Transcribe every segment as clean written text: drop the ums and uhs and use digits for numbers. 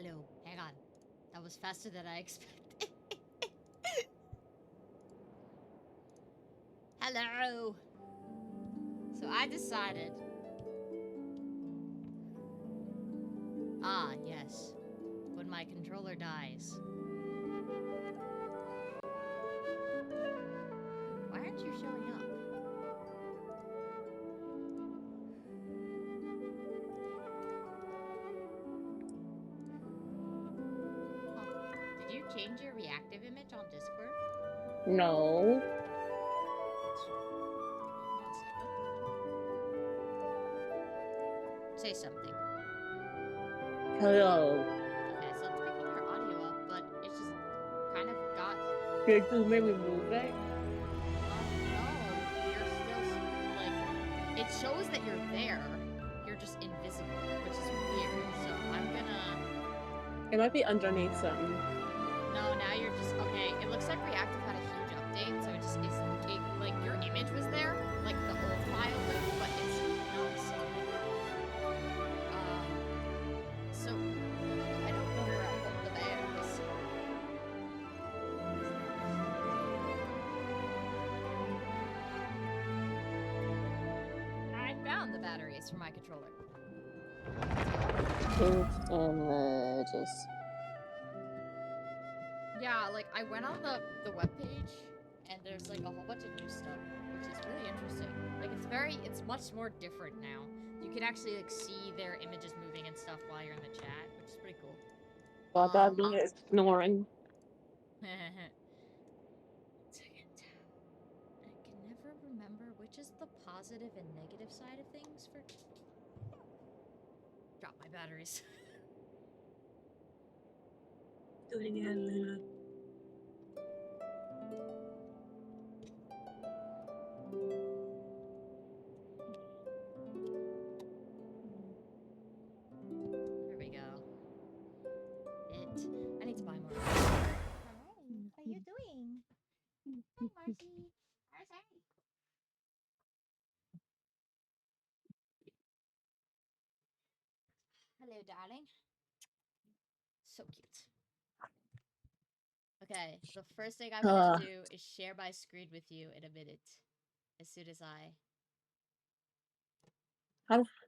Hello. Hang on. That was faster than I expected. Hello. So I decided. Ah, yes. When my controller dies. Why aren't you showing up? Huh. Did you change your reactive image on Discord? No. Say something. Hello. Okay, so it's picking your audio up, but it's just kind of got. Did you maybe move it? No, you're still like. It shows that you're there. You're just invisible, which is weird. So I'm gonna. It might be underneath something. No, now you're just okay. It looks like Reactive had a huge update, so it just is. Like your image was there, like the old file would, but it's not so. So I don't know where I put the batteries. I found the batteries for my controller. Images. Yeah, like I went on the webpage and there's like a whole bunch of new stuff, which is really interesting. Like it's much more different now. You can actually like see their images moving and stuff while you're in the chat, which is pretty cool. Well, that being ignoring. Second. I can never remember which is the positive and negative side of things for. Drop my batteries. Do it again, Luna. There we go. I need to buy more. Hi, what are you doing? Hi, Marcy. Marcy. Hello, darling. So cute. Okay, the first thing I'm gonna do is share my screen with you in a minute. As soon as I.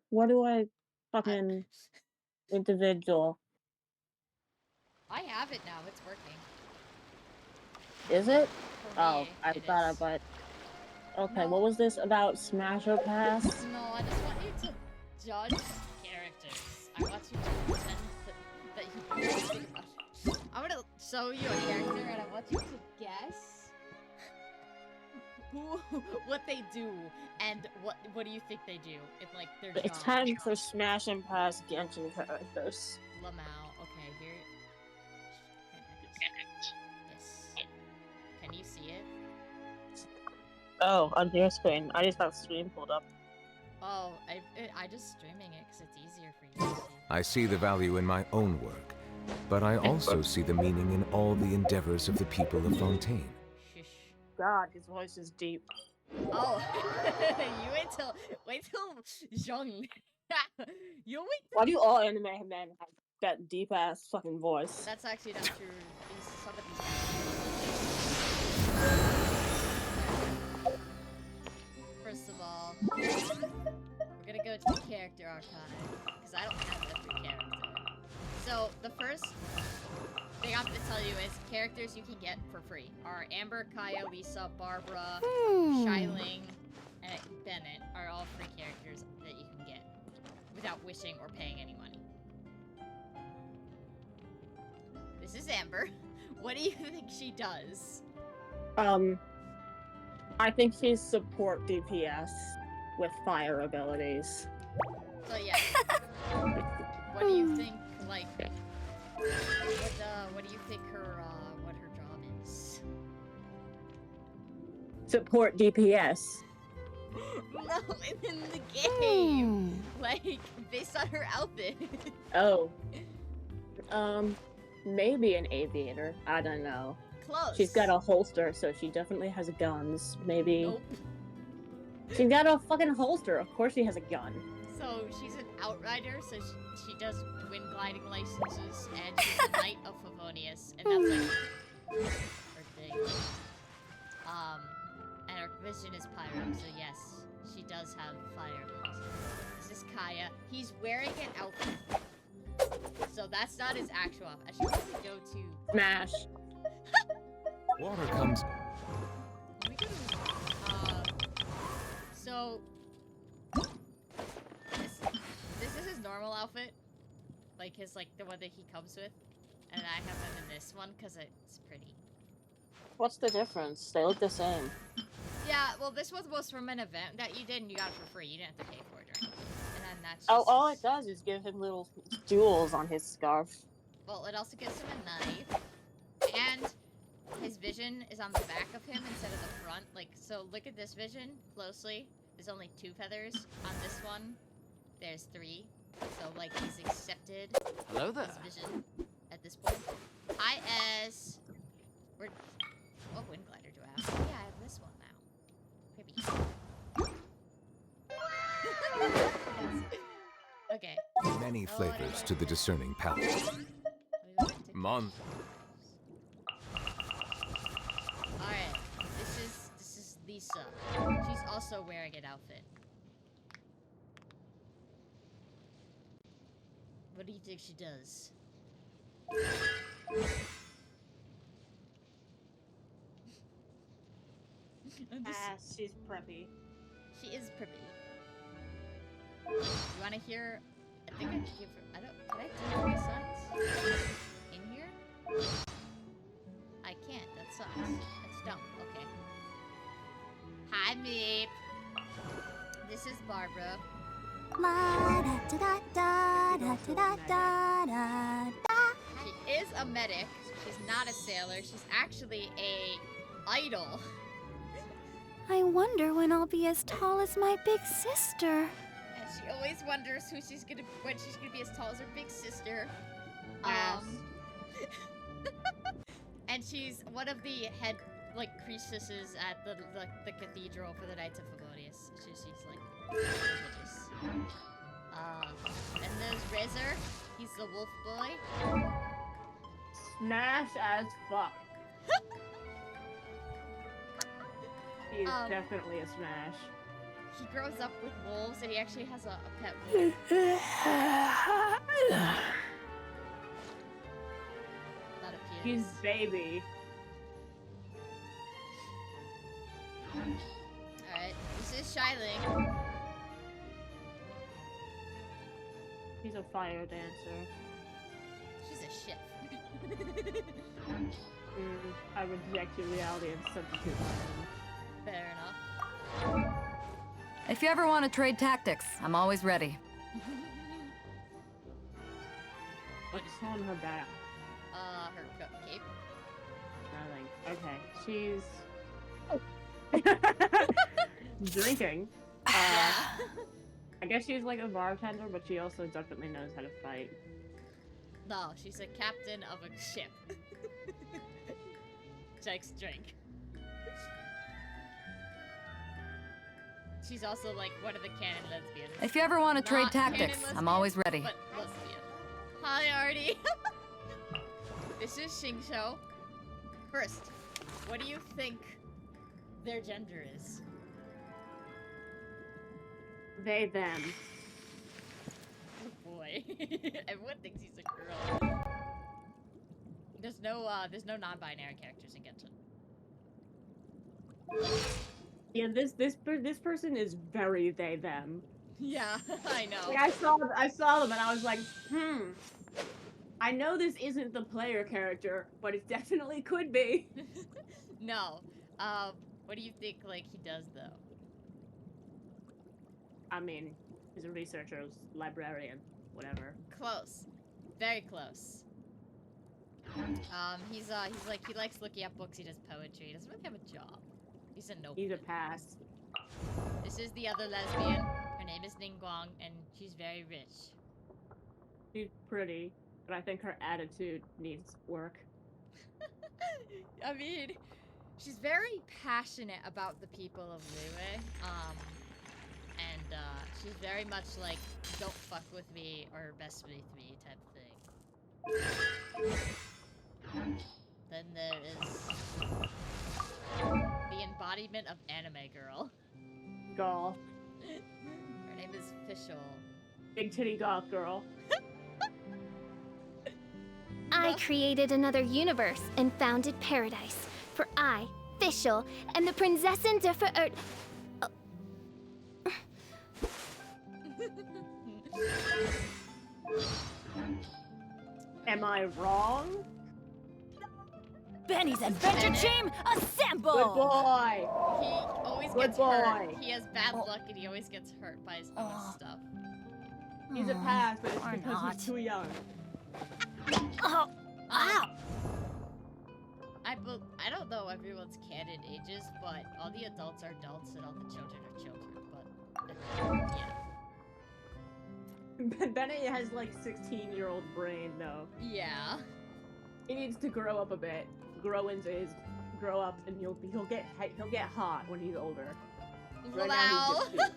What do I fucking individual? I have it now. It's working. Is it? For Oh, me, I it thought is. about. Okay, No. what was this about Smash or Pass? No, I just want you to judge characters. I want you to pretend that you know anything about it. I'm gonna show you a character and I want you to guess what they do and what do you think they do in like their job. It's time for Smash and Pass Genshin characters. Lamau. Okay, here. Yes. Can you see it? Oh, on your screen. I just got stream pulled up. Oh, I just streaming it because it's easier for you to see. I see the value in my own work, but I also see the meaning in all the endeavors of the people of Fontaine. Shush. God, his voice is deep. Oh, you wait till Zhong. You wait. Why do all anime men have that deep ass fucking voice? That's actually not true. Some of these guys. First of all, we're gonna go to the character archive because I don't have every character. So the first thing I'm gonna tell you is characters you can get for free are Amber, Kaya, Lisa, Barbara, Shiling, and Bennett are all free characters that you can get without wishing or paying any money. This is Amber. What do you think she does? I think she's support DPS with fire abilities. So yeah. What do you think? Like, what do you think what her job is? Support DPS. No, in the game. Like, based on her outfit. Oh. Maybe an aviator. I don't know. Close. She's got a holster, so she definitely has guns. Maybe. Nope. She's got a fucking holster. Of course she has a gun. So she's an outrider, so she does wind gliding licenses, and she's a knight of Favonius, and that's like her thing. And her vision is pyro, so yes, she does have fire abilities. This is Kaya. He's wearing an outfit, so that's not his actual outfit. I should probably go to Smash. Water comes. Let me go to so this is his normal outfit, like his the one that he comes with, and I have him in this one because it's pretty. What's the difference? They look the same. Yeah, well, this was from an event that you did, and you got it for free. You didn't have to pay for it or anything. And then that's just All it does is give him little jewels on his scarf. Well, it also gives him a knife, and his vision is on the back of him instead of the front. So look at this vision closely. There's only 2 feathers. On this one, there's 3. So, he's accepted Hello there. his vision at this point. Hi, S. What wind glider do I have? Oh, yeah, I have this one now. Maybe. Okay. Many flavors to the discerning palate. Mon. Alright, this is Lisa. She's also wearing an outfit. What do you think she does? She's preppy. She is preppy. You wanna hear? I think I can give her. Can I do my sons in here? I can't. That sucks. That's dumb. Okay. Hi, Meep. This is Barbara. She is a medic. She's not a sailor. She's actually a idol. I wonder when I'll be as tall as my big sister. And she always wonders when she's gonna be as tall as her big sister. Yes. And she's one of the head priestesses at the cathedral for the Knights of Favonius. She's religious. And there's Razor. He's the wolf boy. Smash as fuck. He is definitely a smash. He grows up with wolves, and he actually has a pet wolf. That appears. He's baby. Alright, this is Shiling. He's a fire dancer. She's a shit. I reject your reality and substitute my own. Fair enough. If you ever want to trade tactics, I'm always ready. What's on her back? Her cape. Nothing. Okay, she's drinking. I guess she's like a bartender, but she also definitely knows how to fight. No, she's a captain of a ship. Jake's drink. She's also one of the canon lesbians. If you ever want to trade Not tactics, canon I'm always lesbian, ready. But lesbian. Hi, Artie. This is Shingsho. First, what do you think their gender is? They, them. Oh boy. Everyone thinks he's a girl. There's no non-binary characters in Genshin. Yeah, this person is very they, them. Yeah, I know. Like, I saw them and I was like, I know this isn't the player character, but it definitely could be. No. What do you think, he does, though? I mean, he's a researcher, librarian, whatever. Close. Very close. He likes looking at books, he does poetry, he doesn't really have a job. He's a nobleman. He's a pass. This is the other lesbian. Her name is Ningguang, and she's very rich. She's pretty, but I think her attitude needs work. I mean, she's very passionate about the people of Liyue, and she's very much like, don't fuck with me or mess with me type thing. Then there is the embodiment of anime girl. Girl. Her name is Fischl. Big titty goth girl. I created another universe and founded paradise. For I, Fischl, am the Prinzessin der Verirrt. Am I wrong? Benny's adventure team, assemble! Good boy. He always Good gets hurt. boy. He has bad luck and he always gets hurt by his own stuff. He's a pass, but it's Or because not. he's too young. Oh, ow! I don't know everyone's canon ages, but all the adults are adults and all the children are children, but yeah. Bennett has like 16-year-old brain though. Yeah. He needs to grow up a bit. Grow up, and he'll get hot when he's older. Right now Wow. he's just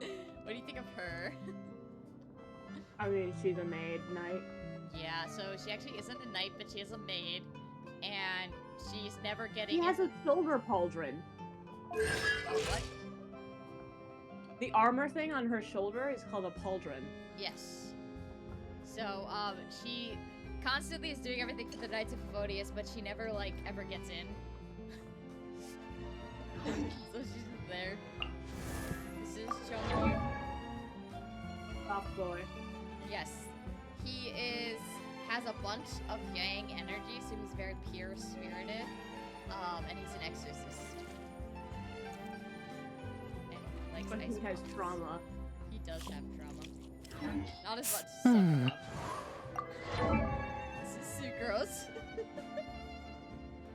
cute. What do you think of her? I mean, she's a maid knight. Yeah, so she actually isn't a knight, but she is a maid, and she's never getting. He has a shoulder pauldron. What? The armor thing on her shoulder is called a pauldron. Yes. So, she constantly is doing everything for the Knights of Favonius, but she never, like, ever gets in. So she's just there. This is Chongyu. Soft boy. Yes. He has a bunch of yang energy, so he's very pure-spirited. And he's an exorcist. And he likes But ice he has balls. trauma. He does have trauma. Not as much as some. This is sucrose.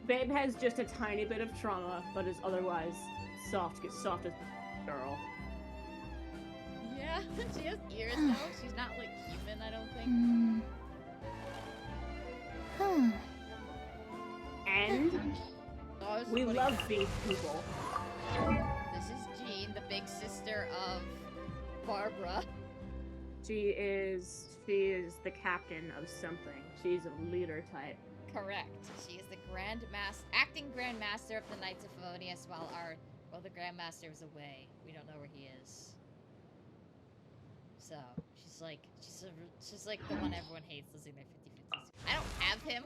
Babe has just a tiny bit of trauma, but is otherwise soft as girl. Yeah, she has ears though. She's not like human, I don't think. And Oh, we love these people. This is Jean, the big sister of Barbara. She is the captain of something. She's a leader type. Correct. She is the acting Grand Master of the Knights of Favonius while the Grand Master is away. We don't know where he is. So, she's like the one everyone hates, losing their 50-50s. I don't have him.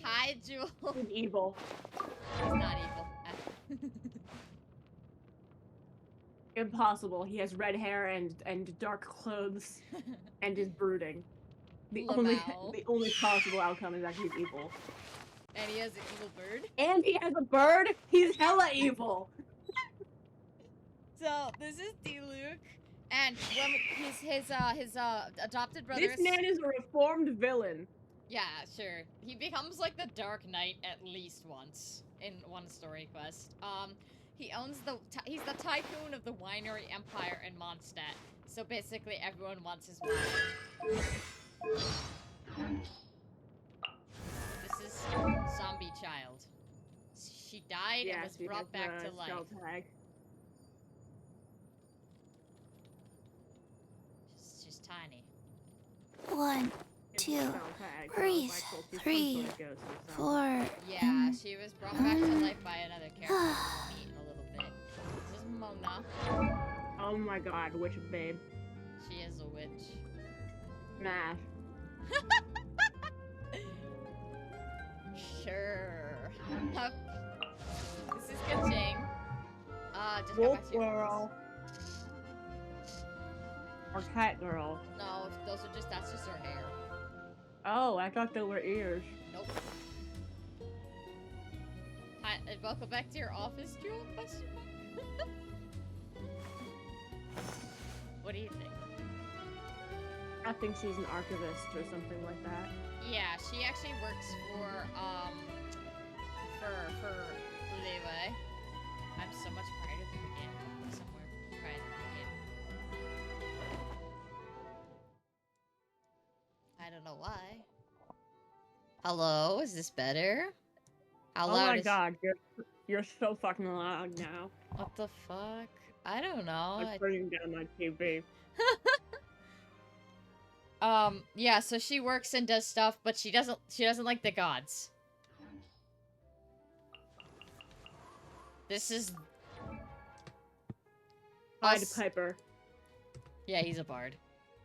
Hi, Jewel. He's evil. He's not evil. Impossible. He has red hair and dark clothes and is brooding. The Lamau. only possible outcome is that he's evil. And he has an evil bird. And he has a bird. He's hella evil. So this is D-Luke, and when his adopted brother. This man is a reformed villain. Yeah, sure. He becomes like the Dark Knight at least once in one story quest. He's the tycoon of the winery empire in Mondstadt. So basically, everyone wants his wine. This is Zombie Child. She died and was brought back to life. She's tiny. 1, 2, breathe, 3, 4. Yeah, she was brought back to life by another character. We'll meet in a little bit. This is Mona. Oh my god, witch babe. She is a witch. Smash. Sure. This is Kaching. Just go Wolf back to your girl. office. Or cat girl. No, that's just her hair. Oh, I thought they were ears. Nope. Hi, welcome back to your office, Jewel? Question mark? What do you think? I think she's an archivist or something like that. Yeah, she actually works for Leeway. I'm so much brighter than the game. Somewhere brighter than the game. I don't know why. Hello, is this better? How Oh loud my is... god, you're so fucking loud now. What the fuck? I don't know. I'm turning down my TV. Yeah, so she works and does stuff, but she doesn't like the gods. This is Pied Piper. Yeah, he's a bard.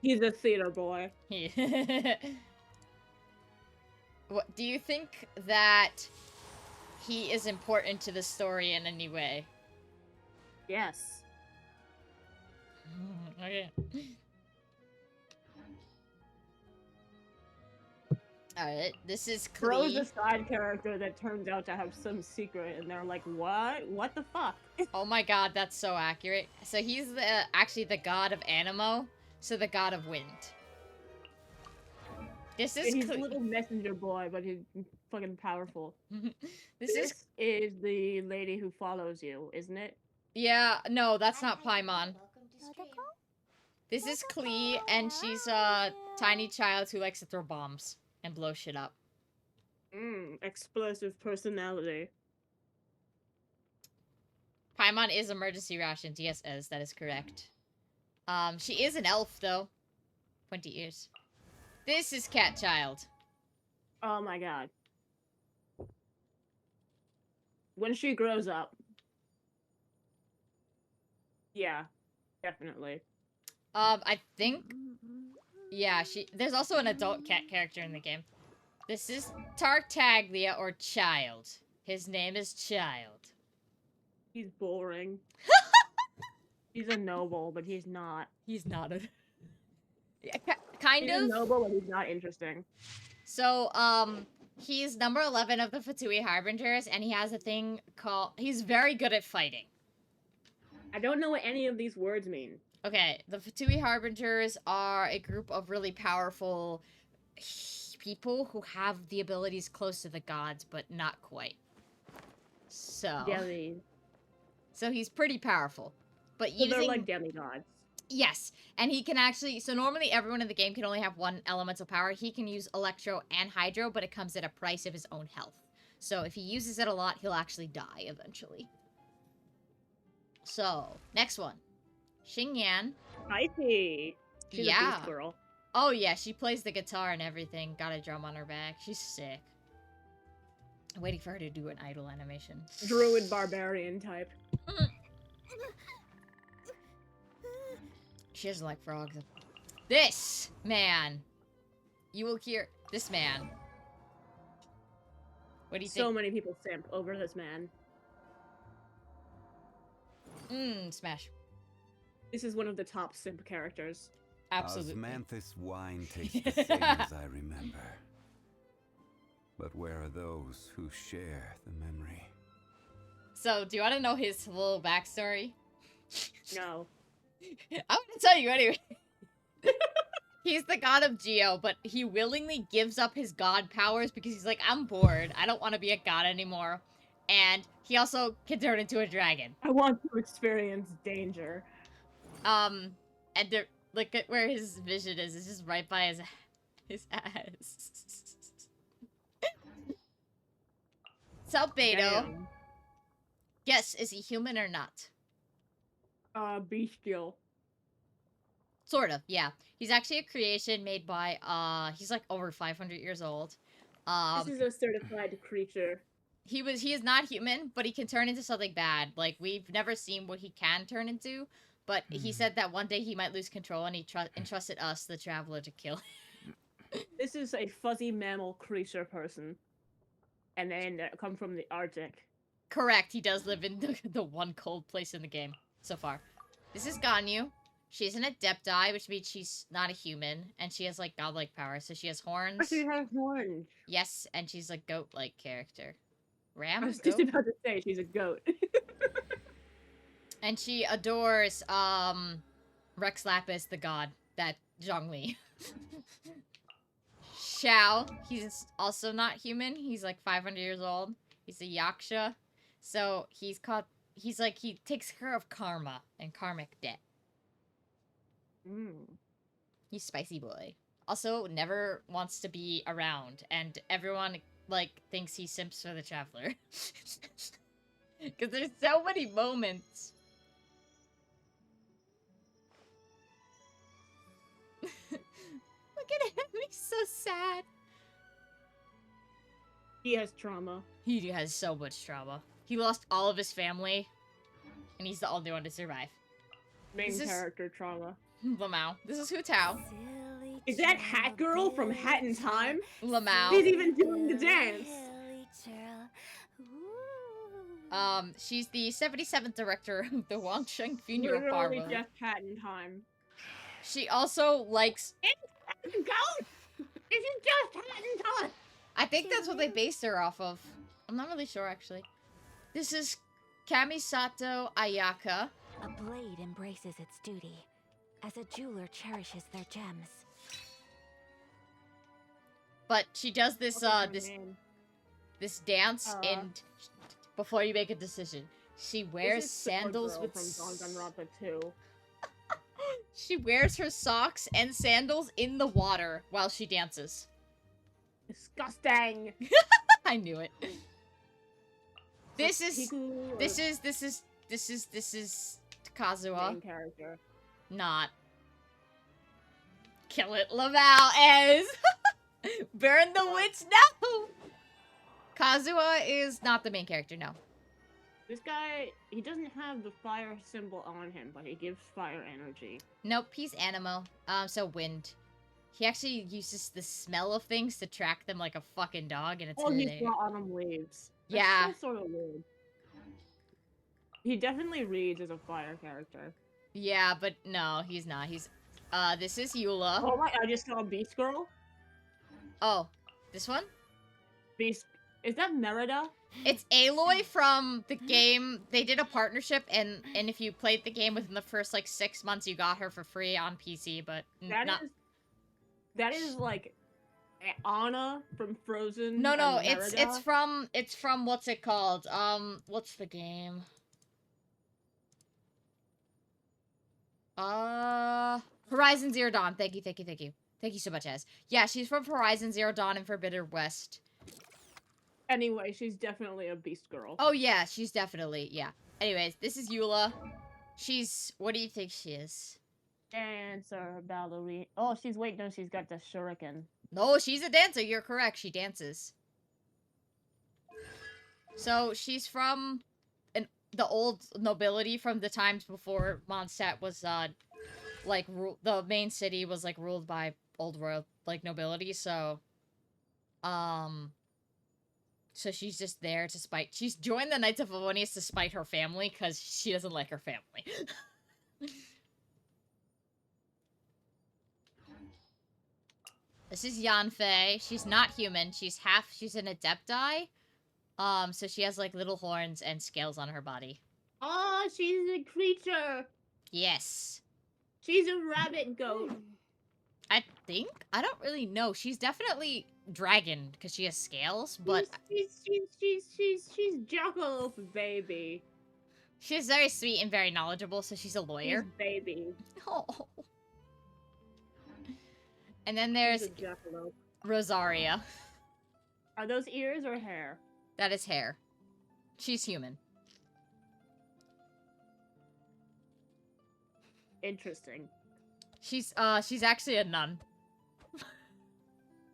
He's a theater boy. What do you think that he is important to the story in any way? Yes. Okay. Alright, this is Bro's a Klee. side character that turns out to have some secret, and they're like, what? What the fuck? Oh my god, that's so accurate. So he's actually the god of Animo, so the god of wind. This is He's a little messenger boy, but he's fucking powerful. This is the lady who follows you, isn't it? Yeah, no, that's not Paimon. This is Klee, and she's a tiny child who likes to throw bombs and blow shit up. Explosive personality. Paimon is emergency rations. Yes, that is correct. She is an elf, though. 20 ears. This is Cat Child. Oh my god. When she grows up. Yeah, definitely. I think... Yeah, there's also an adult cat character in the game. This is Tartaglia, or Child. His name is Child. He's boring. He's a noble, but he's not. He's not a... Yeah, kind He's of. a noble, but he's not interesting. So, he's number 11 of the Fatui Harbingers, and he has a thing called... He's very good at fighting. I don't know what any of these words mean. Okay, the Fatui Harbingers are a group of really powerful people who have the abilities close to the gods, but not quite. So... Demi. So he's pretty powerful. But So they're like demigods. Yes, and he can actually... So normally everyone in the game can only have one elemental power. He can use Electro and Hydro, but it comes at a price of his own health. So if he uses it a lot, he'll actually die eventually. So, next one. Xingyan. Spicy. She's a beast girl. Oh yeah, she plays the guitar and everything. Got a drum on her back. She's sick. I'm waiting for her to do an idol animation. Druid barbarian type. She doesn't like frogs. This man. You will hear this man. What do you think? So many people simp over this man. Smash. This is one of the top simp characters. Absolutely. Osmanthus wine tastes the same as I remember. But where are those who share the memory? So, do you want to know his little backstory? No. I'm gonna tell you anyway. He's the god of Geo, but he willingly gives up his god powers because he's like, I'm bored. I don't want to be a god anymore. And he also can turn into a dragon. I want to experience danger. And look at where his vision is. It's just right by his ass. Salpedo. Damn. Yes, is he human or not? Bestial. Sort of, yeah. He's actually a creation made by, he's like over 500 years old. This is a certified creature. He is not human, but he can turn into something bad. Like, we've never seen what he can turn into, but he said that one day he might lose control, and he entrusted us, the Traveler, to kill him. This is a fuzzy mammal creature person. And then come from the Arctic. Correct, he does live in the one cold place in the game, so far. This is Ganyu. She's an Adepti, which means she's not a human, and she has, like, godlike powers. So she has horns. She has horns. Yes, and she's a goat-like character. Ram? I was Goat? just about to say she's a goat. And she adores, Rex Lapis, the god, that Zhongli. Xiao, he's also not human. He's like 500 years old. He's a Yaksha. So he takes care of karma and karmic debt. He's spicy boy. Also, never wants to be around, and everyone, like, thinks he simps for the Traveler. Because there's so many moments sad. He has trauma. He has so much trauma. He lost all of his family, and he's the only one to survive. Main This is- character trauma. Lamau. This is Hu Tao. Is that Hat Girl from Hat in Time? Lamau. She's even doing the dance. She's the 77th director of the Wangsheng Funeral Literally Parlor. just Hat in Time. She also likes... Go! Is it just Hat in Time? I think that's what they based her off of. I'm not really sure, actually. This is Kamisato Ayaka. A blade embraces its duty, as a jeweler cherishes their gems. But she does this, What's her this name? dance, and before you make a decision, she wears This is Sword sandals Girl with... from Danganronpa 2. She wears her socks and sandals in the water while she dances. Disgusting. I knew it. This is Kazuha. main character. Not. Kill it, Laval as burn the witch. No. Kazuha is not the main character. No. This guy, he doesn't have the fire symbol on him, but he gives fire energy. Nope. He's Animo. So wind. He actually uses the smell of things to track them like a fucking dog, and it's Oh, he's hilarious. got autumn leaves. Yeah. That's sort of weird. He definitely reads as a fire character. Yeah, but no, he's not. He's this is Eula. Oh my! I just saw Beast Girl. Oh, this one? Beast. Is that Merida? It's Aloy from the game. They did a partnership, and if you played the game within the first like 6 months, you got her for free on PC. But That is like Anna from Frozen. no, and it's Merida. it's from what's it called? What's the game? Horizon Zero Dawn. Thank you. Thank you so much, Az. Yeah, she's from Horizon Zero Dawn and Forbidden West. Anyway, she's definitely a Beast Girl. Oh yeah, she's definitely, yeah. Anyways, this is Eula. She's, what do you think she is? Dancer, ballerina. Oh, she's no, she's got the shuriken. No, she's a dancer. You're correct. She dances. So she's from the old nobility from the times before Mondstadt was like the main city was like ruled by old royal like nobility. So so she's just there to spite. She's joined the Knights of Favonius to spite her family because she doesn't like her family. This is Yanfei. She's not human. She's an adepti. So she has like little horns and scales on her body. Oh, she's a creature. Yes. She's a rabbit goat. I think? I don't really know. She's definitely dragon because she has scales, but she's Jackalope baby. she's very sweet and very knowledgeable, so she's a lawyer. She's baby. Oh. And then there's She's a jackalope. Rosaria. Are those ears or hair? That is hair. She's human. Interesting. She's actually a nun.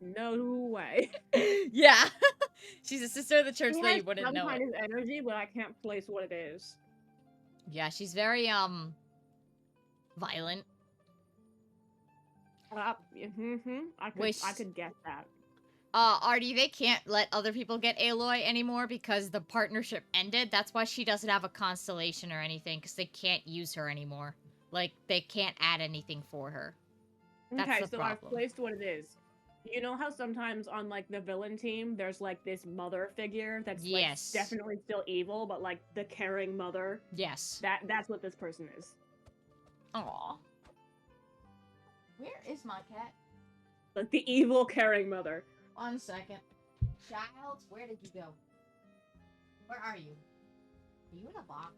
No way. Yeah. She's a sister of the church She that has you wouldn't some know kind it. of energy, but I can't place what it is. Yeah, she's very violent. I Wish- could guess that. Artie, they can't let other people get Aloy anymore because the partnership ended. That's why she doesn't have a constellation or anything, because they can't use her anymore. Like, they can't add anything for her. That's Okay, the so I've problem. placed what it is. You know how sometimes on, like, the villain team, there's, like, this mother figure that's, Yes. like, definitely still evil, but, like, the caring mother? Yes. That's what this person is. Aww. Where is my cat? Like, the evil caring mother. 1 second. Child, where did you go? Where are you? Are you in a box?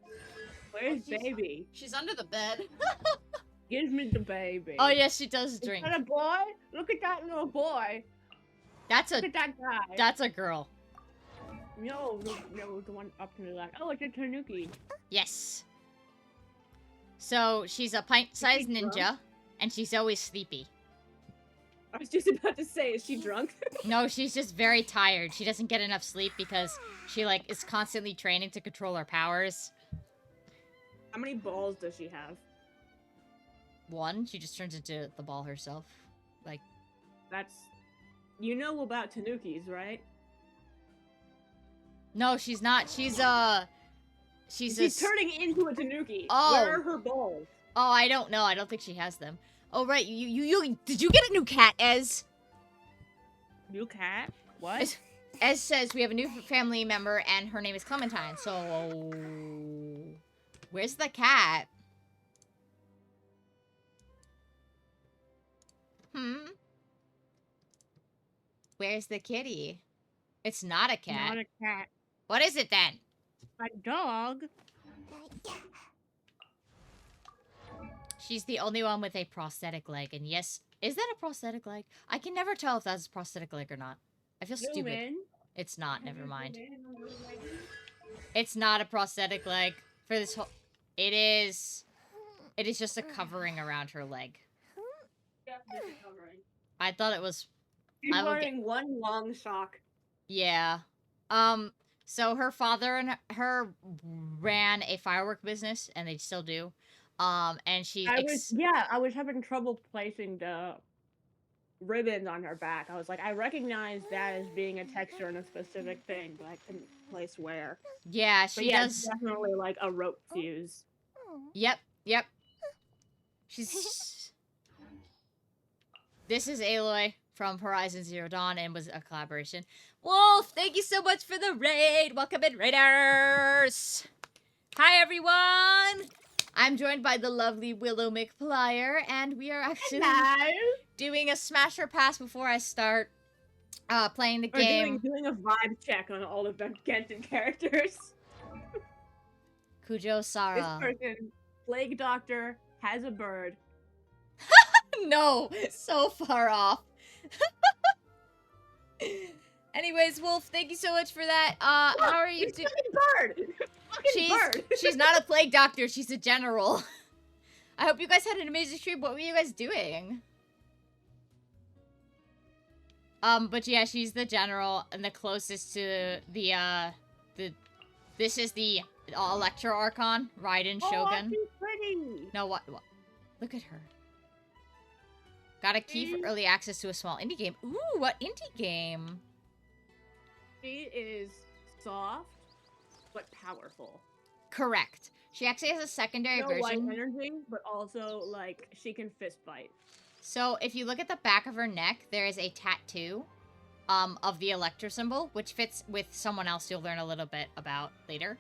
Where's she's- baby? She's under the bed. Give me the baby. Oh, yes, she does Is drink. that a boy? Look at that little boy. That's Look a at that guy. that's a girl. No, the one up to the left. Oh, it's a tanuki. Yes. So she's a pint-sized Is she drunk? ninja, and she's always sleepy. I was just about to say, is she drunk? No, she's just very tired. She doesn't get enough sleep because she, like, is constantly training to control her powers. How many balls does she have? One, she just turns into the ball herself. Like, That's... You know about Tanukis, right? no, she's not. She's She's turning into a Tanuki. Oh. Where are her balls? Oh, I don't know. I don't think she has them. Oh, right. You did you get a new cat, Ez? New cat? What? Ez says we have a new family member and her name is Clementine. So, where's the cat? Where's the kitty? It's not a cat. Not a cat. What is it then? A dog. She's the only one with a prosthetic leg, and yes, is that a prosthetic leg? I can never tell if that's a prosthetic leg or not. I feel stupid. Human. It's not, never mind. It's not a prosthetic leg for this whole... It is just a covering around her leg. I thought it was... She's I will wearing one long sock. Yeah. So her father and her ran a firework business, and they still do. And she... I was having trouble placing the ribbons on her back. I was like, I recognize that as being a texture and a specific thing, but I couldn't place where. Yeah, But she yeah, does... it's definitely like a rope fuse. Yep. She's... This is Aloy from Horizon Zero Dawn and was a collaboration. Wolf, thank you so much for the raid. Welcome in, Raiders. Hi, everyone. I'm joined by the lovely Willow McPlyer, and we are actually doing a smasher pass before I start playing the game. Doing a vibe check on all of the Genshin characters. Kujo Sara. This person, Plague Doctor, has a bird. No, so far off. Anyways, Wolf, thank you so much for that. How are you doing? Bird! Bird! She's not a plague doctor, she's a general. I hope you guys had an amazing stream. What were you guys doing? But yeah, she's the general and the closest to this is the Electro Archon, Raiden Shogun. Oh, pretty. No, what? Look at her. Got a key for early access to a small indie game. Ooh, what indie game? She is soft, but powerful. Correct. She actually has a secondary No version. light energy, but also, like, she can fist fight. So, if you look at the back of her neck, there is a tattoo of the Electro symbol, which fits with someone else you'll learn a little bit about later.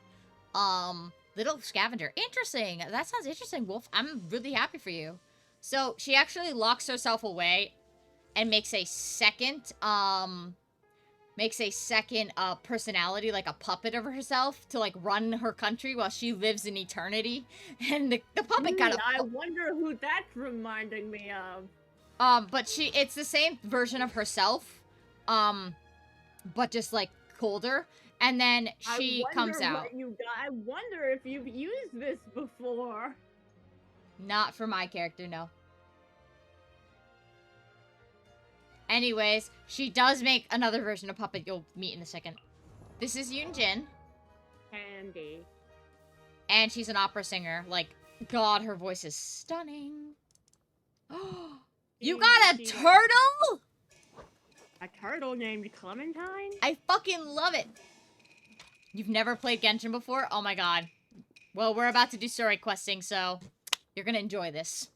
Little Scavenger. Interesting. That sounds interesting, Wolf. I'm really happy for you. So, she actually locks herself away and makes a second personality, like a puppet of herself, to, like, run her country while she lives in eternity. And the puppet got a... I wonder who that's reminding me of. But it's the same version of herself, but just, like, colder. And then she comes out. I wonder if you've used this before. Not for my character, no. Anyways, she does make another version of puppet you'll meet in a second. This is Yoonjin. Candy. And she's an opera singer. Like, God, her voice is stunning. You got a turtle? A turtle named Clementine? I fucking love it. You've never played Genshin before? Oh my god. Well, we're about to do story questing, so you're gonna enjoy this.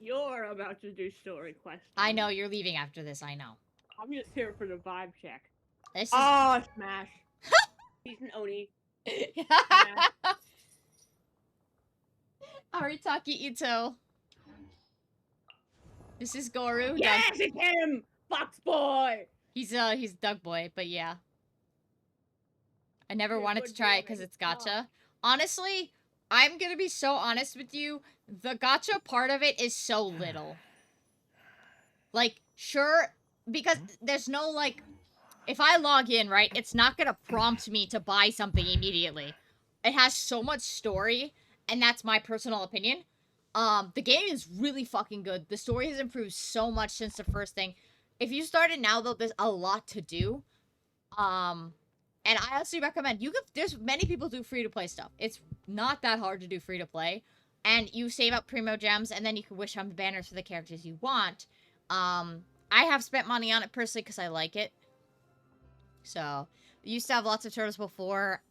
You're about to do story questing. I know, you're leaving after this, I know. I'm just here for the vibe check. This is... Oh, smash. He's an Oni. Aritaki Ito. This is Goru. Yes, it's him! Fox boy! He's Doug Boy, but yeah. I never wanted to try it because it's gacha. Honestly, I'm gonna be so honest with you. The gacha part of it is so little. Like, sure, because there's no, like... If I log in, right, it's not gonna prompt me to buy something immediately. It has so much story, and that's my personal opinion. The game is really fucking good. The story has improved so much since the first thing. If you started now, though, there's a lot to do. And I honestly recommend there's many people do free-to-play stuff. It's not that hard to do free-to-play. And you save up Primo Gems, and then you can wish on the banners for the characters you want. I have spent money on it personally because I like it. So, we used to have lots of turtles before.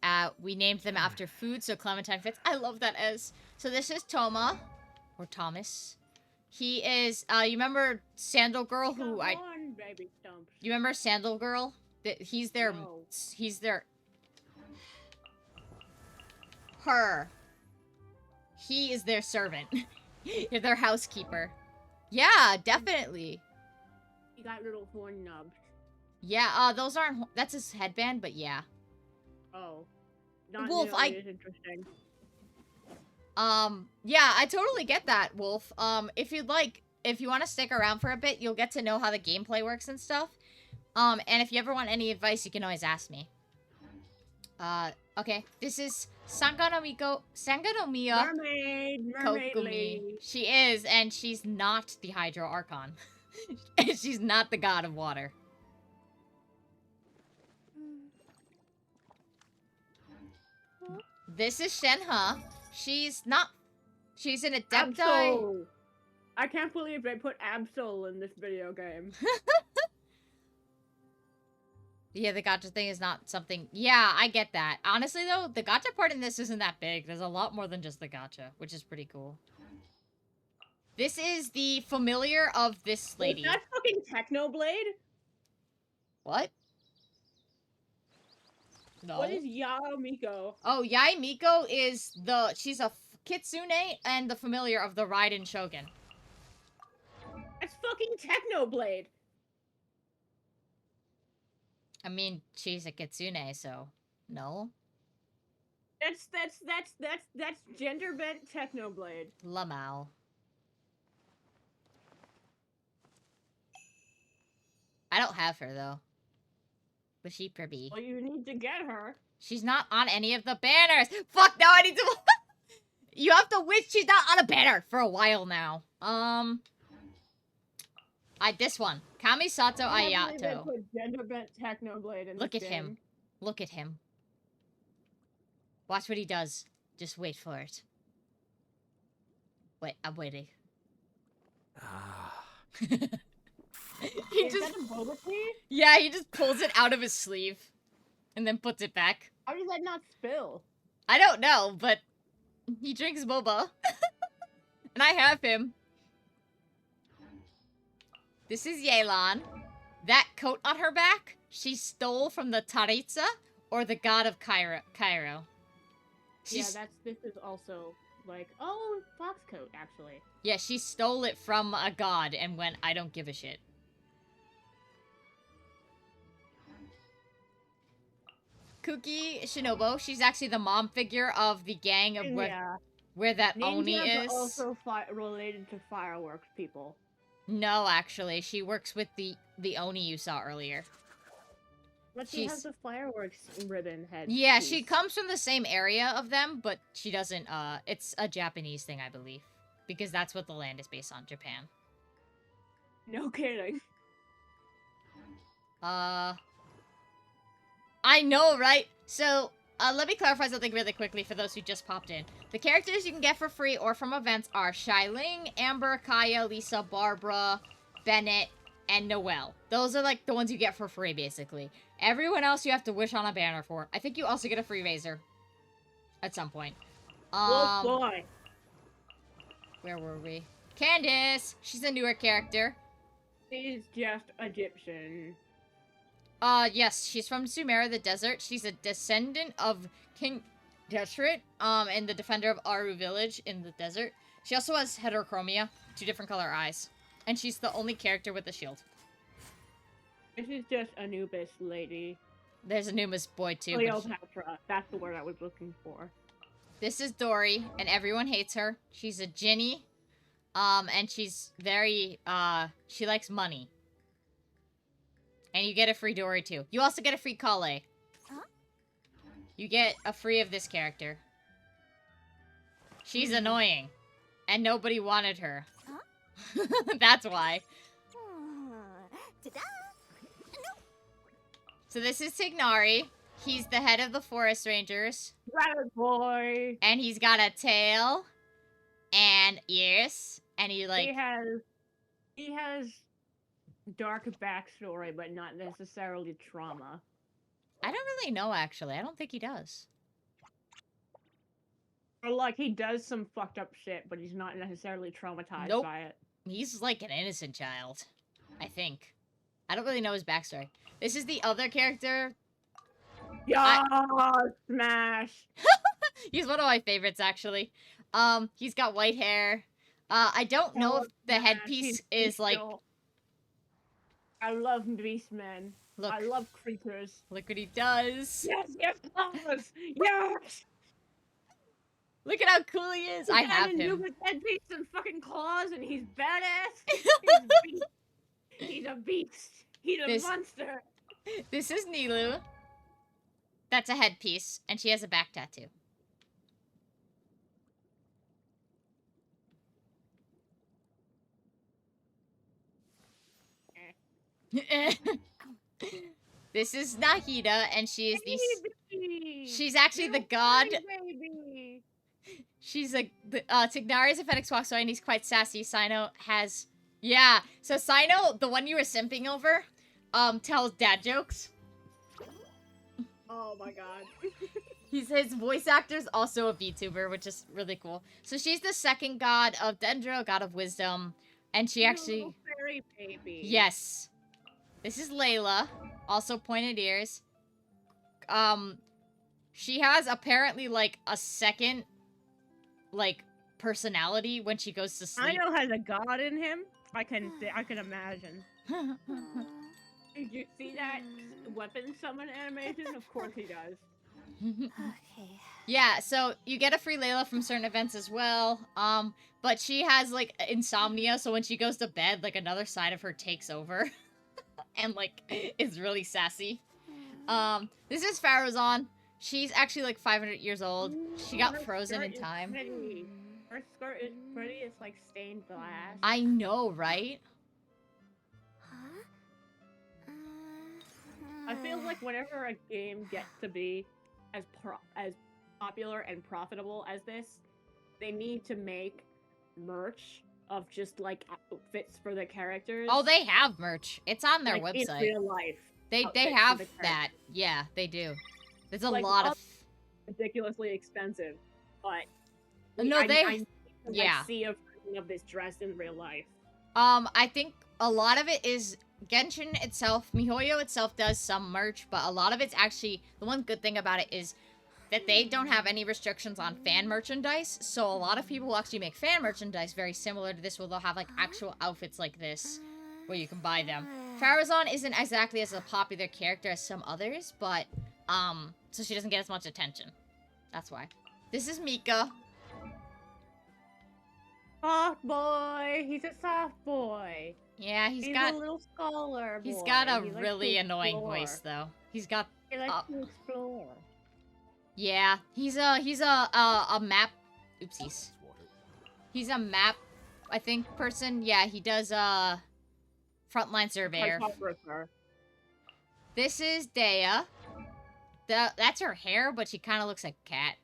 We named them after food, so Clementine fits. I love that as. So this is Toma. Or Thomas. He is, you remember Sandal Girl who Baby stumps. You remember Sandal Girl? He's their... No. He's their... Her. He is their servant. Their housekeeper. Yeah, definitely. He got little horn nubs. Yeah, those aren't... That's his headband, but yeah. Oh. Not Wolf, nearly as interesting. Yeah, I totally get that, Wolf. If you want to stick around for a bit, you'll get to know how the gameplay works and stuff. And if you ever want any advice, you can always ask me. Okay, this is Sanganomiya Mermaid Kokumi. lady. She is, and she's not the Hydro Archon. And she's not the god of water. This is Shenhe. She's an Adepti. Absol. I can't believe they put Absol in this video game. Yeah, the gacha thing is not something... Yeah, I get that. Honestly, though, the gacha part in this isn't that big. There's a lot more than just the gacha, which is pretty cool. This is the familiar of this lady. Is that fucking Technoblade? What? No. What is Yao Miko? Oh, Yae Miko is she's a kitsune and the familiar of the Raiden Shogun. That's fucking Technoblade. I mean, she's a kitsune, so no. That's gender bent Technoblade. Lamau. I don't have her though. But she pretty. Well, you need to get her. She's not on any of the banners. Fuck, now I need to... You have to wish she's not on a banner for a while now. This one. Kamisato Ayato. Put gender bent Technoblade in Look this at game. him. Look at him. Watch what he does. Just wait for it. Wait, I'm waiting. Is that a boba tea? Yeah, he just pulls it out of his sleeve. And then puts it back. How does that not spill? I don't know, but he drinks boba. And I have him. This is Yelan. That coat on her back, she stole from the Taritza, or the god of Cairo. This is also, like, oh, fox coat, actually. Yeah, she stole it from a god and went, I don't give a shit. Kuki Shinobu, she's actually the mom figure of the gang of where that Oni Ninjas is. are also related to fireworks people. No, actually, she works with the Oni you saw earlier. But she has the fireworks ribbon head. Yeah, piece. she comes from the same area of them, but she doesn't, it's a Japanese thing, I believe. Because that's what the land is based on, Japan. No kidding. I know, right? So, let me clarify something really quickly for those who just popped in. The characters you can get for free or from events are Shailing, Amber, Kaya, Lisa, Barbara, Bennett, and Noelle. Those are, like, the ones you get for free, basically. Everyone else you have to wish on a banner for. I think you also get a free razor. At some point. Wolf boy. Where were we? Candace! She's a newer character. She's just Egyptian. Yes, she's from Sumeru, the desert. She's a descendant of King Deshret, and the defender of Aru village in the desert. She also has heterochromia, 2 different color eyes. And she's the only character with a shield. This is just Anubis lady. There's Anubis boy, too. Cleopatra. That's the word I was looking for. This is Dory, and everyone hates her. She's a Jinny, and she's very, she likes money. And you get a free Dory, too. You also get a free Kale. Huh? You get a free of this character. She's annoying. And nobody wanted her. That's why. Ta-da! So this is Tignari. He's the head of the forest rangers. Rabbit boy. And he's got a tail and ears. And he like He has dark backstory, but not necessarily trauma. I don't really know actually. I don't think he does. Or like he does some fucked up shit, but he's not necessarily traumatized Nope. by it. He's like an innocent child. I think. I don't really know his backstory. This is the other character. Yeah, smash. He's one of my favorites actually. He's got white hair. I don't know if the headpiece is like I love beastmen. look. I love creatures. Look what he does. Yes, yes, yes. Look at how cool he is. I have him. He's headpiece and fucking claws, and he's badass. He's a beast. He's a monster. This is Nilu. That's a headpiece, and she has a back tattoo. This is Nahida, and she is the. She's actually the god. Baby. She's a Tignari is a Fenix Waxoy, and he's quite sassy. Sino has so Sino, the one you were simping over, tells dad jokes. Oh my god. His voice actor's also a VTuber, which is really cool. So she's the second god of Dendro, god of wisdom, and she actually Little fairy baby. yes. This is Layla, also pointed ears. She has apparently like a second like personality when she goes to sleep. Sino has a god in him. I can imagine. Did you see that weapon summon animation? Of course he does. Okay. Yeah, so you get a free Layla from certain events as well. But she has like insomnia, so when she goes to bed, like another side of her takes over. And like is really sassy. This is Farazan. She's actually like 500 years old. She got frozen in time. Her skirt is pretty. It's like stained glass. I know, right? Huh? I feel like whenever a game gets to be as popular and profitable as this, they need to make merch of just like outfits for the characters. Oh, they have merch. It's on their like, website. in real life. They outfits for have the that. Yeah, they do. There's a Like, lot of ridiculously expensive, but No, I they need to, like, yeah. see a version of this dress in real life. I think a lot of it is Genshin itself. MiHoYo itself does some merch, but a lot of it's actually the one good thing about it is that they don't have any restrictions on fan merchandise. So a lot of people will actually make fan merchandise very similar to this, where they'll have like actual outfits like this, where you can buy them. Farazan isn't exactly as a popular character as some others, but so she doesn't get as much attention. That's why. This is Mika. Soft boy. He's a soft boy. Yeah, He's got a little scholar boy. he's got a He likes really to annoying explore. voice though. He's got He likes to explore. yeah, he's a map oopsies. He's a map I think person. Yeah, he does frontline surveyor. Cartographer. This is Dea. That's her hair, but she kind of looks like a cat.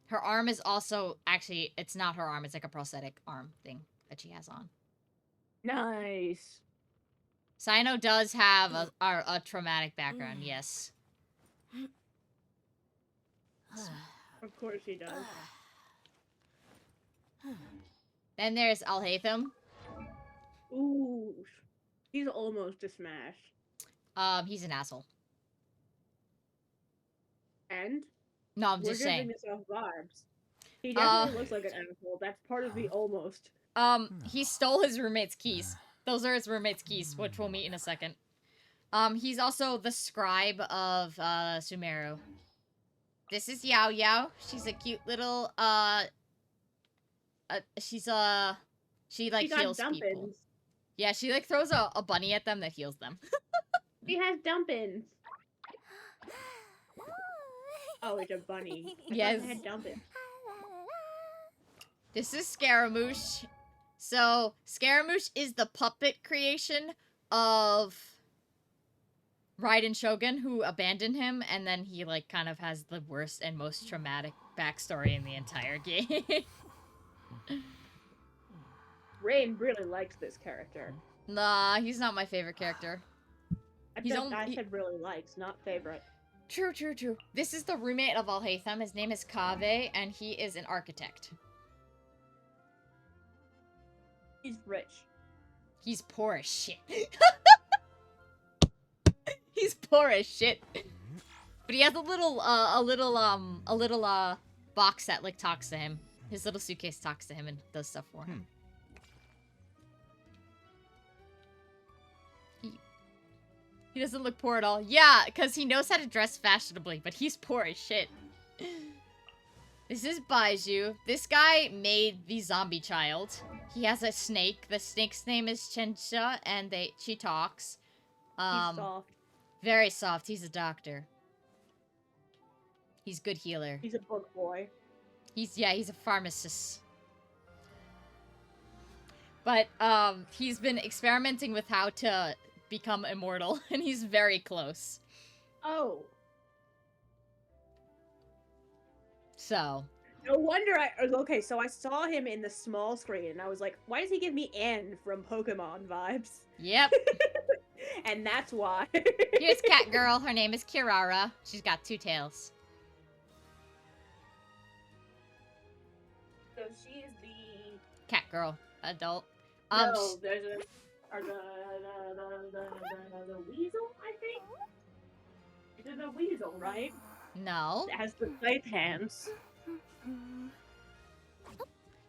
Her arm is also actually it's not her arm, it's like a prosthetic arm thing that she has on. Nice. Sino does have a traumatic background, yes. Of course he does. Then there's Alhaitham. Ooh. He's almost a smash. He's an asshole. And No, I'm we're just giving saying. this off vibes. He definitely looks like an asshole. That's part of the almost. He stole his roommate's keys. Those are his roommate's keys, which we'll meet in a second. He's also the scribe of Sumeru. This is Yao Yao. She's a cute little she like heals people. Yeah, she like throws a bunny at them that heals them. He has dumpins. Oh, it's a bunny. I Yes. thought it had dumpins. This is Scaramouche. So, Scaramouche is the puppet creation of Raiden Shogun, who abandoned him, and then he, like, kind of has the worst and most traumatic backstory in the entire game. Rain really likes this character. Nah, he's not my favorite character. I said really likes, not favorite. True, true, true. This is the roommate of Alhaitham. His name is Kaveh, and he is an architect. He's rich. He's poor as shit. He's poor as shit. But he has a little box that, like, talks to him. His little suitcase talks to him and does stuff for him. He doesn't look poor at all. Yeah, because he knows how to dress fashionably, but he's poor as shit. This is Baiju. This guy made the zombie child. He has a snake. The snake's name is Chensha, and she talks. He's soft. Very soft. He's a doctor. He's a good healer. He's a book boy. He's a pharmacist. But, he's been experimenting with how to become immortal, and he's very close. Oh. So. No wonder okay, so I saw him in the small screen, and I was like, why does he give me N from Pokemon vibes? Yep. And that's why. Here's Cat Girl. Her name is Kirara. She's got 2 tails. So she is the... Cat Girl. Adult. No, there's the weasel, I think? Is it the weasel, right? No. It has the scythe hands.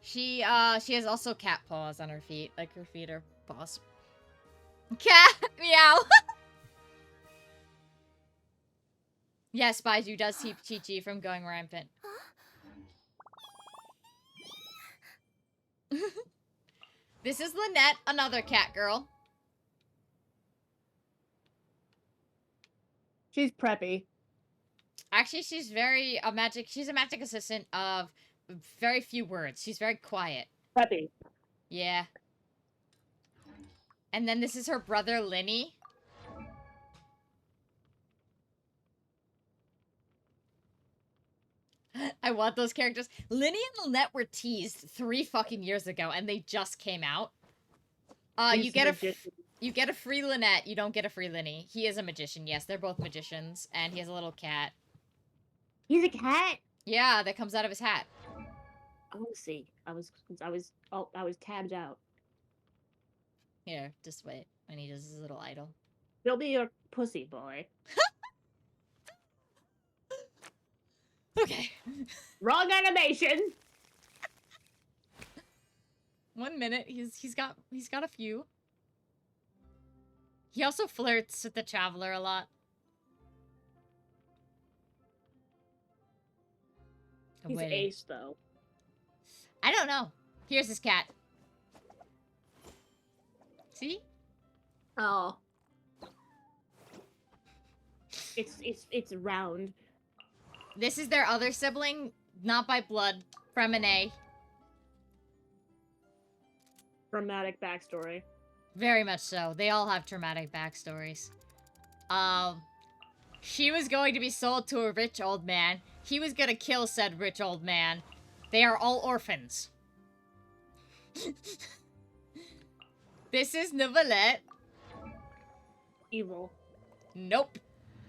She has also cat paws on her feet. Like, her feet are paws. Cat! Meow! Yes, Baiju does keep Chi-Chi from going rampant. This is Lynette, another cat girl. She's preppy. Actually, she's she's a magic assistant of very few words. She's very quiet. Preppy. Yeah. And then this is her brother, Linny. I want those characters. Linny and Lynette were teased 3 fucking years ago, and they just came out. You get a free Lynette, you don't get a free Linny. He is a magician, yes, they're both magicians, and he has a little cat. He's a cat? Yeah, that comes out of his hat. Oh, see. I was tabbed out. Here, just wait, when he does his little idol. He'll be your pussy boy. Okay. Wrong animation! 1 minute, he's got a few. He also flirts with the Traveler a lot. He's ace, though. I don't know. Here's his cat. See? Oh. It's round. This is their other sibling, not by blood, Fremine. Dramatic backstory. Very much so. They all have traumatic backstories. She was going to be sold to a rich old man. He was gonna kill said rich old man. They are all orphans. This is Neuvillette. Evil. Nope.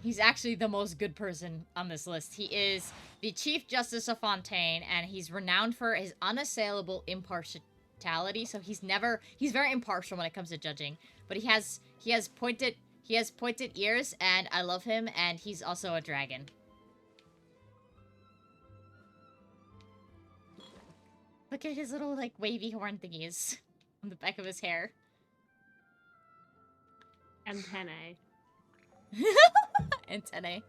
He's actually the most good person on this list. He is the Chief Justice of Fontaine, and he's renowned for his unassailable impartiality. So he's very impartial when it comes to judging. But he has pointed ears, and I love him, and he's also a dragon. Look at his little, like, wavy horn thingies on the back of his hair. Antennae. Antennae.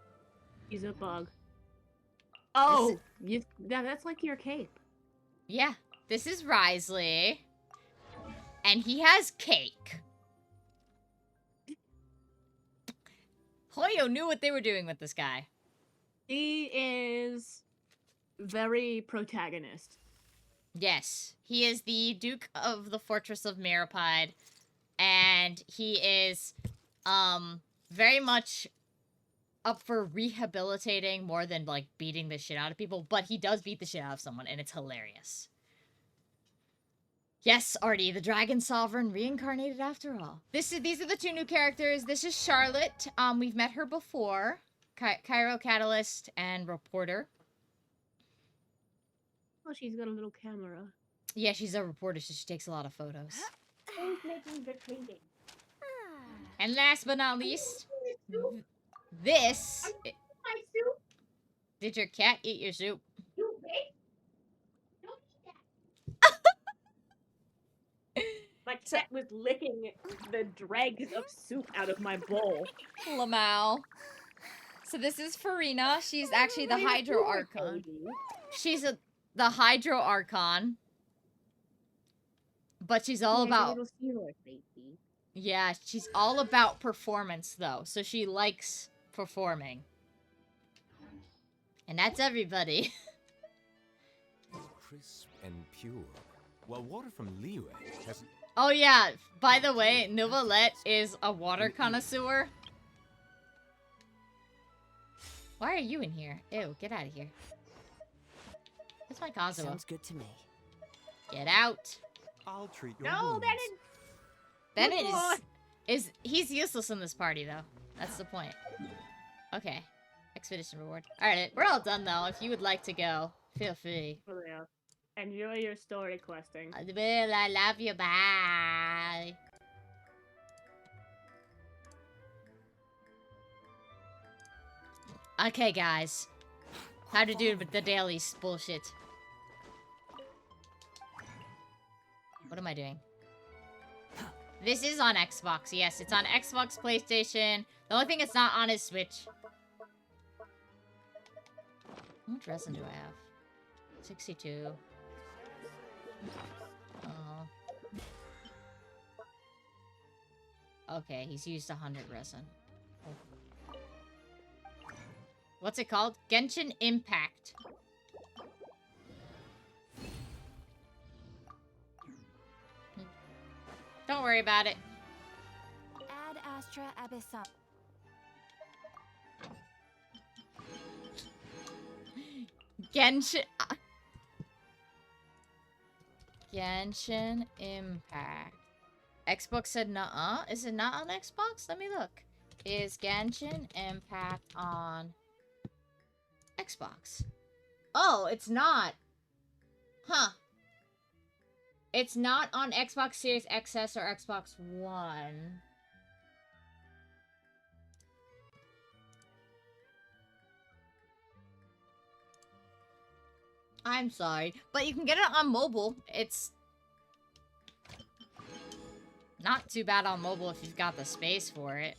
He's a bug. Oh! That's like your cape. Yeah. This is Risley. And he has cake. Hoyo knew what they were doing with this guy. He is very protagonist. Yes, he is the Duke of the Fortress of Meropide, and he is, very much up for rehabilitating more than, like, beating the shit out of people, but he does beat the shit out of someone, and it's hilarious. Yes, Artie, the Dragon Sovereign reincarnated after all. These are the two new characters. This is Charlotte. We've met her before. Cairo Catalyst and Reporter. Oh, she's got a little camera. Yeah, she's a reporter, so she takes a lot of photos. Who's making the cleaning? And last but not least, this... My soup? Did your cat eat your soup? You bitch! Don't eat that! My cat was licking the dregs of soup out of my bowl. Lamau. So this is Farina. She's actually the Hydro Archon. She's the Hydro Archon. But she's all about... Yeah, she's all about performance, though. So she likes performing. And that's everybody. Crisp and pure, while water from Liyue has... Oh yeah, by the way, Nouvellette is a water connoisseur. Why are you in here? Ew, get out of here. That's my Kazuo. Sounds good to me. Get out. I'll treat your No, wounds. Bennett is he's useless in this party though. That's the point. Okay. Expedition reward. Alright, we're all done though. If you would like to go, feel free. Oh, yeah. Enjoy your story questing. Will, I love you. Bye. Okay, guys. How to do with the daily bullshit. What am I doing? This is on Xbox. Yes, it's on Xbox, PlayStation. The only thing it's not on is Switch. How much resin do I have? 62. Oh. Okay, he's used 100 resin. What's it called? Genshin Impact. Don't worry about it. Ad Astra Abyssal. Genshin... Genshin Impact. Xbox said nuh-uh. Is it not on Xbox? Let me look. Is Genshin Impact on Xbox? Oh, it's not. Huh. It's not on Xbox Series XS or Xbox One. I'm sorry, but you can get it on mobile. It's not too bad on mobile if you've got the space for it.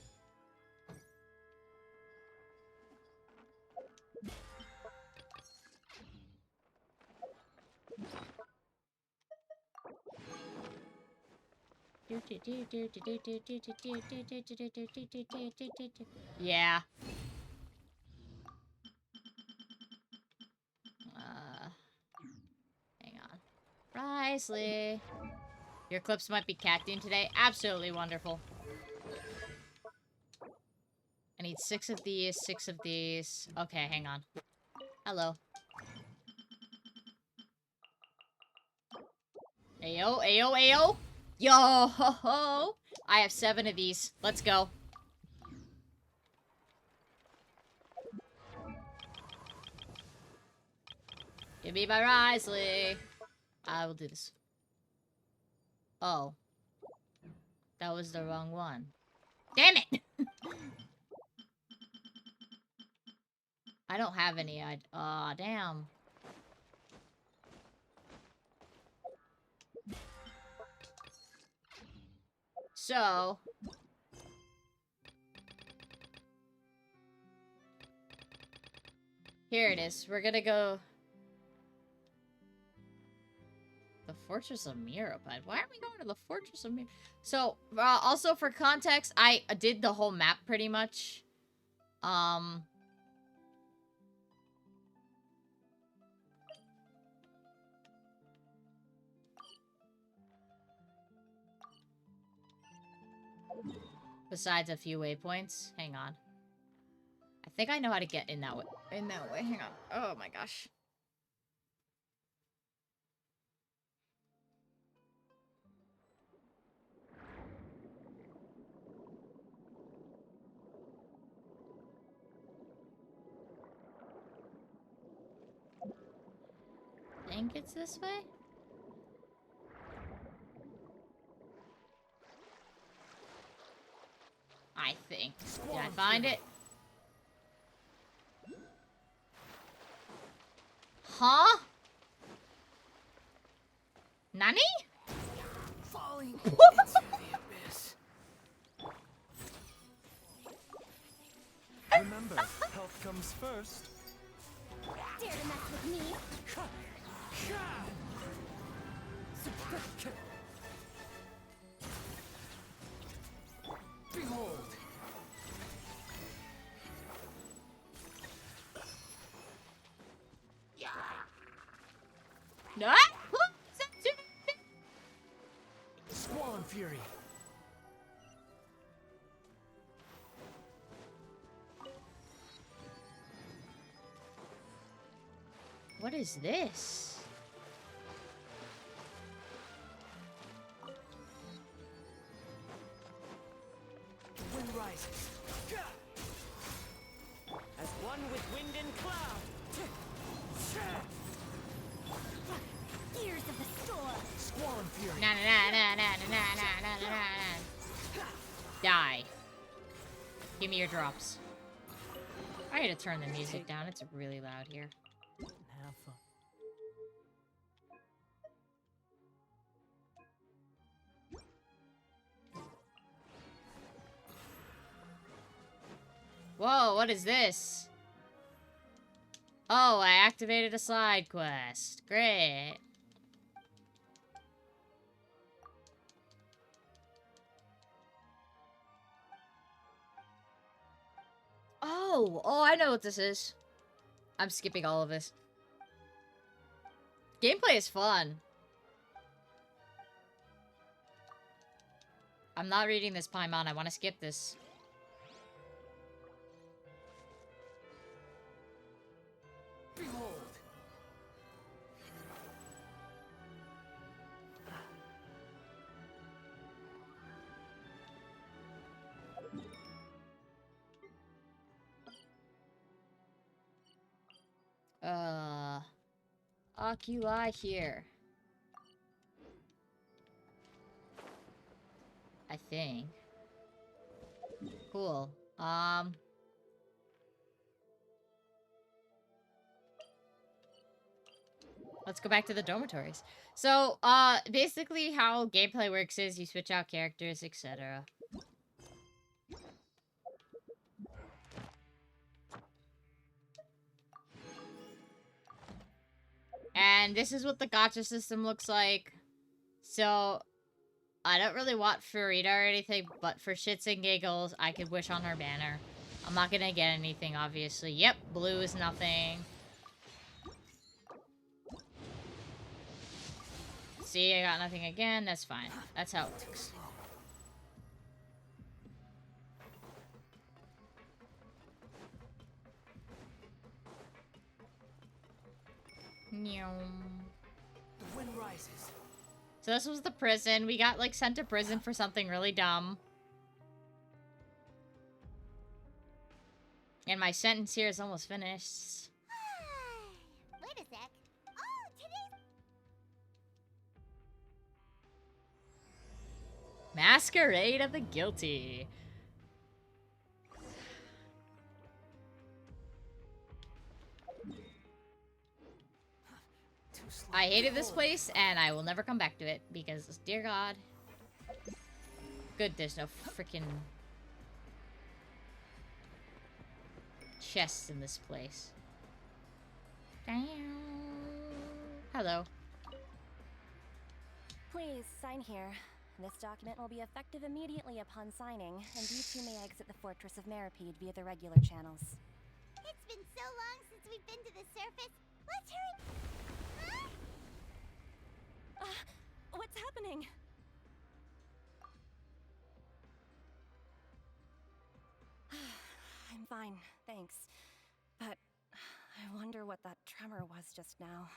Yeah. Hang on. Risley. Your clips might be cat themed today. Absolutely wonderful. I need 6 of these, 6 of these. Okay, hang on. Hello. Ayo, ayo, ayo. Yo ho ho. I have 7 of these. Let's go. Give me my Risley. I will do this. Oh. That was the wrong one. Damn it! I don't have any. Aw, damn. So... here it is. We're gonna go... the Fortress of Meropide. Why are we going to the Fortress of Meropide? So, also for context, I did the whole map pretty much. Besides a few waypoints. Hang on. I think I know how to get in that way. Hang on. Oh my gosh. I think it's this way? I think. Did I find it? Huh? Nani? Falling into the abyss. Remember, health comes first. Dare to mess with me? Behold. No? Squall and Fury. What is this? Wind rises. As one with wind and cloud. Gears of the storm. Squall and Fury. Na na na na na na na na na na. Die. Give me your drops. I gotta turn the music down. It's really loud here. Have fun. Whoa, what is this? Oh, I activated a side quest. Great. Oh, I know what this is. I'm skipping all of this. Gameplay is fun. I'm not reading this Paimon. I want to skip this. Behold. Oculi here. I think. Cool. Let's go back to the dormitories. So, basically how gameplay works is you switch out characters, etc. And this is what the gacha system looks like. So, I don't really want Furita or anything, but for shits and giggles, I could wish on her banner. I'm not gonna get anything, obviously. Yep, blue is nothing. See, I got nothing again. That's fine. That's how it works. The wind rises. So this was the prison. We got, like, sent to prison for something really dumb. And my sentence here is almost finished. Wait a sec. Oh, today's... Masquerade of the Guilty. I hated this place, and I will never come back to it, because, dear God. Good, there's no freaking chests in this place. Damn. Hello. Please, sign here. This document will be effective immediately upon signing, and you two may exit the Fortress of Meripede via the regular channels. It's been so long since we've been to the surface. Let's hurry. What's happening? fine, thanks. But I wonder what that tremor was just now.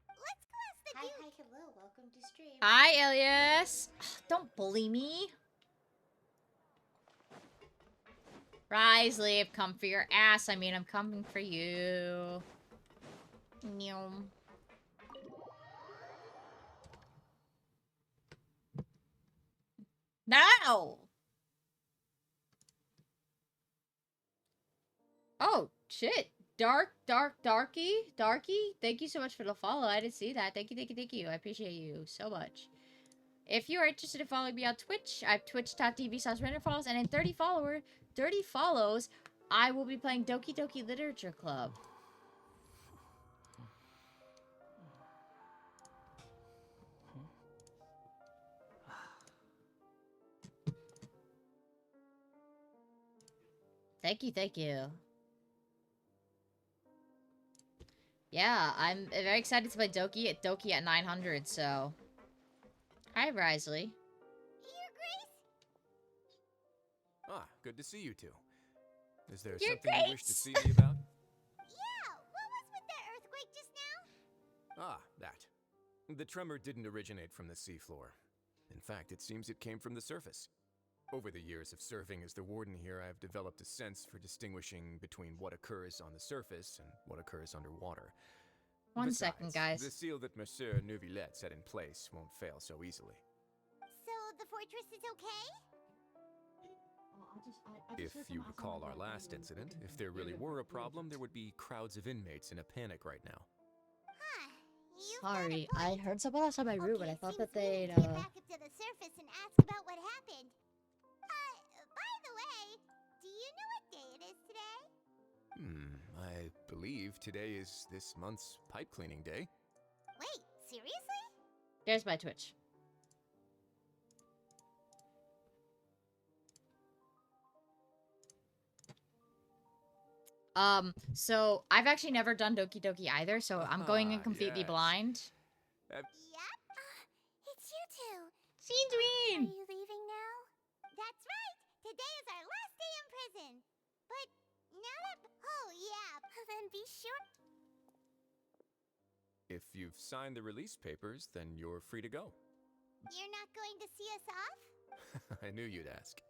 Let's go ask the dude. Hi, hello, welcome to stream. Hi, Elias. Don't bully me. Rise, leave, come for your ass. I mean, I'm coming for you. Nyum. No! Oh, shit. Darky? Thank you so much for the follow. I didn't see that. Thank you. I appreciate you so much. If you are interested in following me on Twitch, I have twitch.tv/Rainerfalls, and in 30 follows, I will be playing Doki Doki Literature Club. Thank you. Yeah, I'm very excited to play Doki at 900, so... Hi, Risley. Your Grace? Ah, good to see you two. Is there Your something you wish to Grace! see me about? Yeah, what was with that earthquake just now? Ah, that. The tremor didn't originate from the seafloor. In fact, it seems it came from the surface. Over the years of serving as the warden here, I have developed a sense for distinguishing between what occurs on the surface and what occurs underwater. One Besides, second, guys. The seal that Monsieur Neuvillette set in place won't fail so easily. So the fortress is okay? If you recall our last incident, if there really were a problem, there would be crowds of inmates in a panic right now. Huh. You've got a Sorry, point. I heard someone outside my room, and I thought seems that we they'd, need to get back up to the surface and ask about what happened. By the way, do you know what day it is today? I believe today is this month's pipe cleaning day. Wait, seriously? There's my Twitch. So I've actually never done Doki Doki either, so I'm going in completely yes. blind. Yep. It's you two. Sindwin! Are you leaving now? That's right. Today is our last day in prison. But now that... Oh, yeah. Then be sure... If you've signed the release papers, then you're free to go. You're not going to see us off? I knew you'd ask.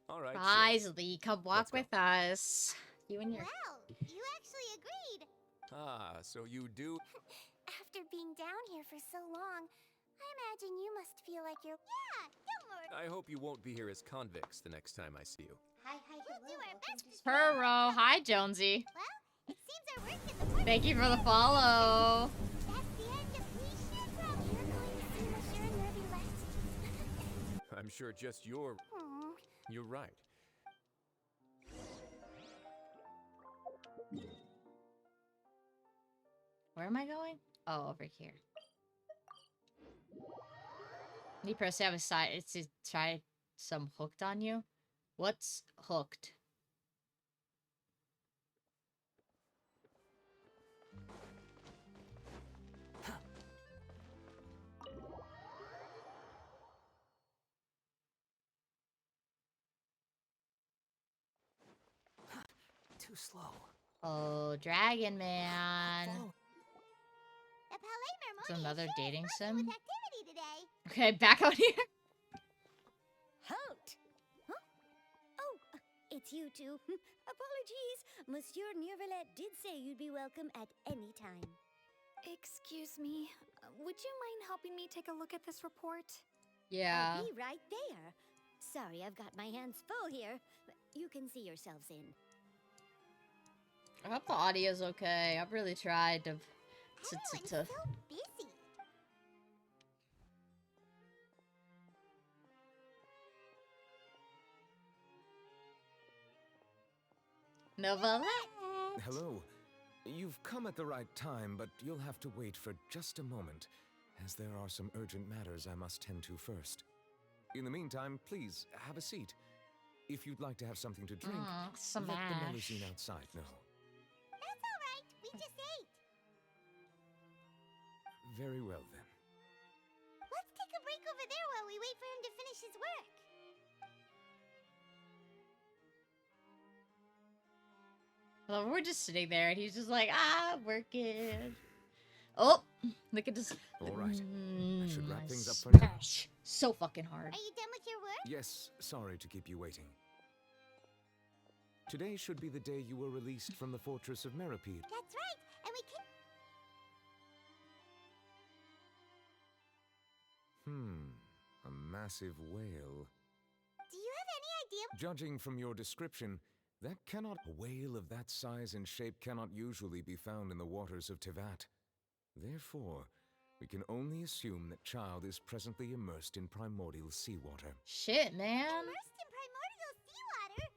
All right, sure. Risley, come walk Let's go. with us. You and your... Well, you actually agreed. Ah, so you do... After being down here for so long, I imagine you must feel like you're... Yeah, don't worry. I hope you won't be here as convicts the next time I see you. Hi, we'll do our best to... Purro. Hi, Jonesy. Well, it seems our work is important. Thank you for the follow. That's the end of We Should Probably. You're going to see Monsieur Neuvillette. I'm sure just you're... Aw. You're right. Where am I going? Oh, over here. You press have a side. It's to try some hooked on you. What's hooked? Too slow. Oh, Dragon Man. Follow. The Palais It's Mermoni another sure is dating buzzing sim. with activity today. Okay, back out here. Halt! Huh? Oh, it's you two. Apologies. Monsieur Neuvillette did say you'd be welcome at any time. Excuse me. Would you mind helping me take a look at this report? Yeah. I'll be right there. Sorry, I've got my hands full here. You can see yourselves in. I hope the audio's okay. I've really tried to Everyone's so busy. Novelette. Hello. You've come at the right time, but you'll have to wait for just a moment, as there are some urgent matters I must tend to first. In the meantime, please, have a seat. If you'd like to have something to drink, let the Smash. Melusine outside know. That's all right. We just ate. Very well, then. Let's take a break over there while we wait for him to finish his work. Well, we're just sitting there, and he's just like, working. Oh, look at this. All right. I should wrap things up for now. Stash. So fucking hard. Are you done with your work? Yes, sorry to keep you waiting. Today should be the day you were released from the fortress of Meripede. That's right, and we can. A massive whale. Do you have any idea? Judging from your description, a whale of that size and shape cannot usually be found in the waters of Tevat. Therefore, we can only assume that Child is presently immersed in primordial seawater. Shit, man. Immersed in primordial seawater?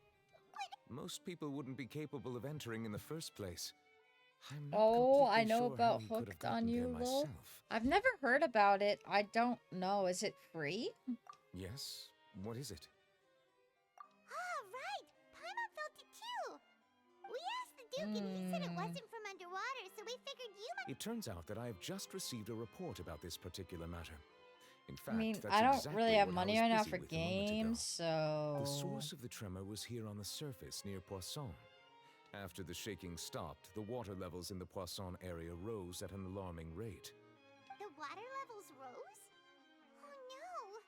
But Most people wouldn't be capable of entering in the first place. I'm not Oh, I completely know sure about how he could have Hooked on gotten there You, lol. myself. I've never heard about it. I don't know. Is it free? Yes? What is it? right, Paimon felt it too. We asked the Duke, and he said it wasn't from underwater, so we figured you might. It turns out that I have just received a report about this particular matter. In fact, I mean, that's I don't exactly really have what I money was right now busy for with a moment ago. games, so... The source of the tremor was here on the surface near Poisson. After the shaking stopped, the water levels in the Poisson area rose at an alarming rate. The water levels rose? Oh no!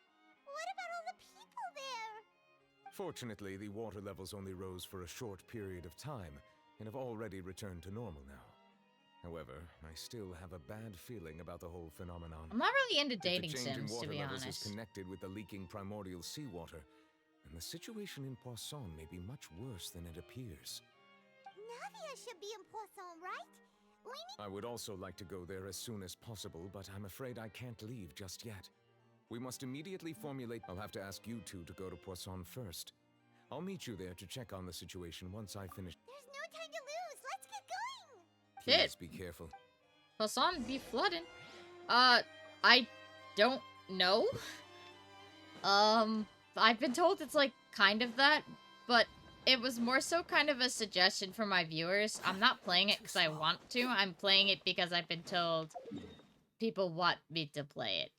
What about all the people there? Fortunately, the water levels only rose for a short period of time and have already returned to normal now. However, I still have a bad feeling about the whole phenomenon. I'm not really into If the dating change in sims, to water be levels is honest. connected with the leaking primordial seawater, then the situation in Poisson may be much worse than it appears. Navia should be in Poisson, right? We need. I would also like to go there as soon as possible, but I'm afraid I can't leave just yet. We must immediately formulate. I'll have to ask you two to go to Poisson first. I'll meet you there to check on the situation once I finish. There's no time to lose. Let's get going. Please Shit. be careful. Poisson be flooding. I don't know. I've been told it's like kind of that, but it was more so kind of a suggestion for my viewers. I'm not playing it because I want to. I'm playing it because I've been told people want me to play it.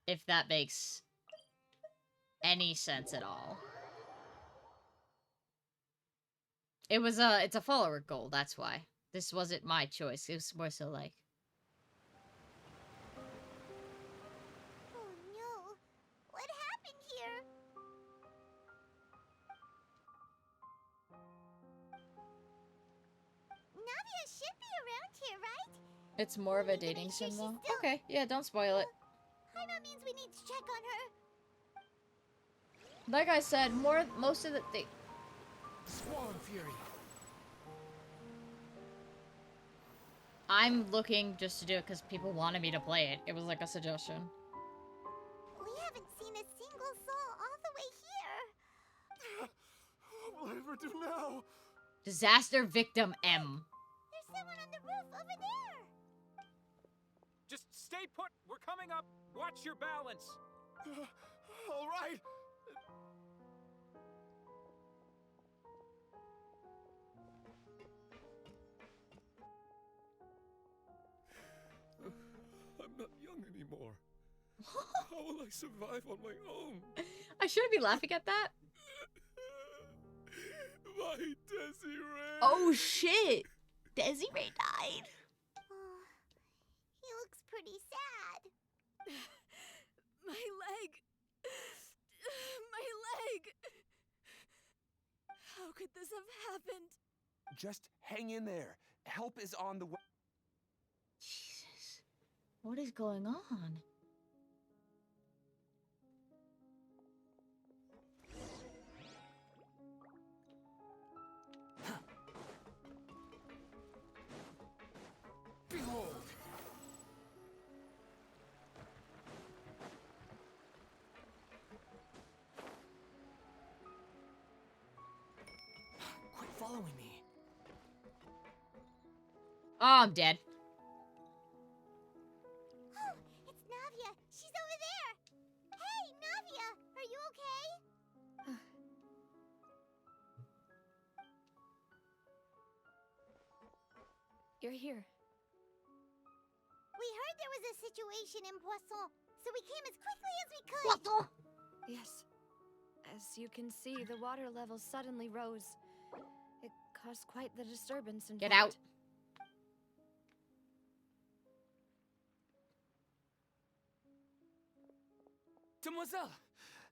If that makes any sense at all. It's a follower goal, that's why. This wasn't my choice. It was more so like, Oh no! What happened here? Navia should be around here, right? it's more of a We need to dating make sure sim she's though. still- Okay, yeah, don't spoil it. Paimon means we need to check on her. Like I said, most of the thing. Squall and Fury. I'm looking just to do it because people wanted me to play it. It was like a suggestion. We haven't seen a single soul all the way here. What will I ever do now? Disaster victim M. There's someone on the roof over there. Just stay put. We're coming up. Watch your balance. All right. I'm not young anymore. How will I survive on my own? I shouldn't be laughing at that. My Desiree. Oh shit! Desiree died. Oh, he looks pretty sad. My leg! My leg! How could this have happened? Just hang in there. Help is on the way. Jesus. What is going on? Behold! Quit following me. Oh, I'm dead. Oh, it's Navia. She's over there. Hey, Navia, are you okay? You're here. We heard there was a situation in Poisson, so we came as quickly as we could. Yes. As you can see, the water level suddenly rose. It caused quite the disturbance, in Get fact. out. Demoiselle!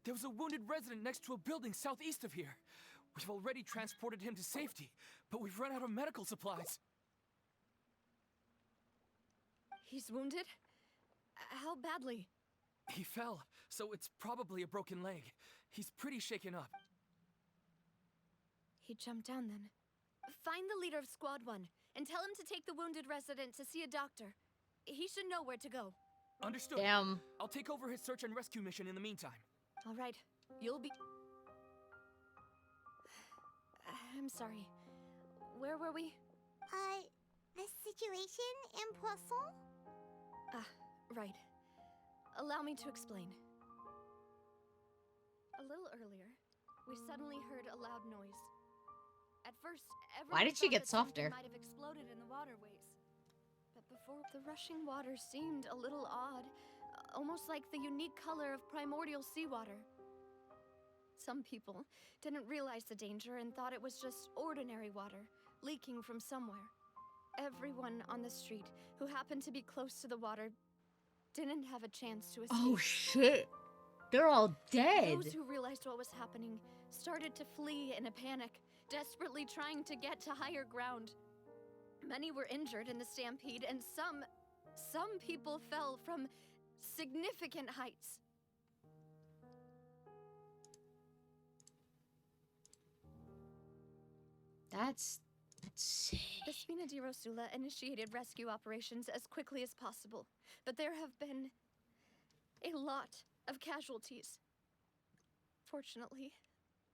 There was a wounded resident next to a building southeast of here. We've already transported him to safety, but we've run out of medical supplies. He's wounded? How badly? He fell, so it's probably a broken leg. He's pretty shaken up. He jumped down then. Find the leader of Squad 1 and tell him to take the wounded resident to see a doctor. He should know where to go. Understood. Damn. I'll take over his search and rescue mission in the meantime. All right. You'll be... I'm sorry. Where were we? The situation in Poisson? Ah, right. Allow me to explain. A little earlier, we suddenly heard a loud noise. At first, everyone Why did she thought get that something softer? might have exploded in the waterways. But before, the rushing water seemed a little odd, almost like the unique color of primordial seawater. Some people didn't realize the danger and thought it was just ordinary water, leaking from somewhere. Everyone on the street who happened to be close to the water didn't have a chance to escape. Oh shit. They're all dead. Those who realized what was happening started to flee in a panic, desperately trying to get to higher ground. Many were injured in the stampede, and some people fell from significant heights. That's sick. The Spina di Rosula initiated rescue operations as quickly as possible, but there have been a lot of casualties. Fortunately,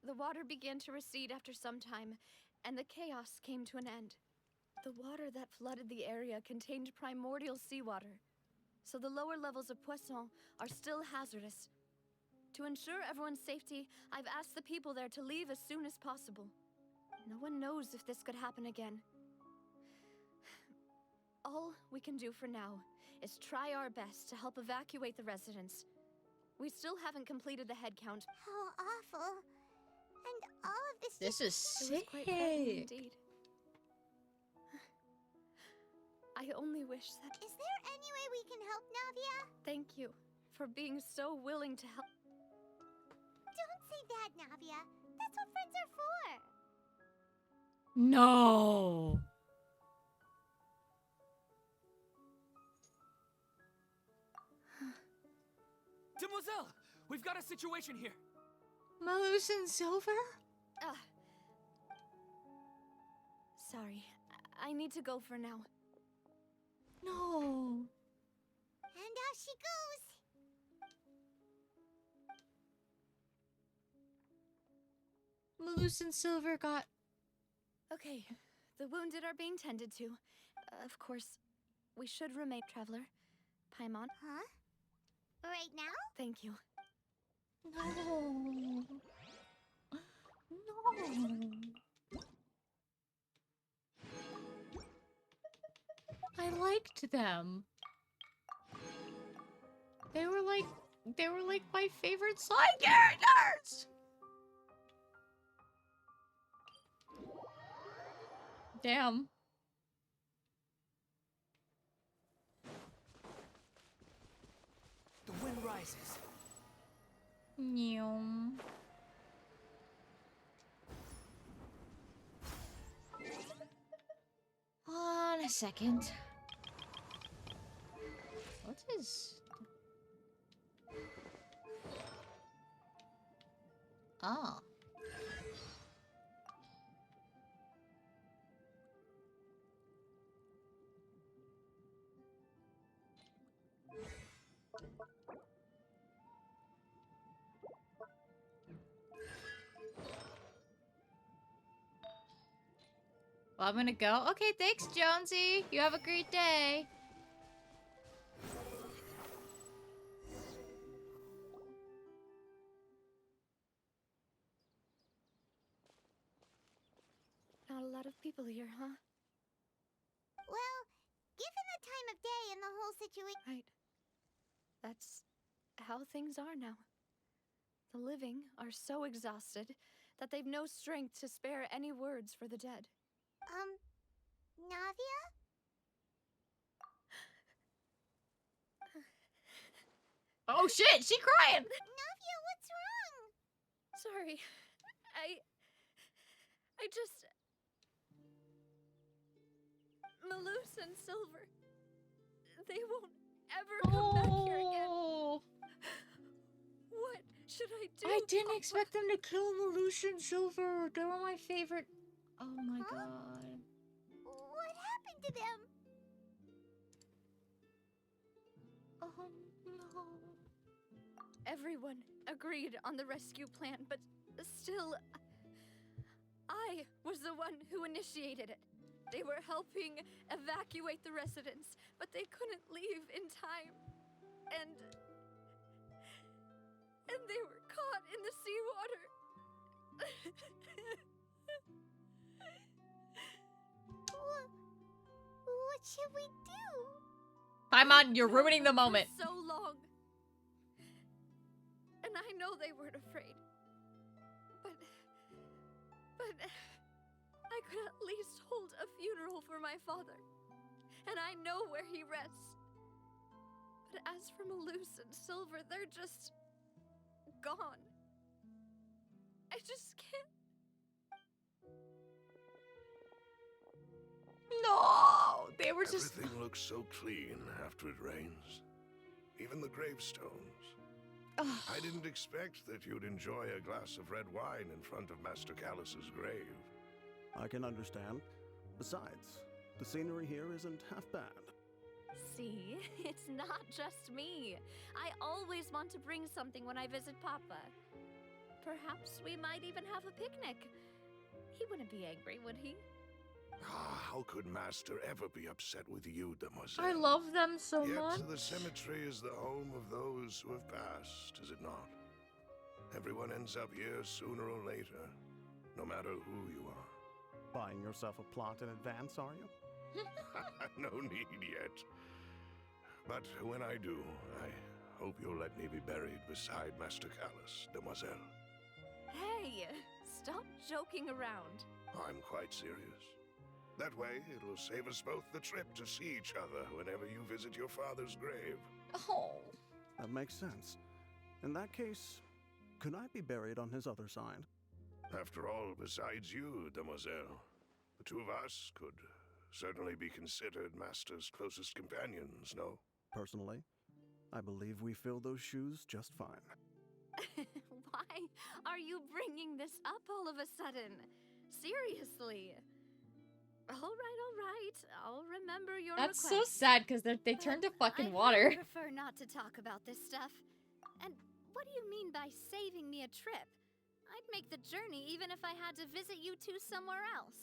the water began to recede after some time, and the chaos came to an end. The water that flooded the area contained primordial seawater, so the lower levels of Poisson are still hazardous. To ensure everyone's safety, I've asked the people there to leave as soon as possible. No one knows if this could happen again. All we can do for now is try our best to help evacuate the residents. We still haven't completed the head count. How awful. And all of this This is It was quite frightening sick. indeed. I only wish that... Is there any way we can help, Navia? Thank you for being so willing to help. Don't say that, Navia. That's what friends are for. No. Demoiselle! We've got a situation here! Malus and Silver? Sorry, I need to go for now. No. And out she goes. Malus and Silver got... Okay, the wounded are being tended to. Of course, we should remain, Traveler. Paimon, Huh? Right now? thank you. No. No. I liked them. They were like my favorite side characters. Damn. The wind rises. Nyum. On a second. What is... Oh. Well, I'm gonna go. Okay, thanks, Jonesy. You have a great day. Not a lot of people here, huh? Well, given the time of day and the whole situation... Right. That's how things are now. The living are so exhausted that they've no strength to spare any words for the dead. Navia? Oh shit, she crying! Navia, what's wrong? Sorry. I just... Malus and Silver. They won't ever come back here again. Oh, What should I do? I didn't Papa? expect them to kill Malus and Silver. They were my favorite. Oh my Huh? god. What happened to them? Oh no. Everyone agreed on the rescue plan, but still, I was the one who initiated it. They were helping evacuate the residents, but they couldn't leave in time. And they were caught in the seawater. What should we do? Paimon, you're ruining the moment. For so long. And I know they weren't afraid. But I could at least hold a funeral for my father. And I know where he rests. But as for Malus and Silver, they're just gone. I just can't. No, they were just. Everything looks so clean after it rains. Even the gravestones. Ugh. I didn't expect that you'd enjoy a glass of red wine in front of Master Callus's grave. I can understand. Besides, the scenery here isn't half bad. See, it's not just me. I always want to bring something when I visit Papa. Perhaps we might even have a picnic. He wouldn't be angry, would he? Ah, how could Master ever be upset with you, Demoiselle? I love them so Yet much. the cemetery is the home of those who have passed, is it not? Everyone ends up here sooner or later, no matter who you are. Buying yourself a plot in advance, are you? No need yet. But when I do, I hope you'll let me be buried beside Master Callus, Demoiselle. Hey, stop joking around. I'm quite serious. That way, it'll save us both the trip to see each other whenever you visit your father's grave. Oh. That makes sense. In that case, could I be buried on his other side? After all, besides you, Demoiselle, the two of us could certainly be considered Master's closest companions, no? Personally, I believe we fill those shoes just fine. Why are you bringing this up all of a sudden? Seriously. All right. I'll remember your That's request. so sad because they turned to fucking I water. prefer not to talk about this stuff. And what do you mean by saving me a trip? I'd make the journey even if I had to visit you two somewhere else.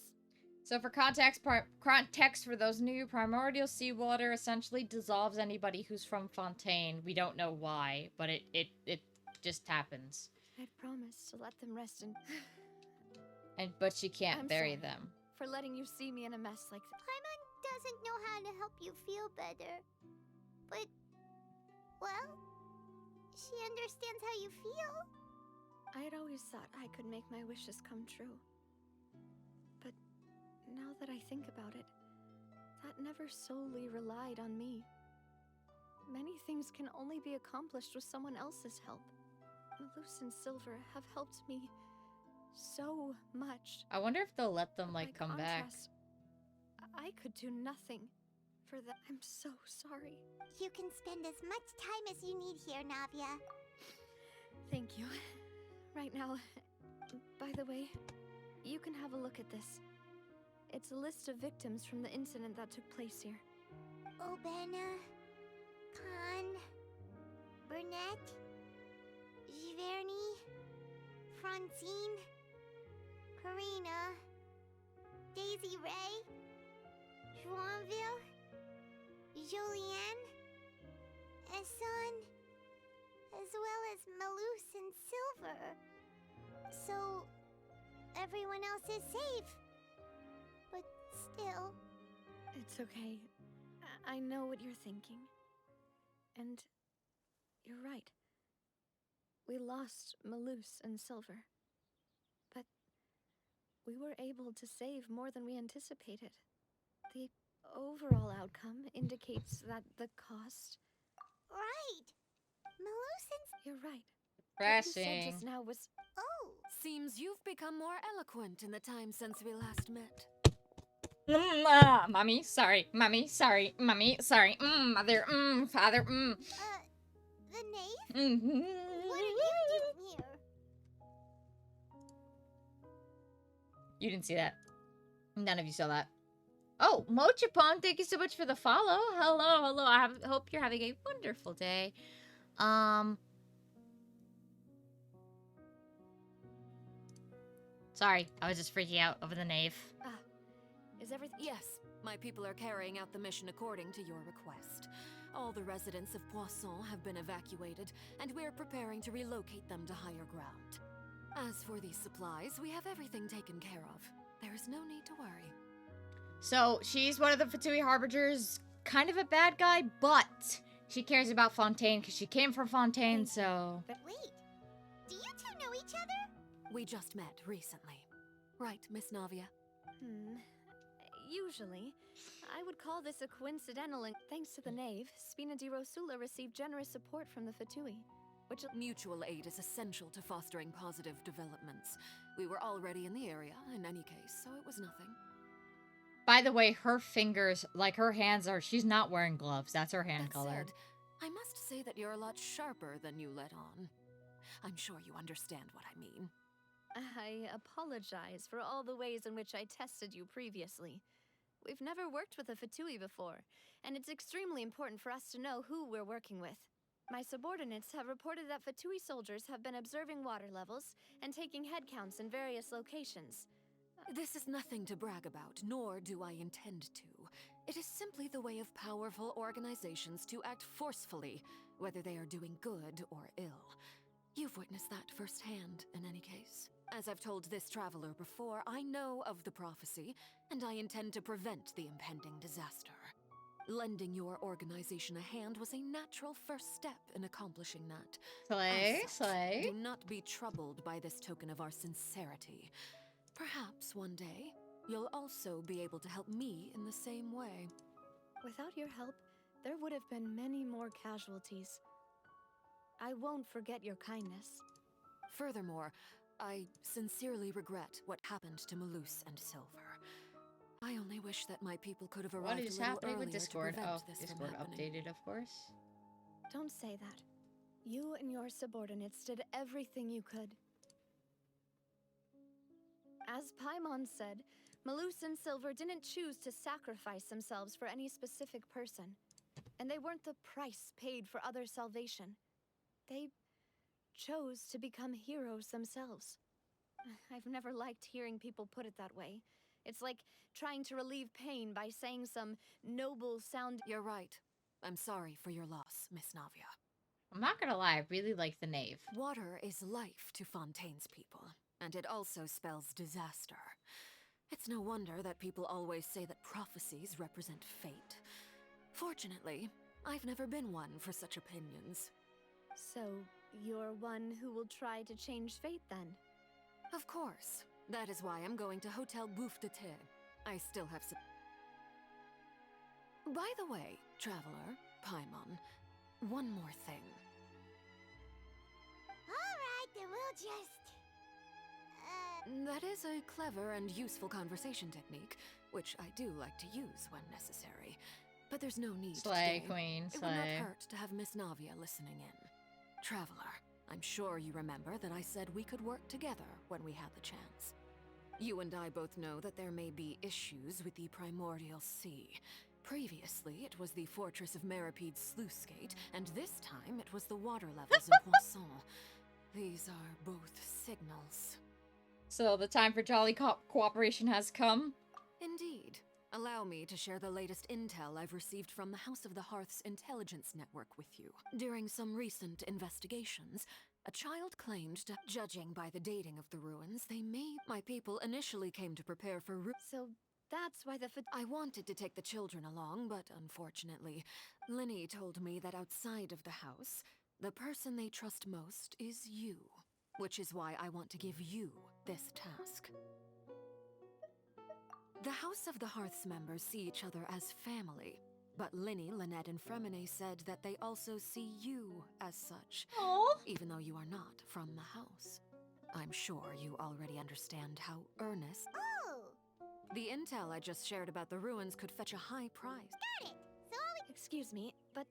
So for context for those new, primordial seawater essentially dissolves anybody who's from Fontaine. We don't know why, but it just happens. I'd promised to let them rest in... But she can't I'm bury sorry them. for letting you see me in a mess like this. Paimon doesn't know how to help you feel better. But, well, she understands how you feel. I had always thought I could make my wishes come true. But now that I think about it, that never solely relied on me. Many things can only be accomplished with someone else's help. Malus and Silver have helped me so much. I wonder if they'll let them, like, By come back. contrast, I could do nothing for that. I'm so sorry. You can spend as much time as you need here, Navia. Thank you. Right now, by the way, you can have a look at this. It's a list of victims from the incident that took place here. Obena, Khan, Burnett, Giverny, Francine, Karina, Daisy Ray, Joinville, Julianne, Esson, as well as Malus and Silver. So, everyone else is safe. But still... It's okay. I know what you're thinking. And you're right. We lost Malus and Silver. But we were able to save more than we anticipated. The overall outcome indicates that the cost... Right. Melusins. You're right. What you said Crashing. just now was... Oh. Seems you've become more eloquent in the time since we last met. Mommy, sorry. Mommy, sorry. Mommy, sorry. Mother, father, The knave? What are you doing here? You didn't see that. None of you saw that. Oh, Mochapon, thank you so much for the follow. Hello, hello. I hope you're having a wonderful day. Sorry, I was just freaking out over the knave. Is everything? Yes, my people are carrying out the mission according to your request. All the residents of Poisson have been evacuated, and we're preparing to relocate them to higher ground. As for these supplies, we have everything taken care of. There is no need to worry. So, she's one of the Fatui Harbingers, kind of a bad guy, but she cares about Fontaine because she came from Fontaine, so... But wait, do you two know each other? We just met recently. Right, Miss Navia? Usually. I would call this a coincidental and thanks to the knave, Spina di Rosula received generous support from the Fatui. Which mutual aid is essential to fostering positive developments. We were already in the area, in any case, so it was nothing. By the way, her fingers, like her hands are, she's not wearing gloves. That's her hand That color. said, I must say that you're a lot sharper than you let on. I'm sure you understand what I mean. I apologize for all the ways in which I tested you previously. We've never worked with a Fatui before, and it's extremely important for us to know who we're working with. My subordinates have reported that Fatui soldiers have been observing water levels and taking head counts in various locations. This is nothing to brag about, nor do I intend to. It is simply the way of powerful organizations to act forcefully, whether they are doing good or ill. You've witnessed that firsthand, in any case. As I've told this traveler before, I know of the prophecy, and I intend to prevent the impending disaster. Lending your organization a hand was a natural first step in accomplishing that. Slay, As such, slay. do not be troubled by this token of our sincerity. Perhaps one day, you'll also be able to help me in the same way. Without your help, there would have been many more casualties. I won't forget your kindness. Furthermore, I sincerely regret what happened to Malus and Silver. I only wish that my people could have arrived What is a little happening earlier with Discord? to prevent Oh, this Discord from happening. updated, of course. Don't say that. You and your subordinates did everything you could. As Paimon said, Malus and Silver didn't choose to sacrifice themselves for any specific person. And they weren't the price paid for other salvation. They chose to become heroes themselves. I've never liked hearing people put it that way. It's like trying to relieve pain by saying some noble sound. You're right. I'm sorry for your loss, Miss Navia. I'm not gonna lie, I really like the knave. Water is life to Fontaine's people, and it also spells disaster. It's no wonder that people always say that prophecies represent fate. Fortunately, I've never been one for such opinions. So, you're one who will try to change fate then? Of course. That is why I'm going to Hotel Bouffe de Thé. I still have some... By the way, traveler, Paimon, one more thing. Alright, then we'll just... That is a clever and useful conversation technique, which I do like to use when necessary. But there's no need Slay, today. queen, It would not slay. hurt to have Miss Navia listening in. Traveler, I'm sure you remember that I said we could work together when we had the chance. You and I both know that there may be issues with the Primordial Sea. Previously, it was the fortress of Maripede's sluice gate, and this time it was the water levels in Poisson. These are both signals. So the time for jolly cooperation has come. Indeed. Allow me to share the latest intel I've received from the House of the Hearth's intelligence network with you. During some recent investigations, a child claimed to, judging by the dating of the ruins, my people initially came to prepare for So that's why I wanted to take the children along, but unfortunately, Linny told me that outside of the house, the person they trust most is you. Which is why I want to give you this task. The House of the Hearth's members see each other as family, but Linny, Lynette, and Fremine said that they also see you as such, even though you are not from the house. I'm sure you already understand how earnest. Oh! The intel I just shared about the ruins could fetch a high price. Got it! So all we... Excuse me, but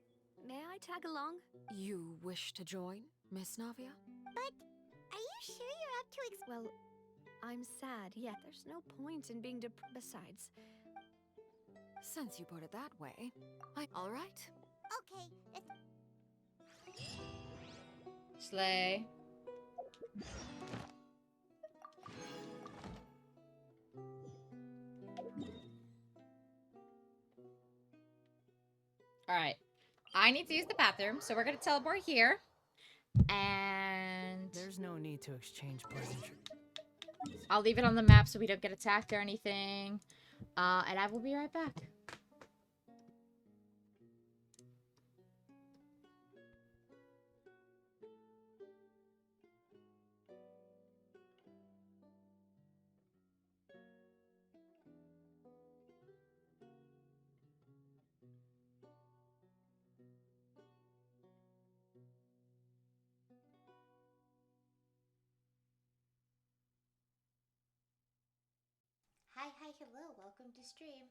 may I tag along? You wish to join, Miss Navia? But are you sure you're up to Well, I'm sad, yet there's no point in being besides. Since you put it that way, all right. Okay, Slay. Alright. I need to use the bathroom, so we're gonna teleport here. And there's no need to exchange pleasantries. I'll leave it on the map so we don't get attacked or anything. And I will be right back. Hi, hello, welcome to stream.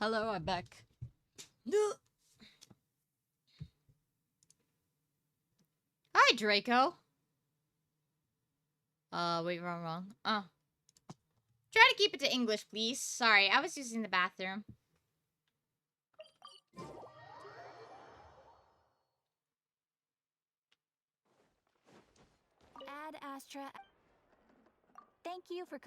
Hello, I'm back. Hi, Draco. Wait, wrong. Oh. Try to keep it to English, please. Sorry, I was using the bathroom. Ad Astra. Thank you for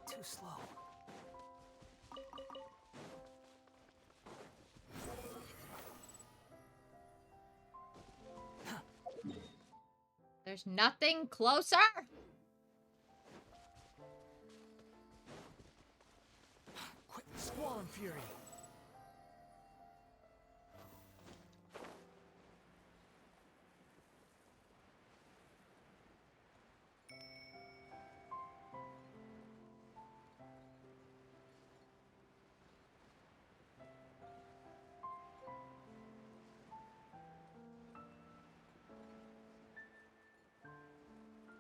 Too slow. There's nothing closer. Quit Squall and Fury.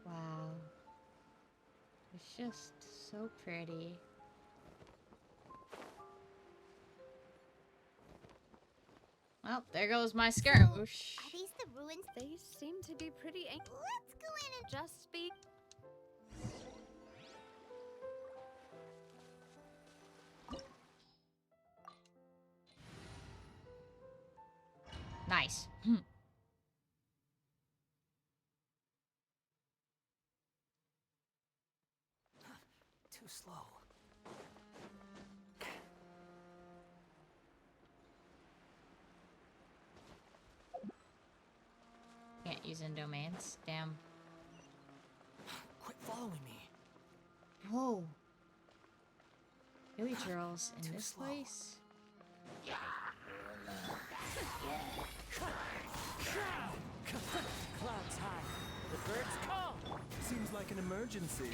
Wow. It's just so pretty. Well, there goes my skirmish. Are these the ruins? They seem to be pretty ancient. Let's go in and Just speak. Nice. Too slow. Can't use domains. Damn. Quit following me. Whoa. Billy Charles in this place? Clouds high. The birds come. Seems like an emergency.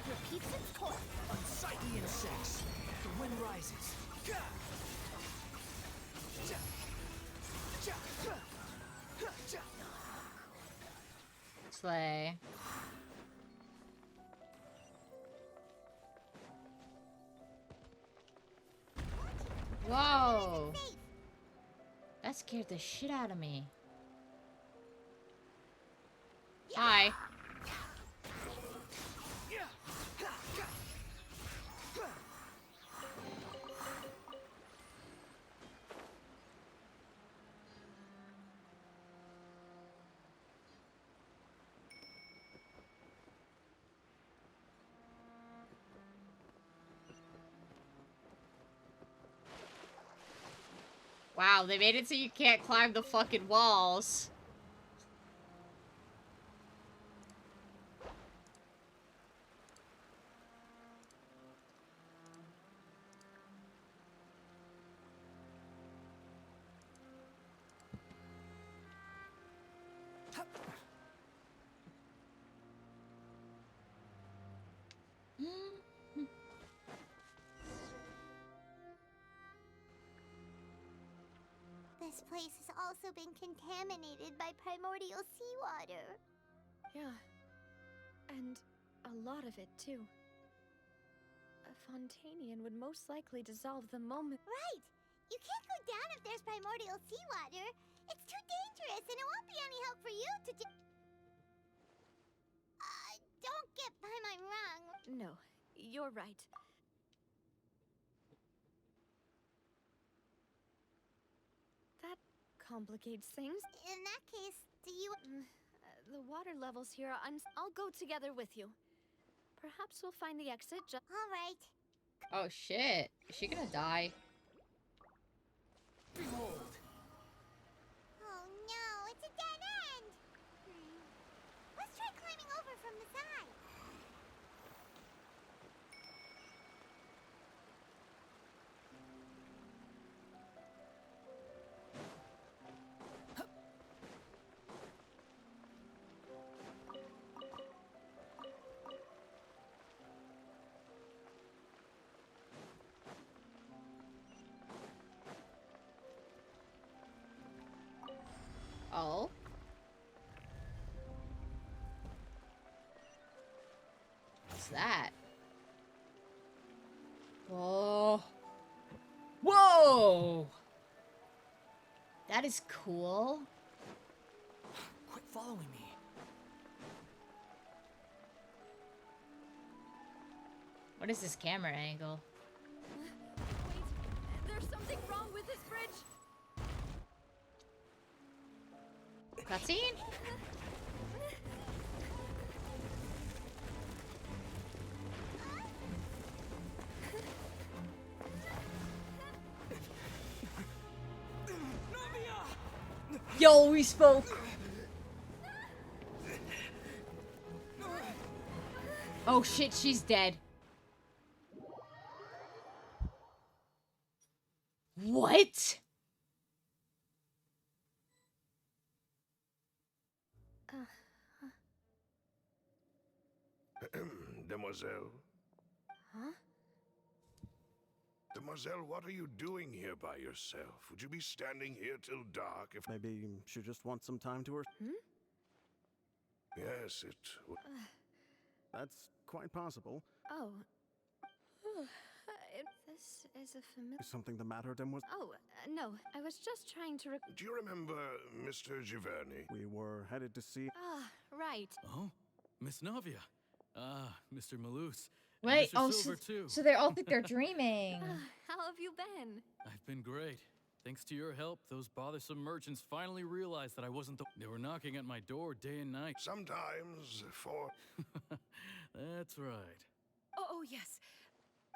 repeats its course. Unsightly insects. The wind rises. Slay. Whoa! That scared the shit out of me. Hi. Wow, they made it so you can't climb the fucking walls. This place has also been contaminated by primordial seawater. Yeah. And a lot of it, too. A Fontanian would most likely dissolve the moment. Right! You can't go down if there's primordial seawater. It's too dangerous, and it won't be any help for you to do. Don't get by my wrong. No, you're right. That complicates things. In that case, do you... The water levels here are I'll go together with you. Perhaps we'll find the exit just... All right. Oh shit. Is she gonna die? Behold! Oh no, it's a dead end! Let's try climbing over from the side. Oh. What's that? Whoa. Whoa! That is cool. Quit following me. What is this camera angle? Wait, there's something wrong with this bridge. Cutscene? Yo, we spoke. Oh shit, she's dead. What? Demoiselle? Huh? Demoiselle, what are you doing here by yourself? Would you be standing here till dark if... Maybe she just wants some time to her. Yes, it... That's quite possible. Oh. This is a familiar... Is something the matter, Demoiselle? Oh, no. I was just trying to Do you remember Mr. Giverny? We were headed to see... Ah, right. Oh, Miss Navia. Ah, Mr. Malus. Wait, Mr. oh, Silver too. so they all think they're dreaming. How have you been? I've been great. Thanks to your help, those bothersome merchants finally realized that I wasn't the... They were knocking at my door day and night. Sometimes for... That's right. Oh, yes.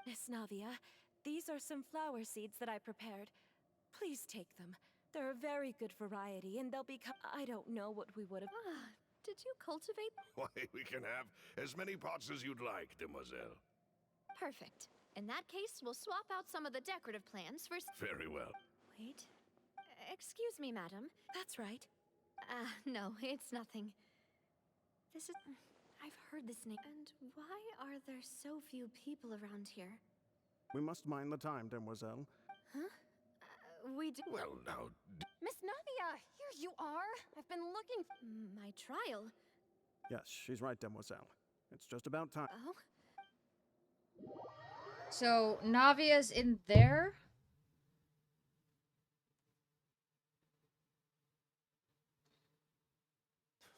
Miss Navia, these are some flower seeds that I prepared. Please take them. They're a very good variety, and they'll become... I don't know what we would have... Did you cultivate? Why, we can have as many pots as you'd like, Demoiselle. Perfect. In that case, we'll swap out some of the decorative plants for... Very well. Wait. Excuse me, madam. That's right. No, it's nothing. This is... I've heard this name. And why are there so few people around here? We must mind the time, Demoiselle. Huh? We do... Well, now... Miss Navia, here you are. I've been looking... My trial? Yes, she's right, Demoiselle. It's just about time. Oh? So, Navia's in there?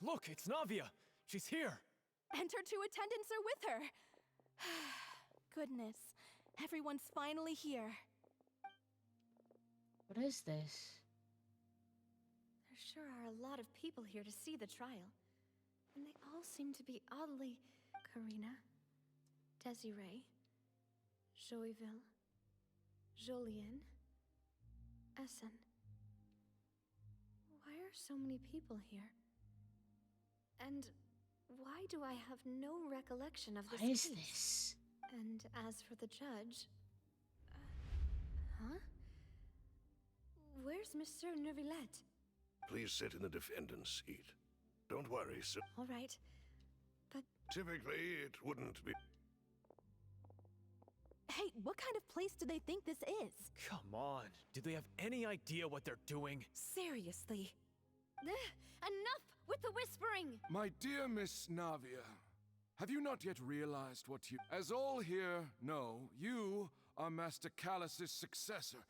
Look, it's Navia. She's here. And her two attendants are with her. Goodness. Everyone's finally here. What is this? There sure are a lot of people here to see the trial. And they all seem to be oddly... Karina, Desiree, Joyville, Jolien, Essen. Why are so many people here? And why do I have no recollection of this What is case? this? And as for the judge... huh? Where's Monsieur Neuvillette? Please sit in the defendant's seat. Don't worry, sir. All right, but... Typically, it wouldn't be... Hey, what kind of place do they think this is? Come on. Do they have any idea what they're doing? Seriously. Enough with the whispering! My dear Miss Navia, have you not yet realized what you... As all here know, you are Master Callus's successor,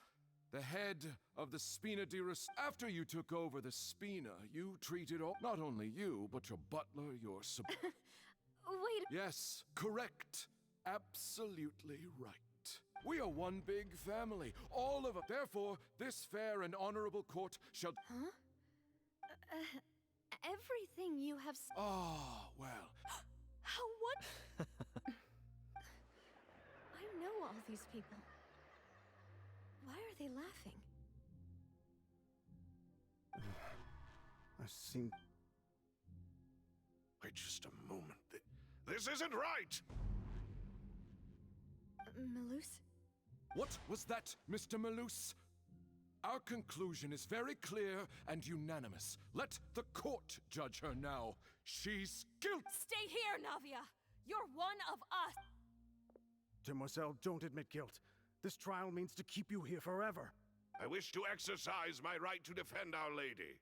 the head of the Spina di Res... After you took over the Spina, you treated all... Not only you, but your butler, your sub... Wait... Yes, correct. Absolutely right. We are one big family, all of us. Therefore, this fair and honorable court shall... Huh? Everything you have... Ah, well... How what? I know all these people. Why are they laughing? I seem... Wait just a moment. This isn't right! Malus? What was that, Mr. Malus? Our conclusion is very clear and unanimous. Let the court judge her now. She's guilty. Stay here, Navia! You're one of us! Demoiselle, don't admit guilt. This trial means to keep you here forever. I wish to exercise my right to defend Our Lady.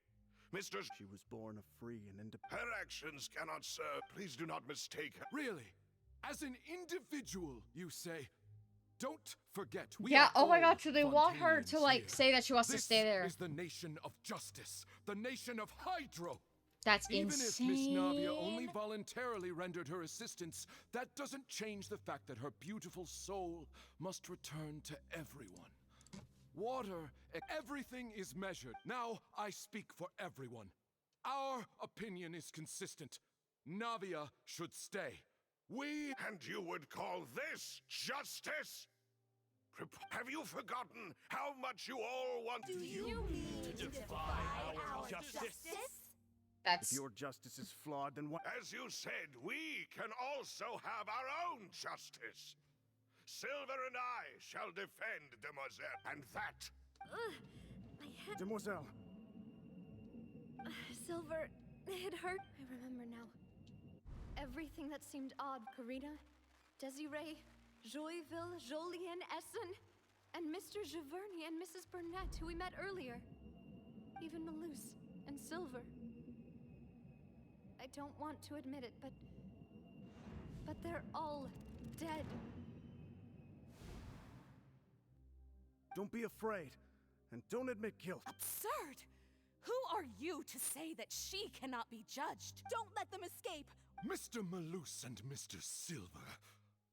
Mr. She was born a free and independent. Her actions cannot serve. Please do not mistake her. Really? As an individual, you say? Don't forget, we Yeah, are oh my all god, so they want her to, Fontanians like, here. say that she wants to This stay there. is the nation of justice, the nation of Hydro. That's Even insane. if Miss Navia only voluntarily rendered her assistance, that doesn't change the fact that her beautiful soul must return to everyone. Water, everything is measured. Now I speak for everyone. Our opinion is consistent. Navia should stay. We... And you would call this justice? Have you forgotten how much you all want? Do you mean to defy our justice? That's... If your justice is flawed, then what? As you said, we can also have our own justice. Silver and I shall defend Demoiselle, and that... My head... Demoiselle. Silver, it hurt. I remember now. Everything that seemed odd, Karina, Desiree, Joyville, Jolien, Essen, and Mr. Giverny and Mrs. Burnett, who we met earlier. Even Malus and Silver. I don't want to admit it, but they're all dead. Don't be afraid, and don't admit guilt. Absurd! Who are you to say that she cannot be judged? Don't let them escape! Mr. Malus and Mr. Silver,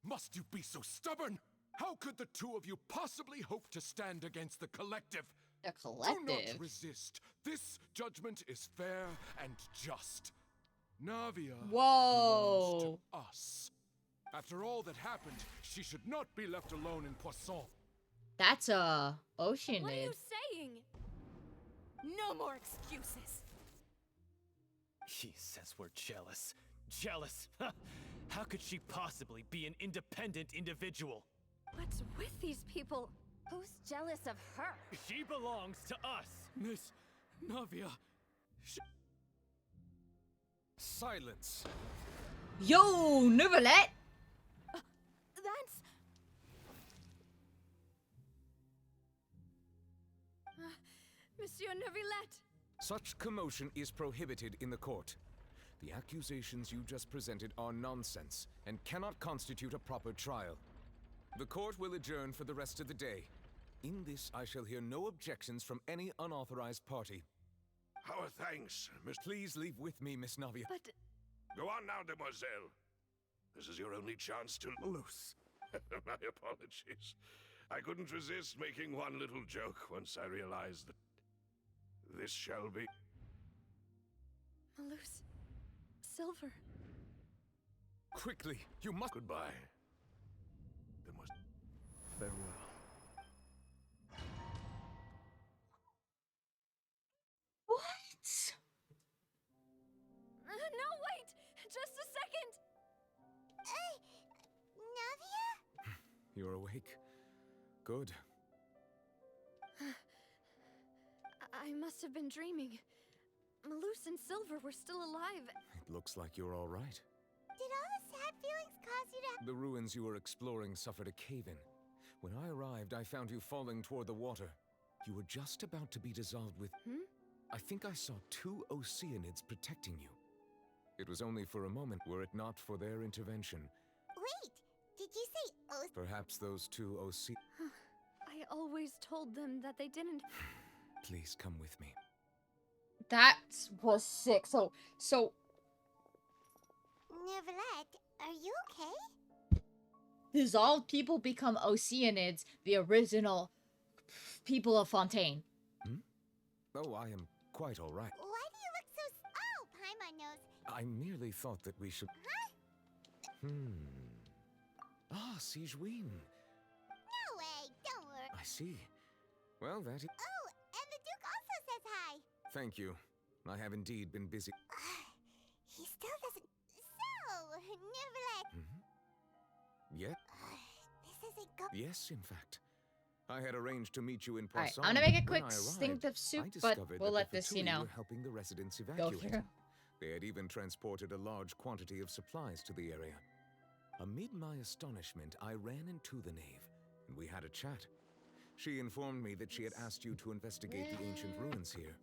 must you be so stubborn? How could the two of you possibly hope to stand against the collective? The collective? Do not resist. This judgment is fair and just. Navia belongs to us. After all that happened, she should not be left alone in Poisson. That's a ocean. What are you saying? No more excuses. He says we're jealous. Jealous? How could she possibly be an independent individual? What's with these people? Who's jealous of her? She belongs to us. Miss Navia. Silence. Yo, Neverlet! That's... Monsieur Neuvillette! Such commotion is prohibited in the court. The accusations you just presented are nonsense and cannot constitute a proper trial. The court will adjourn for the rest of the day. In this, I shall hear no objections from any unauthorized party. Our thanks, Miss... Please leave with me, Miss Navia. But... Go on now, Demoiselle. This is your only chance to... Malus. My apologies. I couldn't resist making one little joke once I realized that this shall be... Malus. Silver. Quickly, you must... Goodbye. Farewell. What? No, wait! Just a second! Navia? You're awake. Good. I must have been dreaming. Malus and Silver were still alive. It looks like you're all right. Did all the sad feelings cause you to... The ruins you were exploring suffered a cave-in. When I arrived, I found you falling toward the water. You were just about to be dissolved with... I think I saw 2 Oceanids protecting you. It was only for a moment, were it not for their intervention. Wait, did you say Perhaps those 2 I always told them that they didn't... Please come with me. That was sick. So... Neverlet, are you okay? Dissolved people become Oceanids, the original people of Fontaine. Oh, I am quite all right. Why do you look so... Oh, Paimon knows. I merely thought that we should... Huh? Ah, Sigewin. No way, don't worry. I see. Well, that is... Oh, and the Duke also says hi. Thank you. I have indeed been busy. He still doesn't... So, Neverlet... Yet? This isn't go... Yes, in fact. I had arranged to meet you in Alright, Poisson. I'm gonna make a When quick I arrived, stink of soup, I but discovered we'll that let the this, Fatui you know, were helping the residents go evacuate. through. They had even transported a large quantity of supplies to the area. Amid my astonishment, I ran into the knave, and we had a chat. She informed me that she had asked you to investigate the ancient ruins here.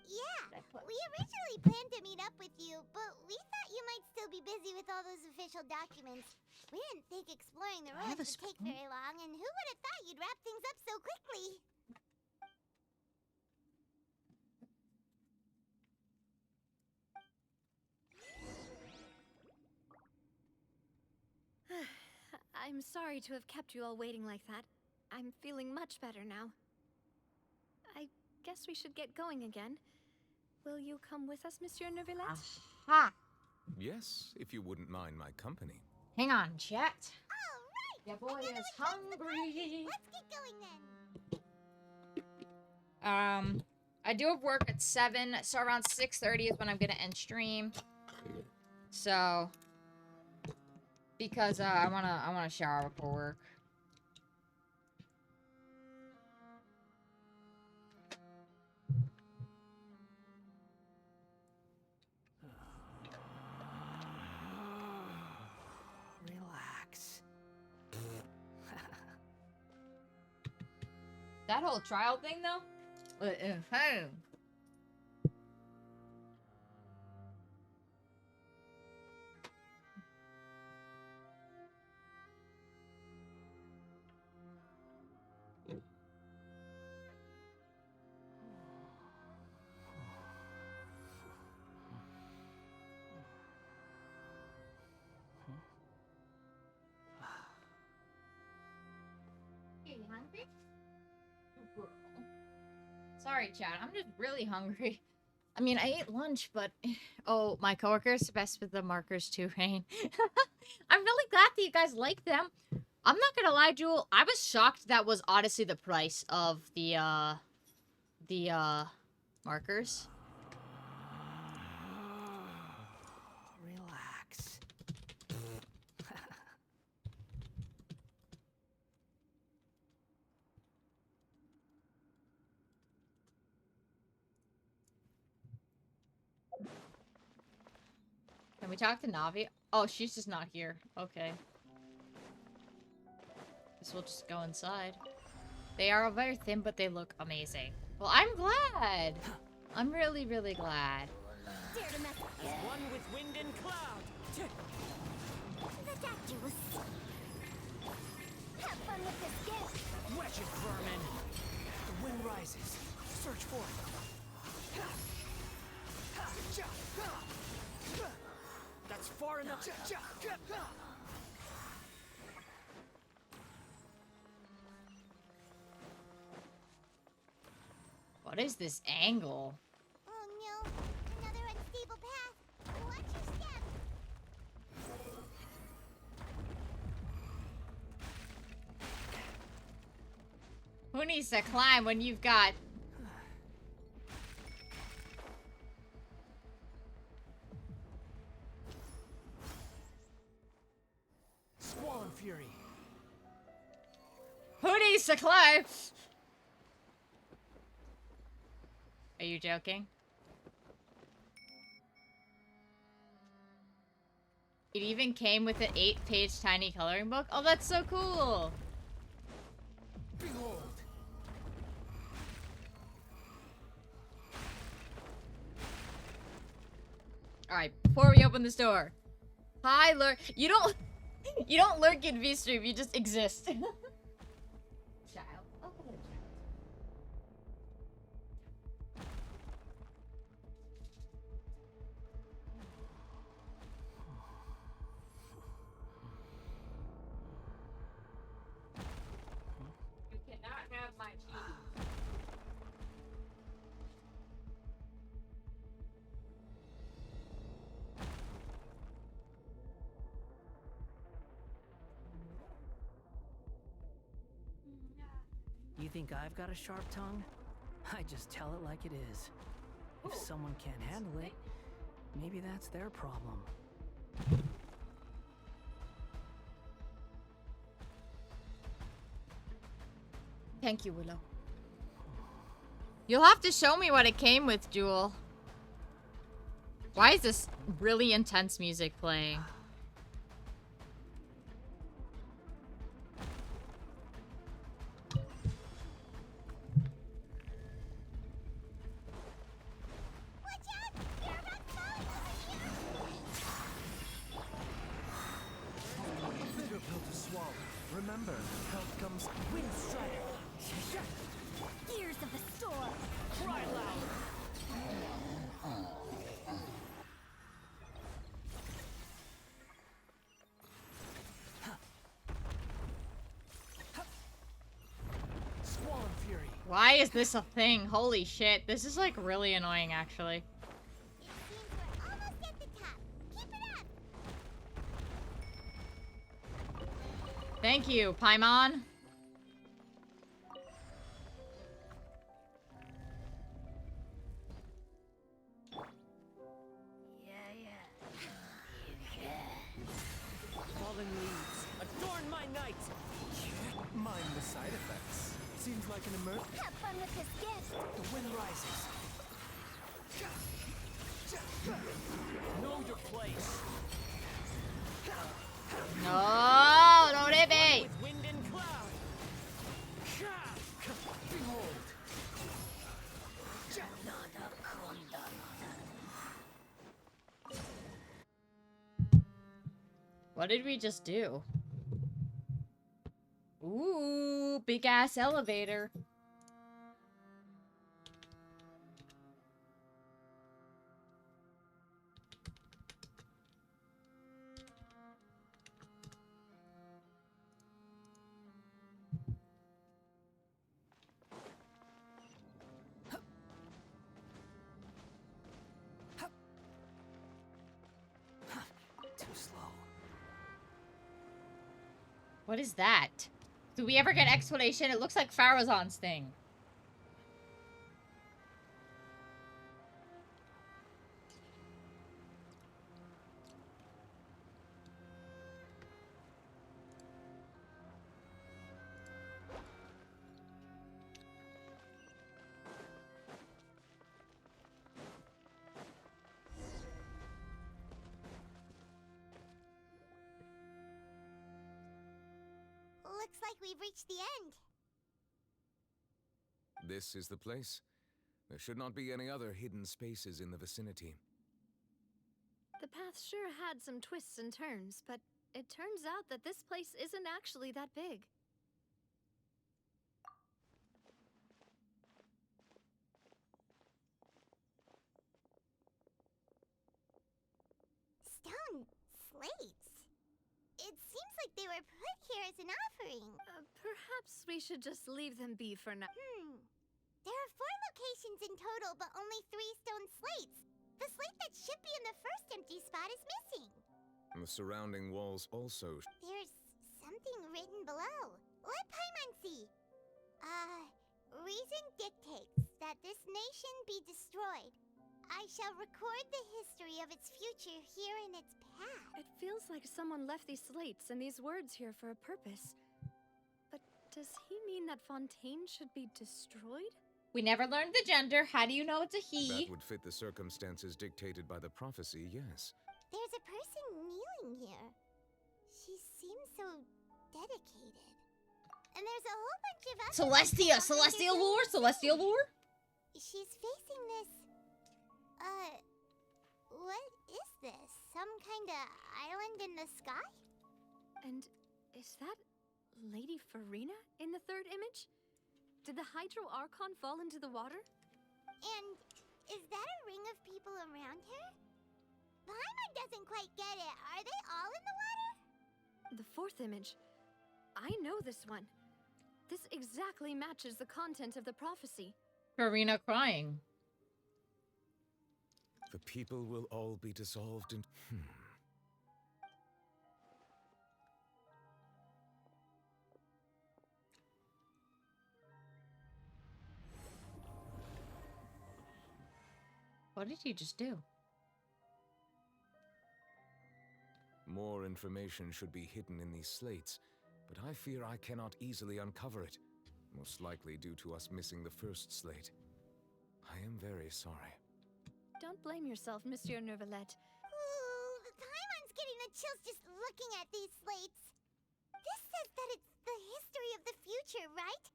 Yeah, we originally planned to meet up with you, but we thought you might still be busy with all those official documents. We didn't think exploring the ruins would take very long, and who would have thought you'd wrap things up so quickly? I'm sorry to have kept you all waiting like that. I'm feeling much better now. I guess we should get going again. Will you come with us, Monsieur Neuvillette? Ha! Yes, if you wouldn't mind my company. Hang on, chat. Alright! Your boy is hungry. Let's get going then. I do have work at 7, so around 6:30 is when I'm gonna end stream. So, because I wanna shower before work. Relax. That whole trial thing, though? You hungry? Sorry, Chad. I'm just really hungry. I mean, I ate lunch, but... Oh, my coworkers the best with the markers too, Rain. I'm really glad that you guys like them. I'm not gonna lie, Jewel. I was shocked that was honestly the price of the markers. Relax. Can we talk to Navi? Oh, she's just not here. Okay. Guess we'll just go inside. They are very thin, but they look amazing. Well, I'm glad. I'm really, really glad. Dare to mess with As one with wind and cloud. the Dactylus. Have fun with this gift. Wretched vermin. The wind rises. Search for it. That's far enough. What is this angle? Oh no, another unstable path. Watch your step. Who needs to climb when you've got... Squall fury. Who needs to climb? Are you joking? It even came with an 8-page tiny coloring book? Oh, that's so cool! Behold. Alright, before we open this door. Hi, lurk. You don't lurk in V-Stream, you just exist. Child. Oh, hello, child. You cannot have my tea. You think I've got a sharp tongue? I just tell it like it is. If someone can't handle it, maybe that's their problem. Thank you, Willow. You'll have to show me what it came with, Jewel. Why is this really intense music playing? Remember, health comes Wind Strider. Gears of the storm. cry loud. Squall and Fury. Why is this a thing? Holy shit. This is like really annoying actually. Almost at the top. Keep it up. Thank you, Paimon. Fallen leaves, adorn my night. Mind the side effects. Seems like an Have fun with this gift. The wind rises. Know your place. No, don't hit me. With wind and cloud. Behold. What did we just do? Ooh, big ass elevator. Too slow. What is that? Do we ever get explanation? It looks like Farazan's thing. Looks like we've reached the end. This is the place. There should not be any other hidden spaces in the vicinity. The path sure had some twists and turns, but it turns out that this place isn't actually that big. Stone slates. It seems like they were put here as an offering. Perhaps we should just leave them be for now. There are 4 locations in total, but only 3 stone slates. The slate that should be in the first empty spot is missing. And the surrounding walls also. There's something written below. Let Paimon see. Reason dictates that this nation be destroyed. I shall record the history of its future here in its path. It feels like someone left these slates and these words here for a purpose. But does he mean that Fontaine should be destroyed? We never learned the gender. How do you know it's a he? That would fit the circumstances dictated by the prophecy, yes. There's a person kneeling here. She seems so dedicated. And there's a whole bunch of other Celestia! people Celestial behind her lore? too. Celestial lore? She's facing this... what is this? Some kind of island in the sky? And is that Lady Farina in the third image? Did the Hydro Archon fall into the water? And is that a ring of people around her? Paimon doesn't quite get it. Are they all in the water? The fourth image. I know this one. This exactly matches the content of the prophecy. Farina crying. The people will all be dissolved in... What did he just do? More information should be hidden in these slates, but I fear I cannot easily uncover it. Most likely due to us missing the first slate. I am very sorry. Don't blame yourself, Monsieur Neuvillette. Ooh, Paimon's getting the chills just looking at these slates. This says that it's the history of the future, right?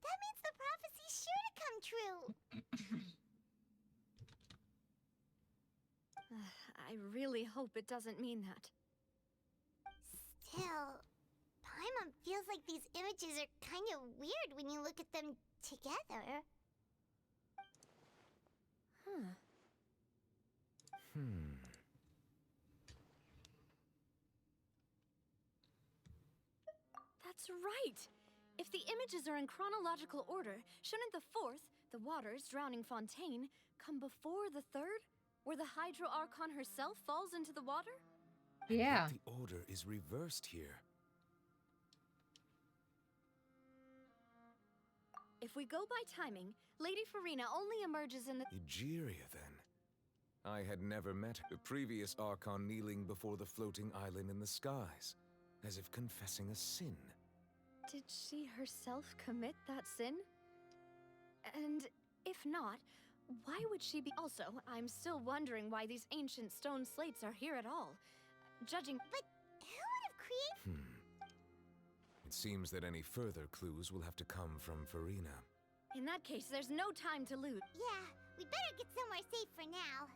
That means the prophecy's sure to come true. I really hope it doesn't mean that. Still, Paimon feels like these images are kind of weird when you look at them together. Huh. That's right! If the images are in chronological order, shouldn't the fourth, the waters drowning Fontaine, come before the third? Where the Hydro Archon herself falls into the water? Yeah. The order is reversed here. If we go by timing, Lady Farina only emerges in the... Egeria, then. I had never met the previous Archon kneeling before the floating island in the skies, as if confessing a sin. Did she herself commit that sin? And if not, why would she be... Also, I'm still wondering why these ancient stone slates are here at all. Judging... But who would have created... It seems that any further clues will have to come from Farina. In that case, there's no time to lose. Yeah, we better get somewhere safe for now.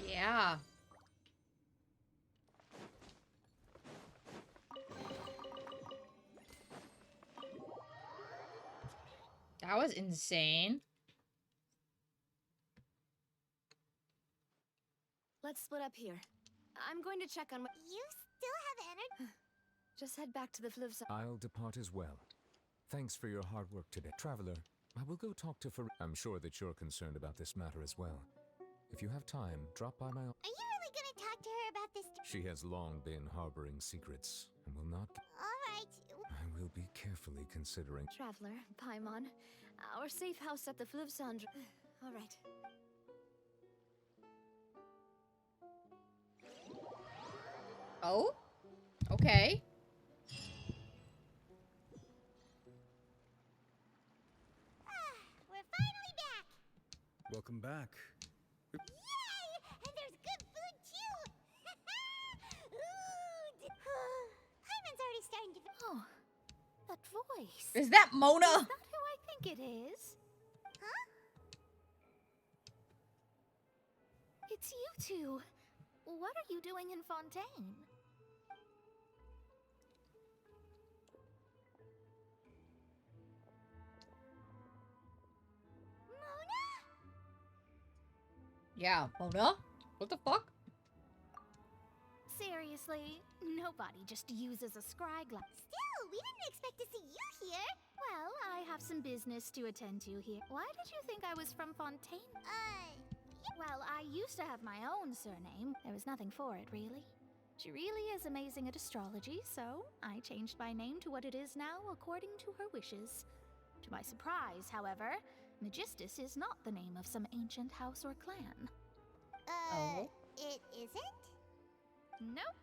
Yeah. That was insane. Let's split up here. I'm going to check on what... You still have energy? Just head back to the Fliv's... I'll depart as well. Thanks for your hard work today. Traveler, I will go talk to Farina. I'm sure that you're concerned about this matter as well. If you have time, drop by my... Are you really gonna talk to her about this? She has long been harboring secrets and will not... Alright. I will be carefully considering... Traveler, Paimon. Our safe house at the Flivsandra... Alright. Oh? Okay. We're finally back! Welcome back. Yay! And there's good food too! Ooh, Hyman's already starting to... Oh, that voice. Is that Mona? Is that who I think it is? Huh? It's you two. What are you doing in Fontaine? Yeah, Mona? What the fuck? Seriously, nobody just uses a scry glass. Still, we didn't expect to see you here. Well, I have some business to attend to here. Why did you think I was from Fontaine? Well, I used to have my own surname. There was nothing for it, really. She really is amazing at astrology, so I changed my name to what it is now according to her wishes. To my surprise, however, Magistus is not the name of some ancient house or clan. It isn't? Nope.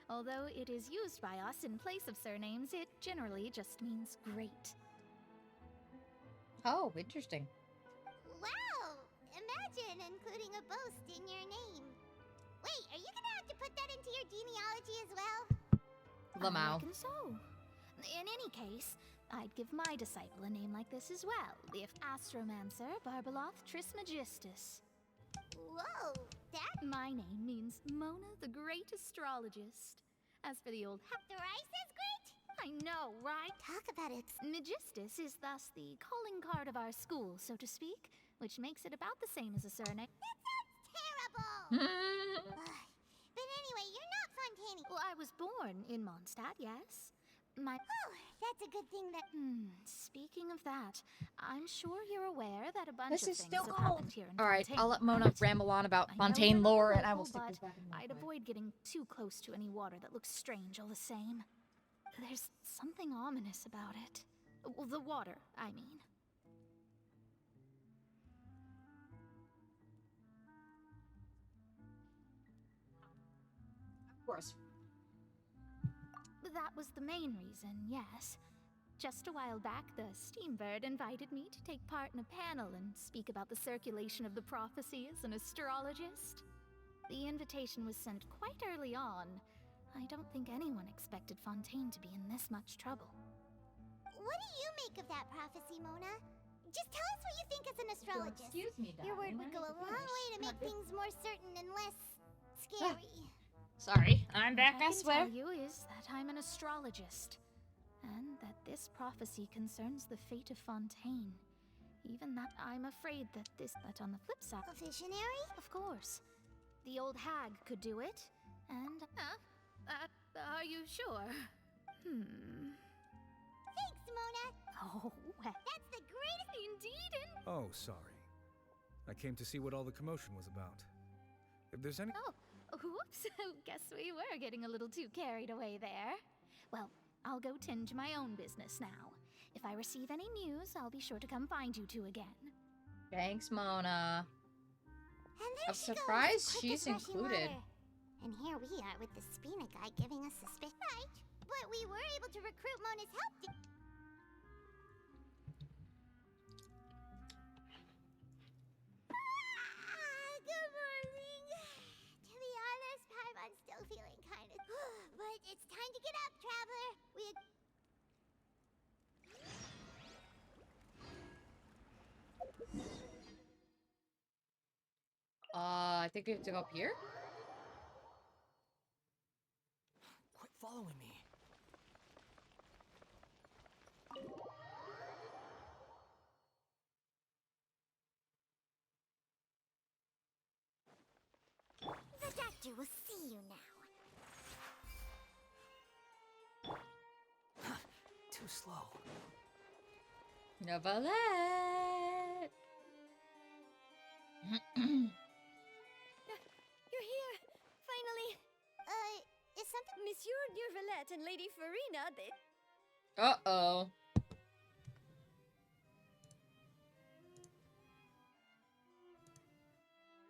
Although it is used by us in place of surnames, it generally just means great. Oh, interesting. Wow! Imagine including a boast in your name. Wait, are you gonna have to put that into your genealogy as well? Lamau. I reckon so. In any case, I'd give my disciple a name like this as well, if Astromancer Barbeloth Trismegistus. Whoa, that... My name means Mona the Great Astrologist. As for the old Thrice as great? I know, right? Talk about it. Magistus is thus the calling card of our school, so to speak, which makes it about the same as a surname. That sounds terrible! But anyway, you're not Fontaine. Well, I was born in Mondstadt, yes. Oh, that's a good thing that... Speaking of that, I'm sure you're aware that a bunch This of is things still have cold. happened here in Alright, Fontaine. I'll let Mona ramble on about I know Fontaine you're not lore, and I local, will stick but this back in my I'd bag. avoid getting too close to any water that looks strange all the same. There's something ominous about it. Well, the water, I mean. Of course. That was the main reason, yes. Just a while back, the Steambird invited me to take part in a panel and speak about the circulation of the prophecy as an astrologist. The invitation was sent quite early on. I don't think anyone expected Fontaine to be in this much trouble. What do you make of that prophecy, Mona? Just tell us what you think as an astrologist. Excuse me, Your word darling, would I go need a to long finish. way to make things more certain and less scary. Sorry, I'm back, What I I can swear. tell you is that I'm an astrologist, and that this prophecy concerns the fate of Fontaine. Even that I'm afraid that on the flip side. A visionary? Of course. The old hag could do it, and... are you sure? Thanks, Mona. Oh, well. That's the greatest. Indeed, Oh, sorry. I came to see what all the commotion was about. If there's any... Oh, whoops. Guess we were getting a little too carried away there. Well, I'll go tend to my own business now. If I receive any news, I'll be sure to come find you two again. Thanks, Mona. And there I'm she goes, surprised quick she's as rushing included. water. And here we are with the Spina guy giving us suspicion. Right, but we were able to recruit Mona's help. Good morning. To be honest, I'm still feeling kind of... But it's time to get up, traveler. I think we have to go up here? Quit following me. The doctor will see you now. Too slow. Never let. You're here, finally. Is something... Monsieur Neurvalette and Lady Farina, they... Uh-oh.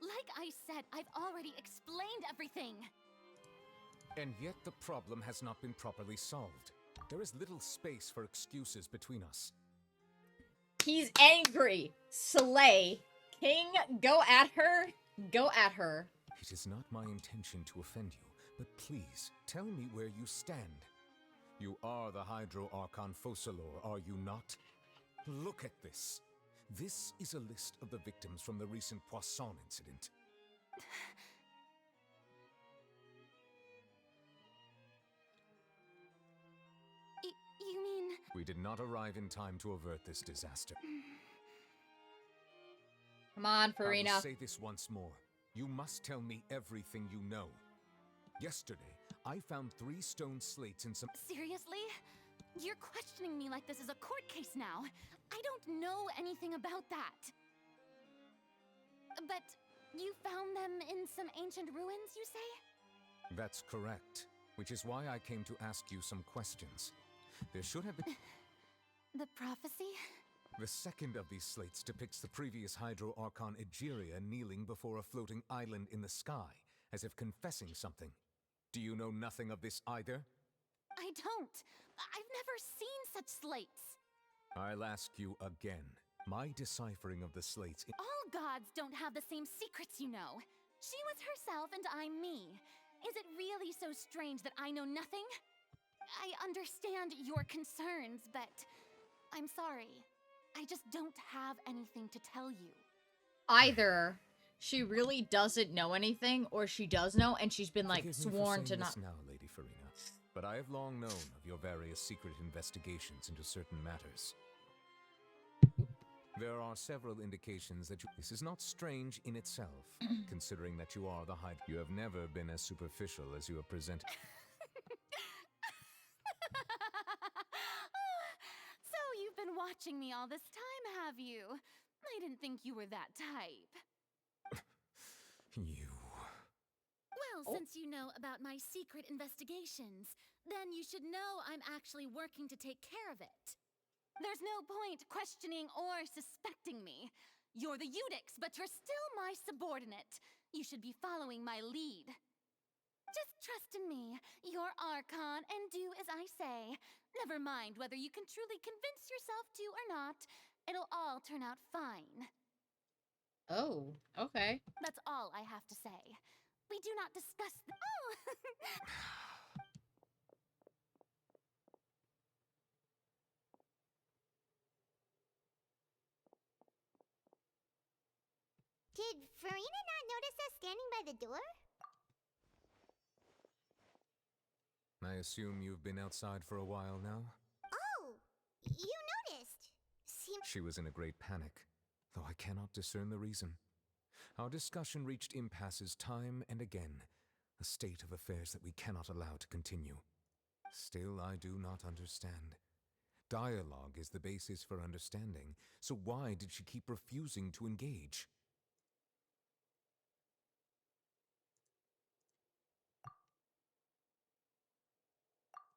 Like I said, I've already explained everything. And yet the problem has not been properly solved. There is little space for excuses between us. He's angry. Slay. King, go at her. Go at her. It is not my intention to offend you, but please, tell me where you stand. You are the Hydro Archon Focalor, are you not? Look at this. This is a list of the victims from the recent Poisson incident. You mean... We did not arrive in time to avert this disaster. Come on, I Farina. will say this once more. You must tell me everything you know. Yesterday, I found 3 stone slates in some... Seriously? You're questioning me like this is a court case now. I don't know anything about that. But you found them in some ancient ruins, you say? That's correct. Which is why I came to ask you some questions. There should have been... The prophecy? The second of these slates depicts the previous Hydro Archon Egeria kneeling before a floating island in the sky, as if confessing something. Do you know nothing of this either? I don't. I've never seen such slates. I'll ask you again. My deciphering of the slates... All gods don't have the same secrets, you know. She was herself and I'm me. Is it really so strange that I know nothing? I understand your concerns, but I'm sorry. I just don't have anything to tell you. Either she really doesn't know anything, or she does know, and she's been, like, Forgive me for sworn saying to not... this now, Lady Farina, but I have long known of your various secret investigations into certain matters. There are several indications that you... This is not strange in itself, considering that you are the Hydra. You have never been as superficial as you have presented. So you've been watching me all this time, have you? I didn't think you were that type. You... Well, since you know about my secret investigations, then you should know I'm actually working to take care of it. There's no point questioning or suspecting me. You're the Eudix, but you're still my subordinate. You should be following my lead. Just trust in me, you're Archon, and do as I say. Never mind whether you can truly convince yourself to or not. It'll all turn out fine. Oh, okay. That's all I have to say. We do not discuss the— Oh! Did Farina not notice us standing by the door? I assume you've been outside for a while now? Oh, you noticed. She was in a great panic, though I cannot discern the reason. Our discussion reached impasses time and again, a state of affairs that we cannot allow to continue. Still, I do not understand. Dialogue is the basis for understanding, so why did she keep refusing to engage?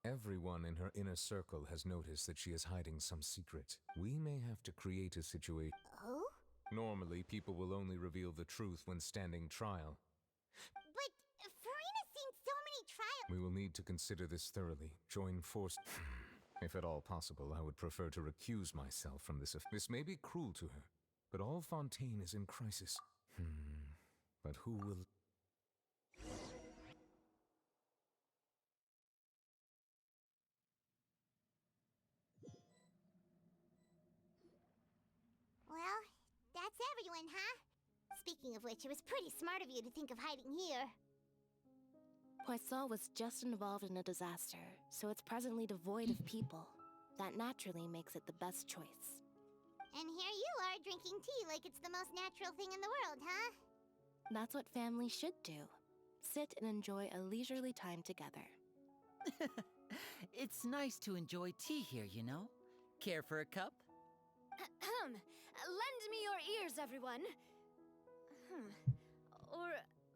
Everyone in her inner circle has noticed that she is hiding some secret. We may have to create a situation. Oh? Normally, people will only reveal the truth when standing trial. But Farina's seen so many trials. We will need to consider this thoroughly. Join force. If at all possible, I would prefer to recuse myself from this. This may be cruel to her, but all Fontaine is in crisis. But who will... Well, that's everyone, huh? Speaking of which, it was pretty smart of you to think of hiding here. Poisson was just involved in a disaster, so it's presently devoid of people. That naturally makes it the best choice. And here you are drinking tea like it's the most natural thing in the world, huh? That's what families should do. Sit and enjoy a leisurely time together. It's nice to enjoy tea here, you know? Care for a cup? Lend me your ears, everyone. Or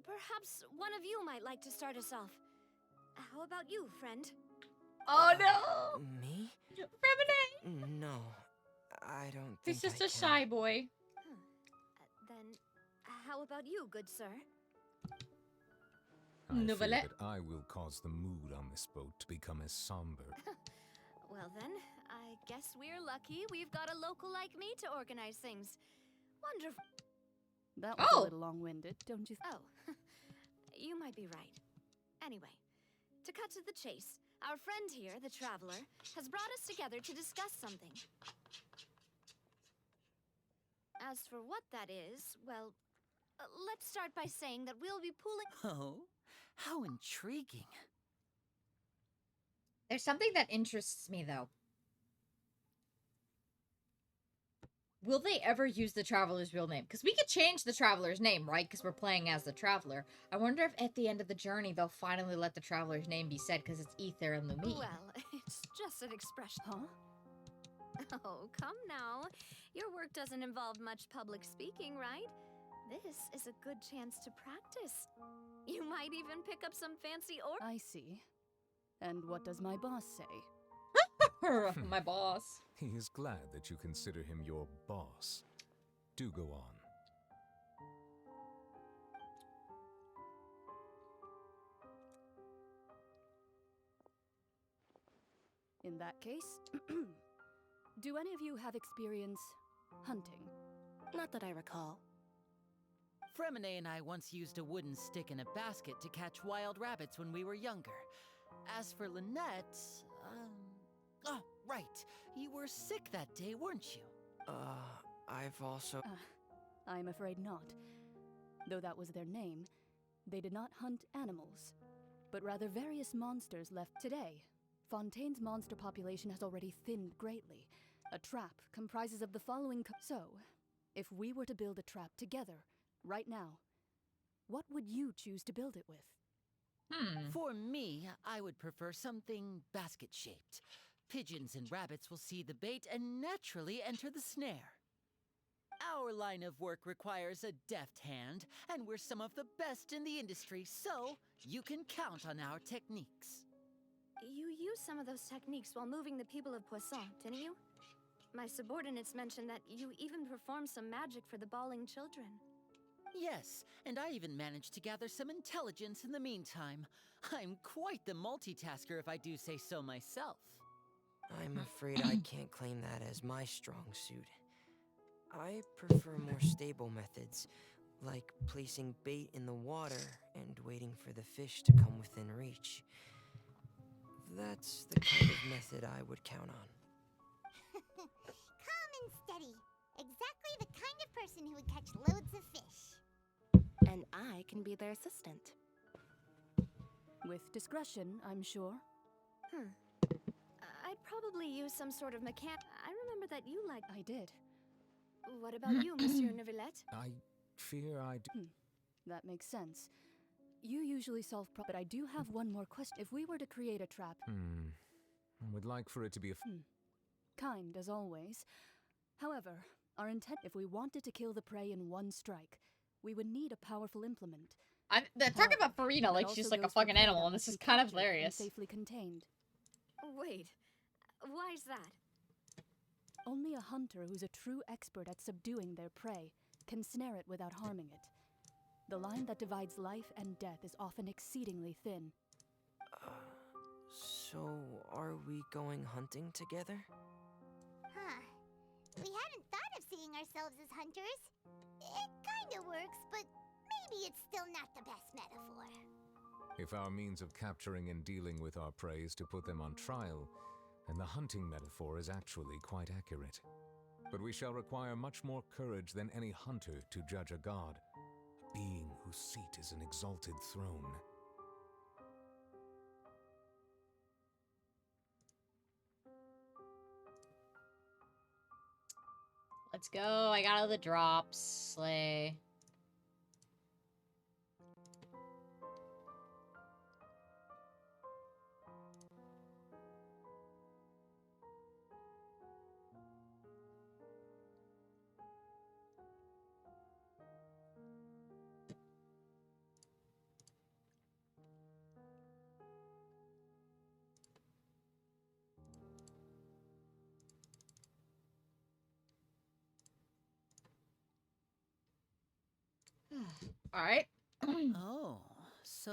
perhaps one of you might like to start us off. How about you, friend? Oh no! Me? Feminine! No, I don't think He's just I a shy boy. Then, how about you, good sir? I fear Novelette. that I will cause the mood on this boat to become as somber. Well then, I guess we're lucky we've got a local like me to organize things. Wonderful. That was a little long-winded, don't you? Oh, you might be right. Anyway, to cut to the chase, our friend here, the Traveler, has brought us together to discuss something. As for what that is, well, let's start by saying that we'll be pooling... Oh, how intriguing. There's something that interests me, though. Will they ever use the Traveler's real name? Because we could change the Traveler's name, right? Because we're playing as the Traveler. I wonder if at the end of the journey, they'll finally let the Traveler's name be said, because it's Ether and Lumine. Well, it's just an expression. Huh? Oh, come now. Your work doesn't involve much public speaking, right? This is a good chance to practice. You might even pick up some fancy I see. And what does my boss say? My boss. He is glad that you consider him your boss. Do go on. In that case, do any of you have experience hunting? Not that I recall. Fremine and I once used a wooden stick in a basket to catch wild rabbits when we were younger. As for Lynette, oh, right. You were sick that day, weren't you? I've also... I'm afraid not. Though that was their name, they did not hunt animals, but rather various monsters left today. Fontaine's monster population has already thinned greatly. A trap comprises of the following so, if we were to build a trap together, right now, what would you choose to build it with? For me, I would prefer something basket-shaped. Pigeons and rabbits will see the bait and naturally enter the snare. Our line of work requires a deft hand, and we're some of the best in the industry, so you can count on our techniques. You used some of those techniques while moving the people of Poisson, didn't you? My subordinates mentioned that you even performed some magic for the bawling children. Yes, and I even managed to gather some intelligence in the meantime. I'm quite the multitasker if I do say so myself. I'm afraid I can't claim that as my strong suit. I prefer more stable methods, like placing bait in the water and waiting for the fish to come within reach. That's the kind of method I would count on. Calm and steady. Exactly the kind of person who would catch loads of fish. And I can be their assistant. With discretion, I'm sure. I'd probably use some sort of I remember that you liked. I did. What about you, Monsieur Neuvillette? I fear I do. That makes sense. You usually solve but I do have one more question. If we were to create a trap... I would like for it to be a... Kind, as always. However, our intent... If we wanted to kill the prey in one strike, we would need a powerful implement. They're talking about Farina like she's like a fucking animal, and this is kind of hilarious. Safely contained. Wait, why is that? Only a hunter who's a true expert at subduing their prey can snare it without harming it. The line that divides life and death is often exceedingly thin. So, are we going hunting together? Huh. We hadn't thought of seeing ourselves as hunters. It kinda works, but maybe it's still not the best metaphor. If our means of capturing and dealing with our prey is to put them on trial, then the hunting metaphor is actually quite accurate. But we shall require much more courage than any hunter to judge a god, a being whose seat is an exalted throne. Let's go. I got all the drops. Slay. All right. Oh, so...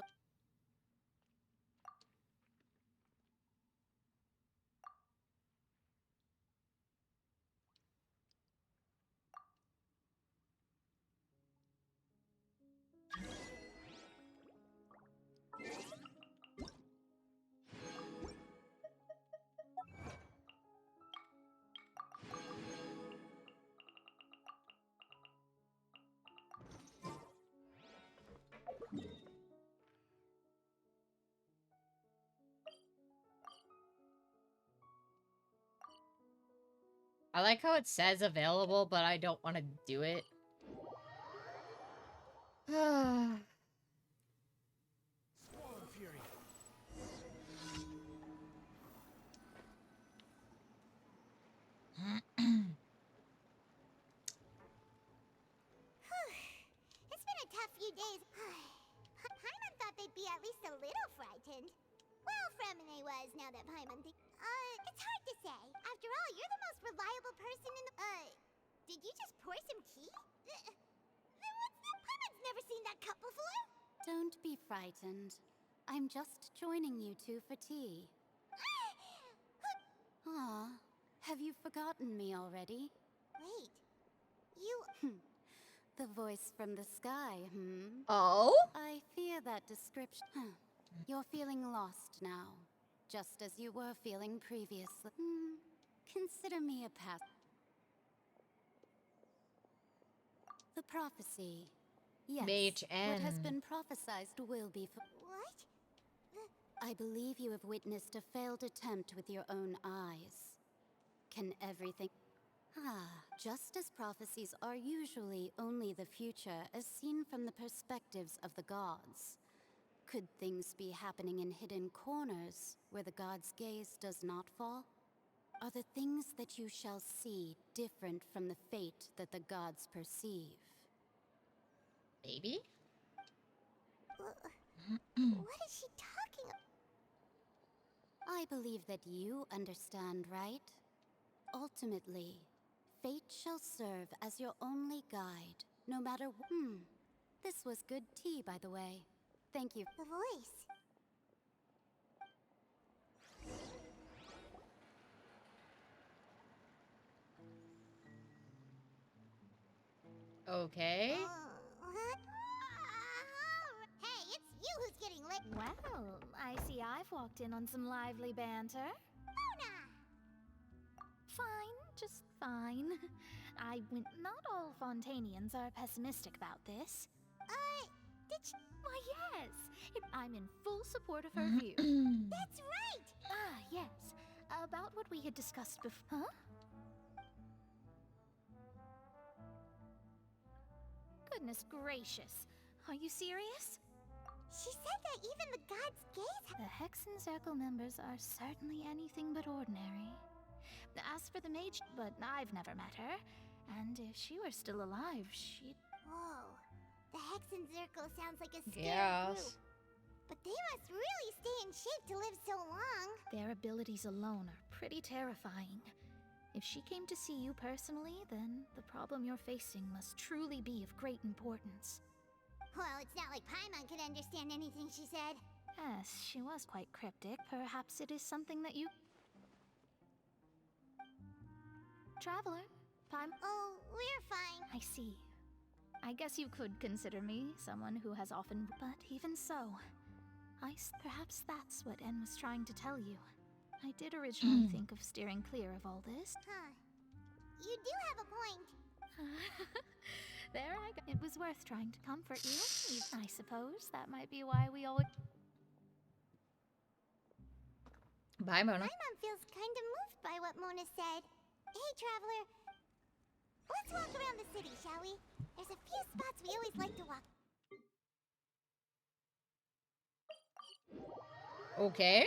I like how it says available, but I don't want to do it. It's been a tough few days. Paimon thought they'd be at least a little frightened. Well, Fremine was, now that Paimon it's hard to say. After all, you're the most reliable person in the... did you just pour some tea? Then what's that? Paimon's never seen that cup before. Don't be frightened. I'm just joining you two for tea. Aw, have you forgotten me already? Wait, you... The voice from the sky, Oh? I fear that description. You're feeling lost now, just as you were feeling previously. Consider me a pass. The prophecy. Yes, what has been prophesized will be What? I believe you have witnessed a failed attempt with your own eyes. Can everything... just as prophecies are usually only the future as seen from the perspectives of the gods. Could things be happening in hidden corners where the god's gaze does not fall? Are the things that you shall see different from the fate that the gods perceive? Maybe? What is she talking about? I believe that you understand, right? Ultimately, fate shall serve as your only guide, no matter This was good tea, by the way. Thank you. The voice. Okay. Hey, it's you who's getting licked. Well, I see I've walked in on some lively banter. Mona! Fine, just fine. Not all Fontainians are pessimistic about this. Did she... Why, yes. I'm in full support of her view. That's right! Ah, yes. About what we had discussed before. Huh? Goodness gracious. Are you serious? She said that even the gods gaze. The Hexen Circle members are certainly anything but ordinary. As for the mage, but I've never met her. And if she were still alive, she'd... Whoa. The Hexen Circle sounds like a scary group. But they must really stay in shape to live so long. Their abilities alone are pretty terrifying. If she came to see you personally, then the problem you're facing must truly be of great importance. Well, it's not like Paimon could understand anything she said. Yes, she was quite cryptic. Perhaps it is something that you... Traveler, Oh, we're fine. I see. I guess you could consider me someone who has often... But even so, perhaps that's what En was trying to tell you. I did originally think of steering clear of all this. Huh. You do have a point. There I go. It was worth trying to comfort you. I suppose that might be why we always... Bye, Mona. Paimon feels kind of moved by what Mona said. Hey, Traveler. Let's walk around the city, shall we? There's a few spots we always like to walk. Okay.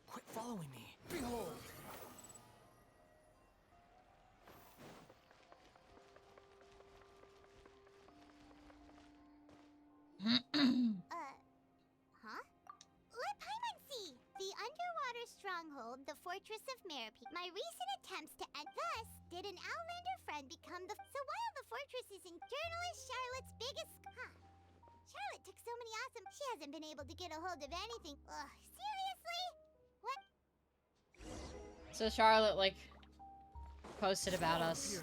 Quit following me. Behold! Huh? Let Paimon see! The underwater stronghold, the Fortress of Merope. My recent attempts to end thus did an Outlander friend become the... So while the fortress is in journalist Charlotte's biggest... Huh. Charlotte took so many awesome... She hasn't been able to get a hold of anything. Ugh, seriously? What? So Charlotte, like, posted about us.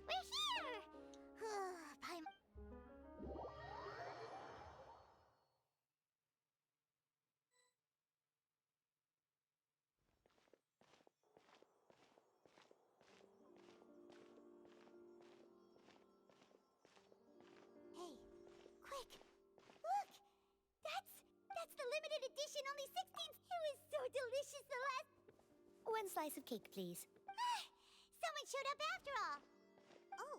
We're here! Paimon... Hey, quick! Look! That's the limited edition, only 16th! It was so delicious the last... One slice of cake, please. Someone showed up after all! Oh,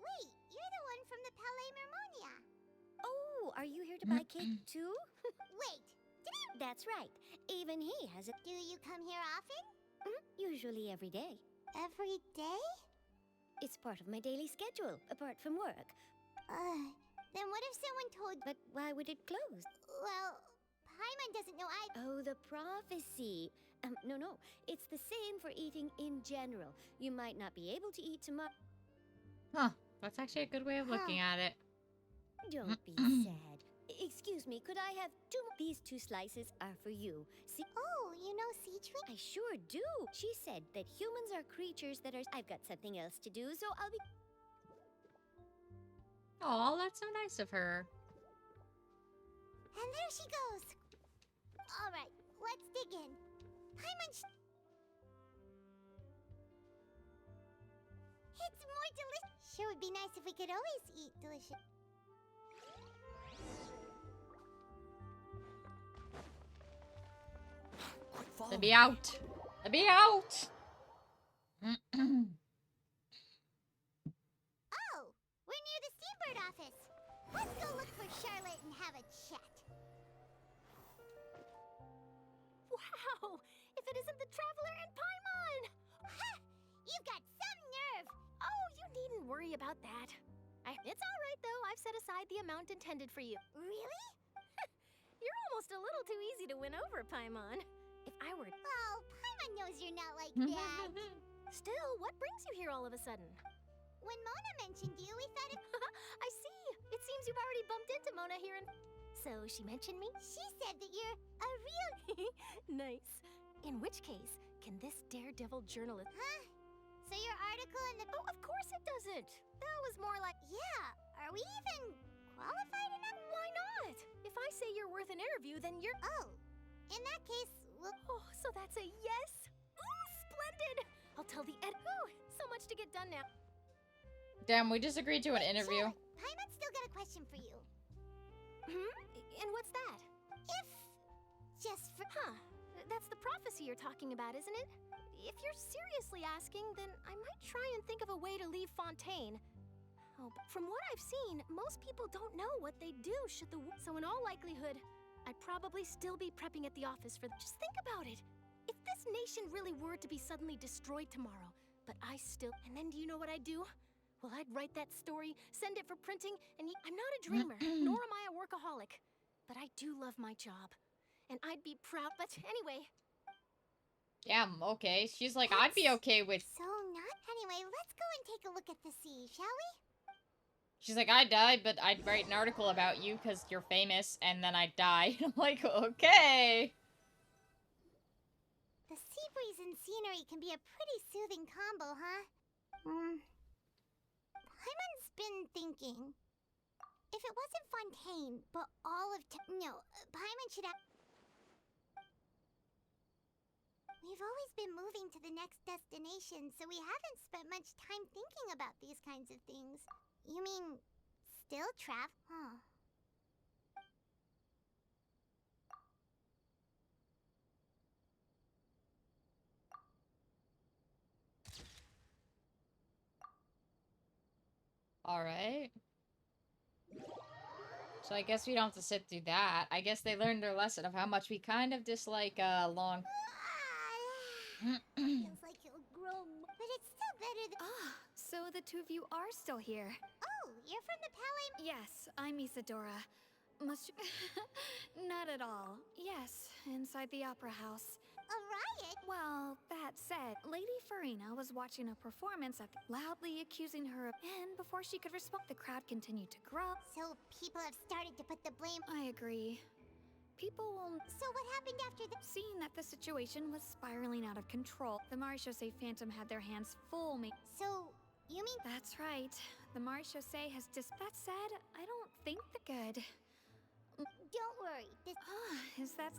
wait, you're the one from the Palais Mermonia. Oh, are you here to buy cake too? Wait, That's right. Even he has a... do you come here often? Usually every day. Every day? It's part of my daily schedule, apart from work. Then what if someone told... But why would it close? Well, Paimon doesn't know I... Oh, the prophecy. No. It's the same for eating in general. You might not be able to eat tomorrow. Huh. That's actually a good way of looking at it. Don't be sad. Excuse me, could I have two more? These 2 slices are for you. See? Oh, you know Citri? I sure do. She said that humans are creatures that are... I've got something else to do, so I'll be... Oh, that's so nice of her. And there she goes. All right, let's dig in. Paimon... It's more delicious. Sure would be nice if we could always eat delicious. Let me out. Let me out. Oh, we're near the Steambird office. Let's go look for Charlotte and have a chat. Wow! If it isn't the Traveler and Paimon! Ha! You've got some nerve! Oh, you needn't worry about that. It's all right, though. I've set aside the amount intended for you. Really? You're almost a little too easy to win over, Paimon. If I were... Oh, Paimon knows you're not like that. Still, what brings you here all of a sudden? When Mona mentioned you, we thought it... I see. It seems you've already bumped into Mona here in... So she mentioned me? She said that you're a real... Nice. In which case, can this daredevil journalist... Huh? So your article in the... Oh, of course it doesn't. That was more like... Yeah, are we even qualified enough? Why not? If I say you're worth an interview, then you're... Oh, in that case, we'll... Oh, so that's a yes? Ooh, splendid! I'll tell the ed... Ooh, so much to get done now. Damn, we just agreed to an interview. Paimon's still got a question for you. And what's that? If... just for... Huh. That's the prophecy you're talking about, isn't it? If you're seriously asking, then I might try and think of a way to leave Fontaine. Oh, but from what I've seen, most people don't know what they'd do should the... So in all likelihood, I'd probably still be prepping at the office for... Just think about it. If this nation really were to be suddenly destroyed tomorrow, but I still... And then do you know what I'd do? Well, I'd write that story, send it for printing, and I'm not a dreamer, nor am I a workaholic. But I do love my job. And I'd be proud, but anyway. Damn, okay. She's like, I'd be okay with... So not... Anyway, let's go and take a look at the sea, shall we? She's like, I'd die, but I'd write an article about you because you're famous, and then I'd die. I'm like, okay. The sea breeze and scenery can be a pretty soothing combo, huh? Paimon's been thinking... If it wasn't Fontaine, but all of... No, Paimon should have... We've always been moving to the next destination, so we haven't spent much time thinking about these kinds of things. You mean, still travel? Huh. Alright. So I guess we don't have to sit through that. I guess they learned their lesson of how much we kind of dislike, long... Feels like you'll grow, but it's still better than... So the two of you are still here. Oh, you're from the Palais... Yes, I'm Isadora. Must you... Not at all. Yes, inside the Opera House. A riot? Well, that said, Lady Farina was watching a performance at loudly accusing her of... And before she could respond, the crowd continued to grow. So people have started to put the blame... I agree. People will... So what happened after the... Seeing that the situation was spiraling out of control, the Marechaussee Phantom had their hands full So, you mean... That's right. The Marechaussee has That said, I don't think they're good. Don't worry, this... Is that...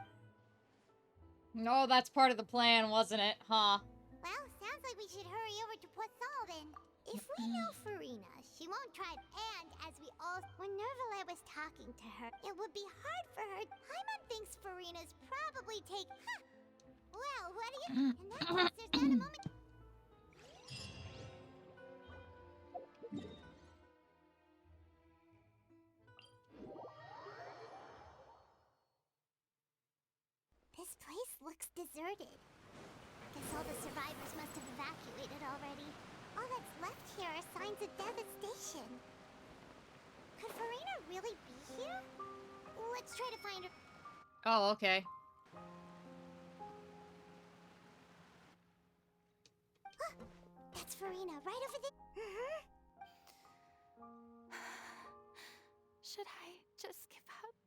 No, that's part of the plan, wasn't it? Huh? Well, sounds like we should hurry over to Poisson then. If we know Farina, she won't try it. And as we all... When Nervalais was talking to her, it would be hard for her... Paimon thinks Farina's probably take... Huh. Well, what do you... In that case, there's not a moment... This place looks deserted. Guess all the survivors must have evacuated already. All that's left here are signs of devastation. Could Farina really be here? Let's try to find her. Oh, okay. That's Farina, right over there. Should I just give up?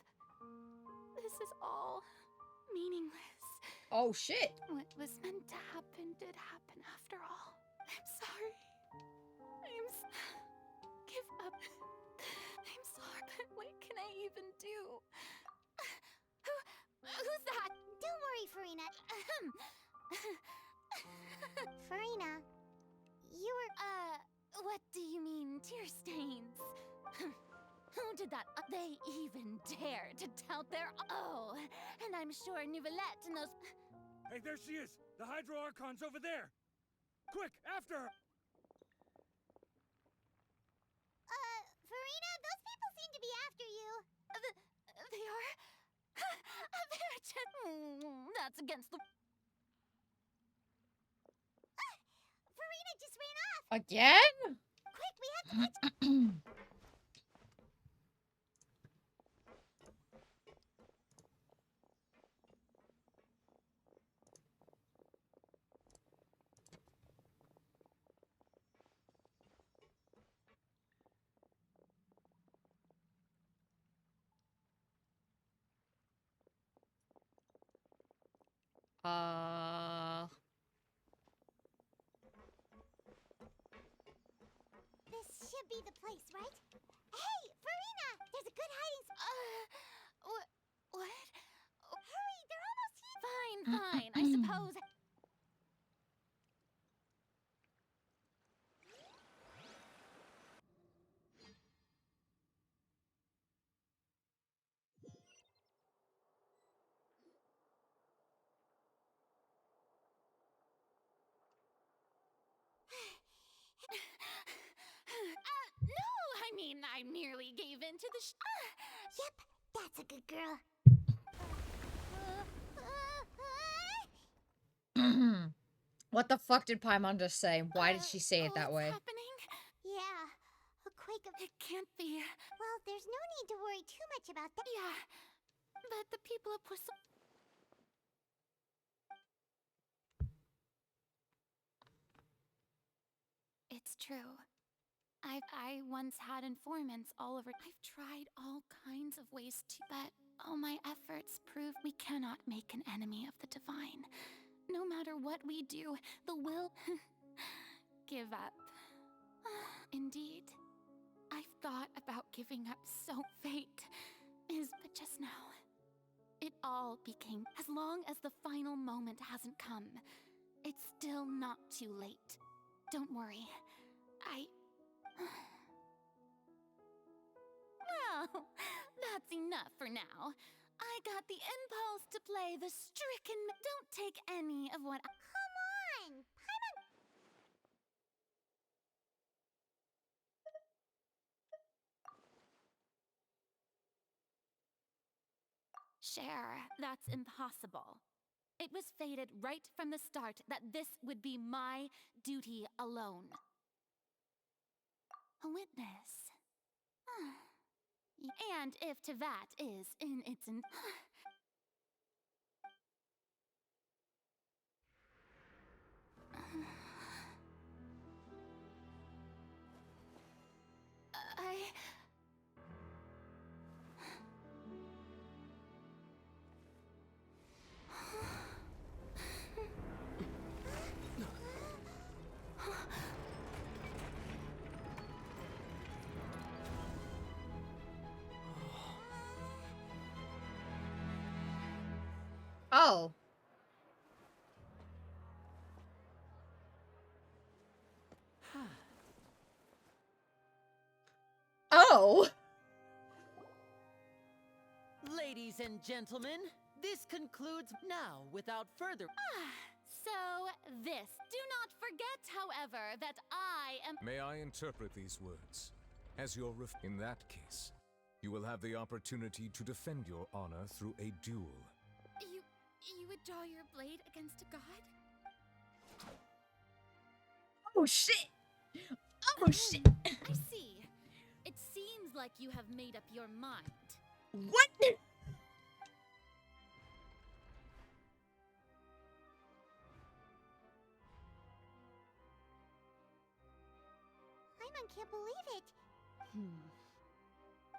This is all meaningless. Oh, shit. What was meant to happen did happen after all. I'm sorry. Give up. I'm sorry, but what can I even do? Who's that? Don't worry, Farina. Farina, you were... What do you mean, tear stains? Who did that? They even dare to tout their... Oh, and I'm sure Nouvellette knows... Hey, there she is! The Hydro Archon's over there! Quick, after her! Farina, those people seem to be after you. They are? They're just... That's against the... Farina just ran off! Again? Quick, we have to catch... This should be the place, right? Hey, Farina! There's a good hiding spot. What? Hurry, they're almost here. Fine, I suppose. No, I mean, I merely gave in to the Yep, that's a good girl. What the fuck did Paimon just say? Why did she say it that way? happening? Yeah, a quake of... It can't be. Well, there's no need to worry too much about that. Yeah, but the people of Poisson... It's true. I once had informants all over. I've tried all kinds of ways to, but all my efforts prove we cannot make an enemy of the divine. No matter what we do, the will give up. Indeed, I've thought about giving up so fate but just now, it all became. As long as the final moment hasn't come, it's still not too late. Don't worry. Well, that's enough for now. I got the impulse to play the stricken. Don't take any of what. Come on! Cher, that's impossible. It was fated right from the start that this would be my duty alone. A witness. And if Tevat is in its... Oh. Oh. Ladies and gentlemen, this concludes now without further. So, this. Do not forget, however, that I am. May I interpret these words as your in that case, you will have the opportunity to defend your honor through a duel. You would draw your blade against a god? Oh shit! Oh shit! I see. It seems like you have made up your mind. What? Paimon can't believe it.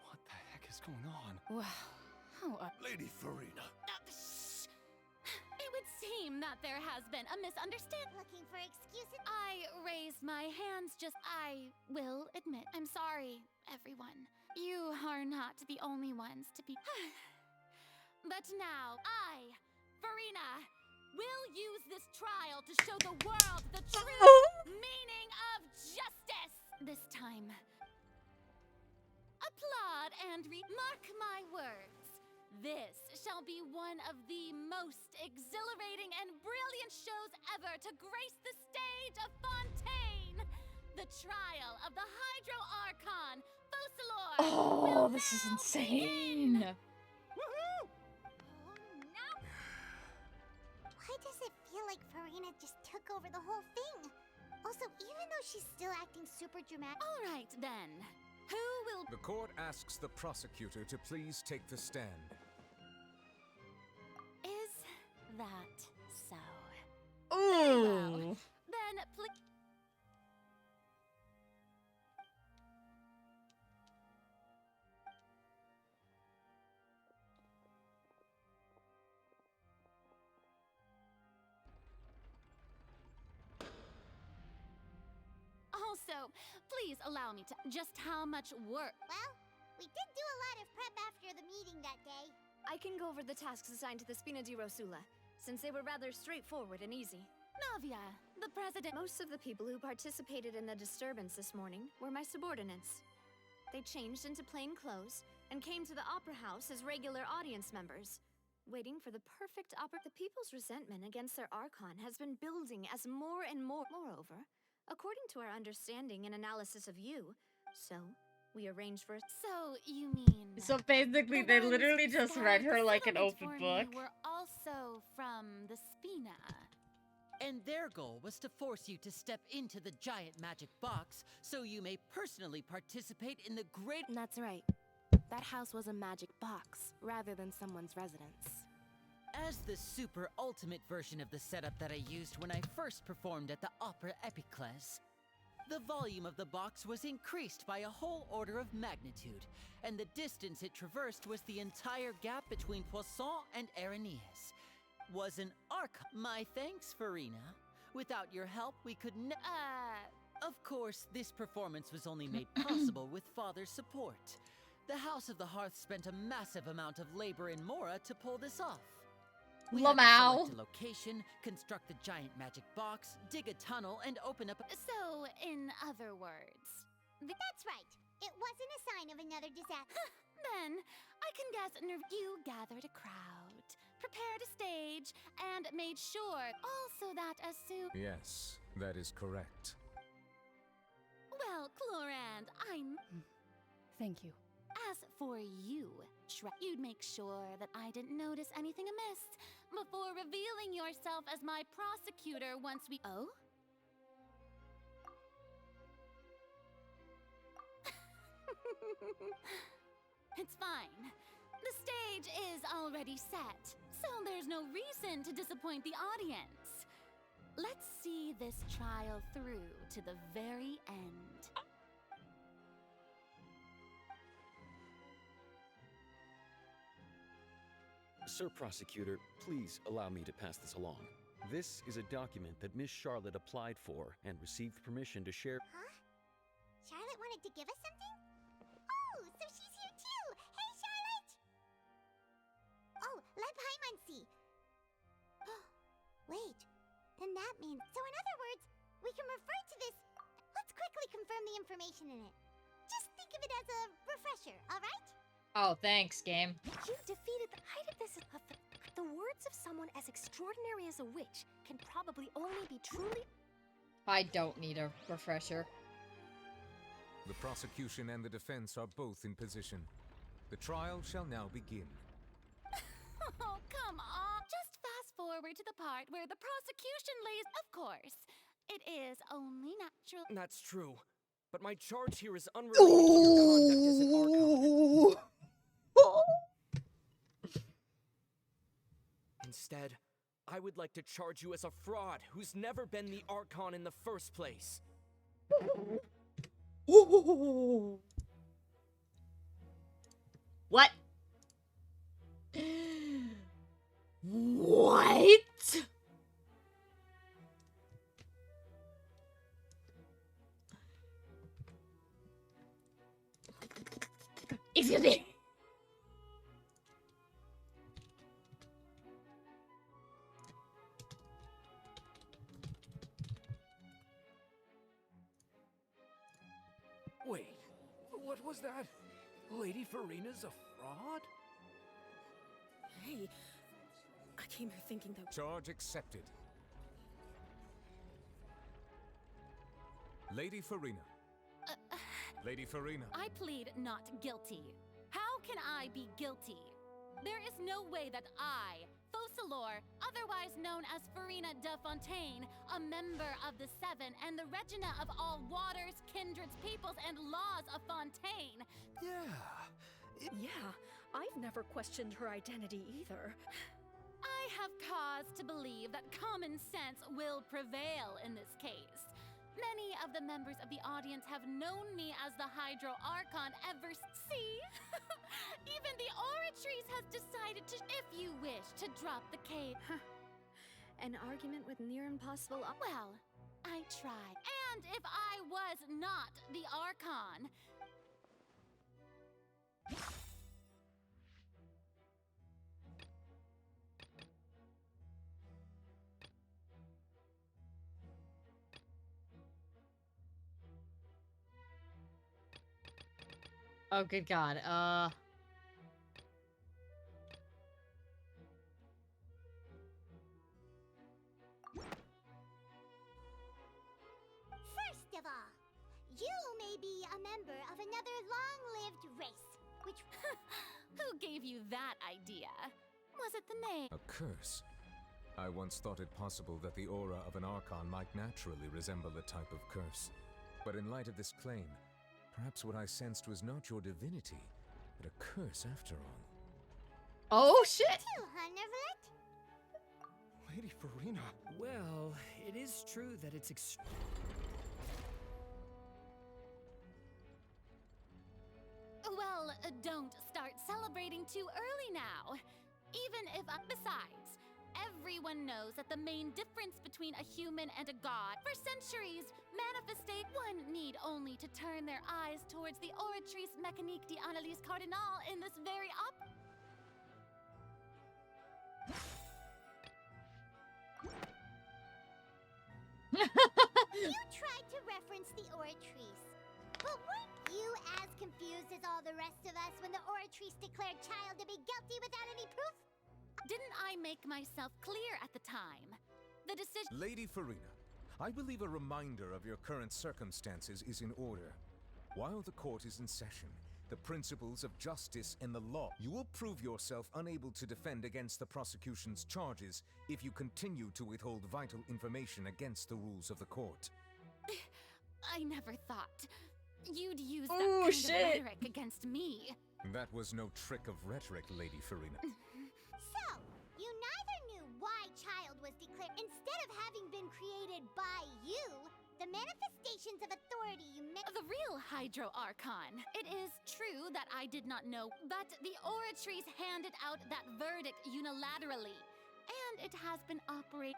What the heck is going on? Wow. Lady Farina. It would seem that there has been a misunderstanding. Looking for excuses? I raised my hands I will admit. I'm sorry, everyone. You are not the only ones to be... But now, I, Farina, will use this trial to show the world the true meaning of justice. This time, applaud and mark my words. This shall be one of the most exhilarating and brilliant shows ever to grace the stage of Fontaine. The trial of the Hydro Archon, Focalor. Oh, this is insane. Woohoo! Why does it feel like Farina just took over the whole thing? Also, even though she's still acting super dramatic... All right, then. Who will... The court asks the prosecutor to please take the stand. Is that so? Ooh. Well, then please... Also, please allow me to... Just how much work... Well, We did do a lot of prep after the meeting that day. I can go over the tasks assigned to the Spina di Rosula, since they were rather straightforward and easy. Navia, the president. Most of the people who participated in the disturbance this morning were my subordinates. They changed into plain clothes and came to the Opera House as regular audience members, waiting for the perfect opera. The people's resentment against their Archon has been building as more and more. Moreover, according to our understanding and analysis of you, so we arranged for. So you mean? So basically, they literally just read her like an open book. We're also from the Spina. And their goal was to force you to step into the giant magic box so you may personally participate in the great. That's right. That house was a magic box, rather than someone's residence. As the super ultimate version of the setup that I used when I first performed at the Opera Epiclese, the volume of the box was increased by a whole order of magnitude, and the distance it traversed was the entire gap between Poisson and Areneas. Was an arc. My thanks, Farina. Without your help, we could Of course, this performance was only made possible with Father's support. The House of the Hearth spent a massive amount of labor in Mora to pull this off. We had to select a location, construct the giant magic box, dig a tunnel, and open up a... So, in other words... That's right. It wasn't a sign of another disaster. Then, I can guess you gathered a crowd, prepared a stage, and made sure also that as soon... Yes, that is correct. Well, Clorand, I'm... Thank you. As for you, you'd make sure that I didn't notice anything amiss before revealing yourself as my prosecutor once we... Oh? It's fine. The stage is already set, so there's no reason to disappoint the audience. Let's see this trial through to the very end. Sir Prosecutor, please allow me to pass this along. This is a document that Miss Charlotte applied for and received permission to share. Huh? Charlotte wanted to give us something? Oh, so she's here too! Hey, Charlotte! Oh, Leb Hymansi! Wait, then that means... So in other words, we can refer to this... Let's quickly confirm the information in it. Just think of it as a refresher, alright? Oh, thanks, game. You defeated the height of this. The words of someone as extraordinary as a witch can probably only be truly. I don't need a refresher. The prosecution and the defense are both in position. The trial shall now begin. Oh, come on. Just fast forward to the part where the prosecution lays. Of course, it is only natural. That's true. But my charge here is unrelated to your conduct as an Archon. Instead, I would like to charge you as a fraud who's never been the Archon in the first place. What? What? Excuse me. Wait, what was that? Lady Farina's a fraud? Hey, I came here thinking that. Charge accepted. Lady Farina. Lady Farina. I plead not guilty. How can I be guilty? There is no way that I, Focalor, otherwise known as Farina de Fontaine, a member of the Seven and the Regina of all waters, kindreds, peoples, and laws of Fontaine. Yeah, I've never questioned her identity either. I have cause to believe that common sense will prevail in this case. Many of the members of the audience have known me as the Hydro Archon ever see? Even the Oratrice has decided to, if you wish, to drop the cave. An argument with near impossible. Well, I tried. And if I was not the Archon, Oh, good God. First of all, you may be a member of another long-lived race, which... Who gave you that idea? Was it the name? A curse. I once thought it possible that the aura of an Archon might naturally resemble a type of curse. But in light of this claim, perhaps what I sensed was not your divinity, but a curse after all. Oh, shit! You, huh, Neverlet? Lady Farina. Well, it is true that it's Well, don't start celebrating too early now. Even if besides, everyone knows that the main difference between a human and a god for centuries, one need only to turn their eyes towards the Oratrice Mécanique d'Analyse Cardinal in this very You tried to reference the Oratrice. But weren't you as confused as all the rest of us when the Oratrice declared Child to be guilty without any proof? Didn't I make myself clear at the time? The decision— Lady Farina, I believe a reminder of your current circumstances is in order. While the court is in session, the principles of justice and the law, you will prove yourself unable to defend against the prosecution's charges if you continue to withhold vital information against the rules of the court. I never thought you'd use that Ooh, kind shit. of rhetoric against me. That was no trick of rhetoric, Lady Farina. So, you neither knew why Child was declared. Instead of having been created by you, the manifestations of authority you met— The real Hydro Archon. It is true that I did not know, but the Oratrice handed out that verdict unilaterally. And it has been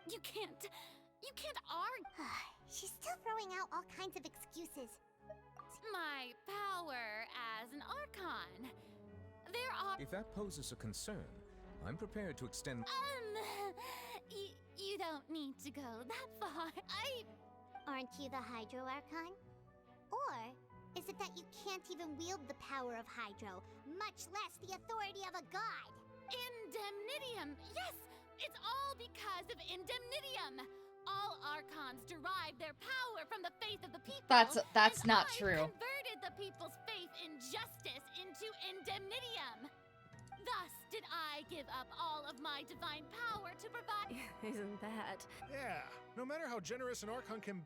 You can't argue. She's still throwing out all kinds of excuses. My power as an Archon. There are— If that poses a concern, I'm prepared to extend— You don't need to go that far. Aren't you the Hydro Archon? Or is it that you can't even wield the power of Hydro, much less the authority of a god? Indemnitium! Yes! It's all because of Indemnitium! All Archons derive their power from the faith of the people. That's not I've true. Converted the people's faith in justice into Indemnitium. Thus did I give up all of my divine power to provide— Isn't that? Yeah, no matter how generous an Archon can—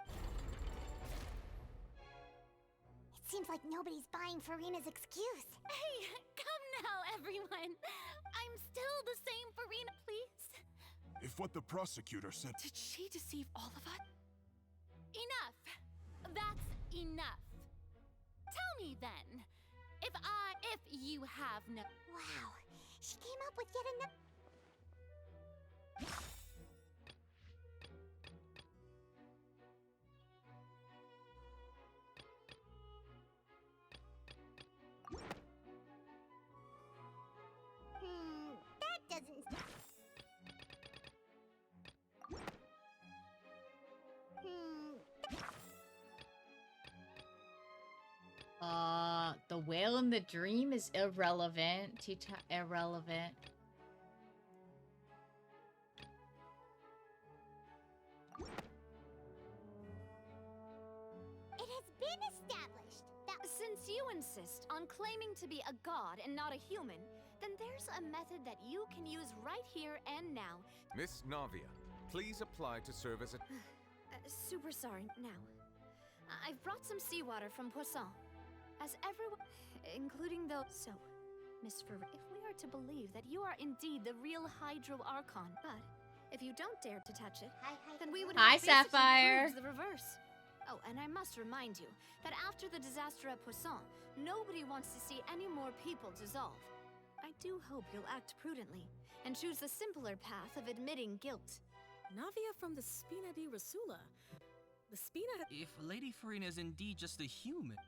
It seems like nobody's buying Farina's excuse. Hey, come now, everyone. I'm still the same Farina, please. If what the prosecutor said— Did she deceive all of us? Enough. That's enough. Tell me then, if you have no— Wow, she came up with yet another— that doesn't— The whale in the dream is irrelevant. Irrelevant. It has been established that— Since you insist on claiming to be a god and not a human, then there's a method that you can use right here and now. Miss Navia, please apply to serve as a— Super sorry, now. I've brought some seawater from Poisson. As everyone, including those— So, Miss Fer, if we are to believe that you are indeed the real Hydro Archon, but if you don't dare to touch it, then we would Hi, have basically Sapphire. proved the reverse. Oh, and I must remind you that after the disaster at Poisson, nobody wants to see any more people dissolve. I do hope you'll act prudently and choose the simpler path of admitting guilt. Navia from the Spina di Rasula. The Spina— If Lady Farina is indeed just a human—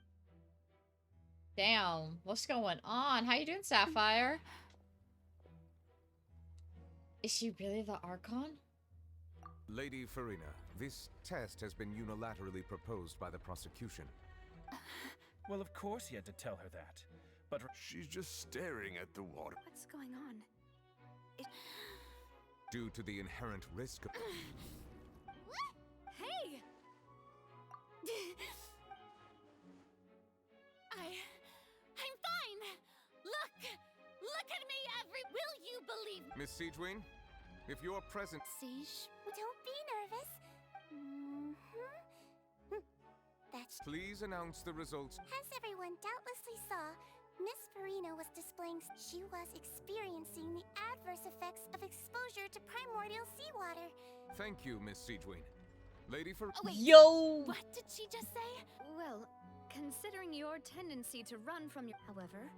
Damn, what's going on? How you doing, Sapphire? Is she really the Archon? Lady Farina, this test has been unilaterally proposed by the prosecution. Well, of course he had to tell her that. But she's just staring at the water. What's going on? Due to the inherent risk of... Hey! I'm fine! Look at me, will you believe me? Miss Siegeween, if you're present... Siege, don't be nervous. That's... Please announce the results. As everyone doubtlessly saw, Miss Farina was displaying... She was experiencing the adverse effects of exposure to primordial seawater. Thank you, Miss Siegeween. Lady for... Oh, wait. Yo! What did she just say? Well, considering your tendency to run from your... However,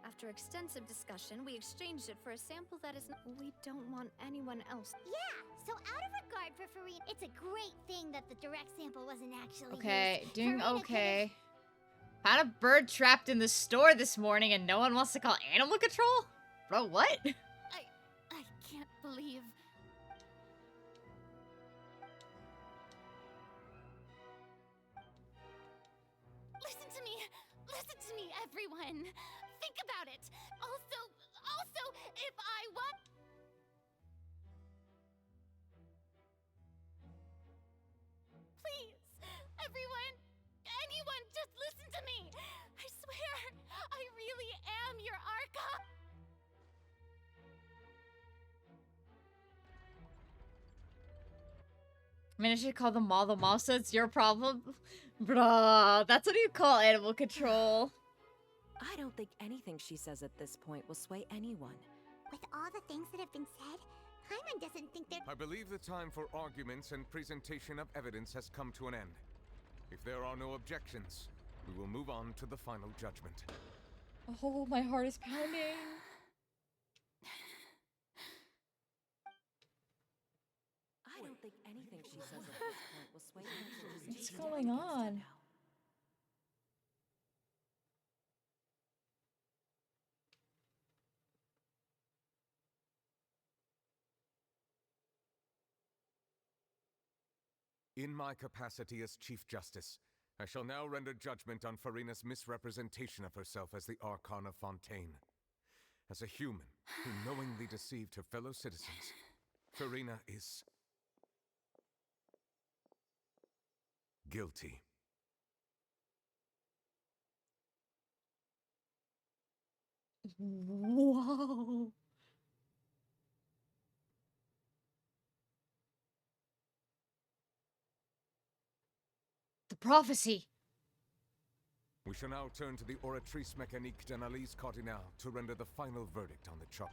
after extensive discussion, we exchanged it for a sample that is not... We don't want anyone else. Yeah, so out of regard for Farina, it's a great thing that the direct sample wasn't actually Okay, used. doing Farina okay. Had a bird trapped in the store this morning and no one wants to call animal control? Bro, what? I can't believe... Listen to me, everyone. Think about it. Also, if I want... Please, anyone, just listen to me. I swear, I really am your Archon. I mean, I should call them all the mall, so it's your problem. Bruh, that's what you call animal control. I don't think anything she says at this point will sway anyone. With all the things that have been said, Hyman doesn't think they're... I believe the time for arguments and presentation of evidence has come to an end. If there are no objections, we will move on to the final judgment. Oh, my heart is pounding. I don't think anything she says at this point will sway anyone. What's going on? In my capacity as Chief Justice, I shall now render judgment on Farina's misrepresentation of herself as the Archon of Fontaine. As a human who knowingly deceived her fellow citizens, Farina is... guilty. Whoa. The prophecy. We shall now turn to the Oratrice Mécanique d'Analyse Cardinale to render the final verdict on the charge.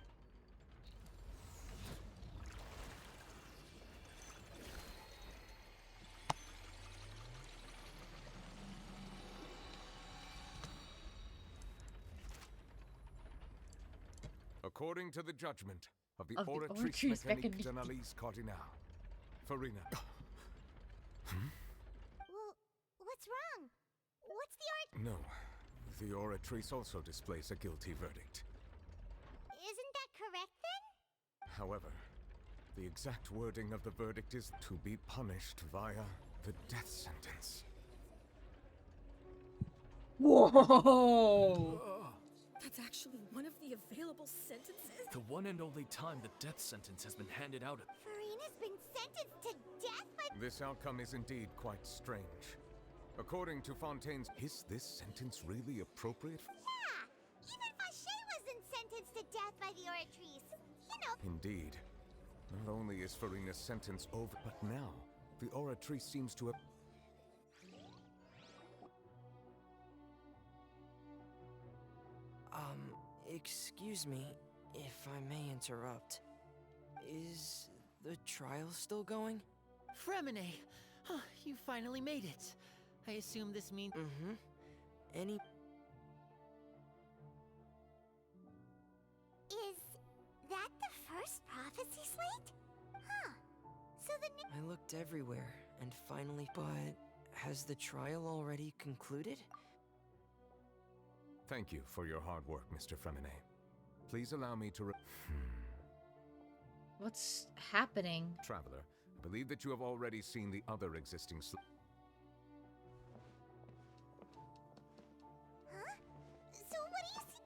According to the judgment of the Oratrice Mécanique d'Analyse Cardinale, Farina... Well, what's wrong? What's the No, the Oratrice also displays a guilty verdict. Isn't that correct then? However, the exact wording of the verdict is to be punished via the death sentence. Whoa! That's actually one of the available sentences? The one and only time the death sentence has been handed out. Farina's been sentenced to death by... This outcome is indeed quite strange. According to Fontaine's, is this sentence really appropriate? Yeah! Even Vacher wasn't sentenced to death by the Oratrice. You know... Indeed. Not only is Farina's sentence over, but now, the Oratrice seems to have... Excuse me, if I may interrupt. Is the trial still going? Fremine! Huh, you finally made it. I assume this means... Mm-hmm. Any... Is that the first prophecy slate? Huh. So the... I looked everywhere, and finally... But has the trial already concluded? Thank you for your hard work, Mr. Fremine. Please allow me to What's happening? Traveler, I believe that you have already seen the other existing Huh? So what do you see?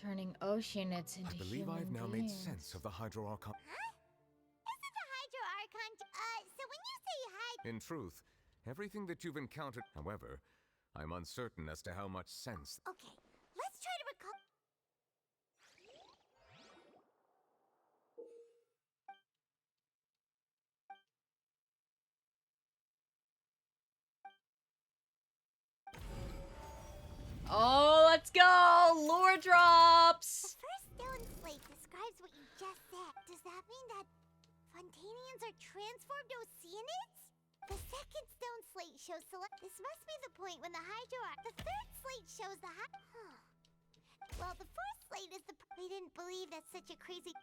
Turning oceanids into I believe human I've now beings. made sense of the Hydro Archon. Isn't the Hydro Archon? So when you say In truth, everything that you've encountered. However, I'm uncertain as to how much sense. Okay, let's try to recall. Oh, let's go! Lore drops! The first stone slate describes what you just said. Does that mean that Fontanians are transformed Oceanids? The second stone slate shows This must be the point when the Hydro. The third slate shows the Well, the fourth slate is the. They didn't believe that's such a crazy.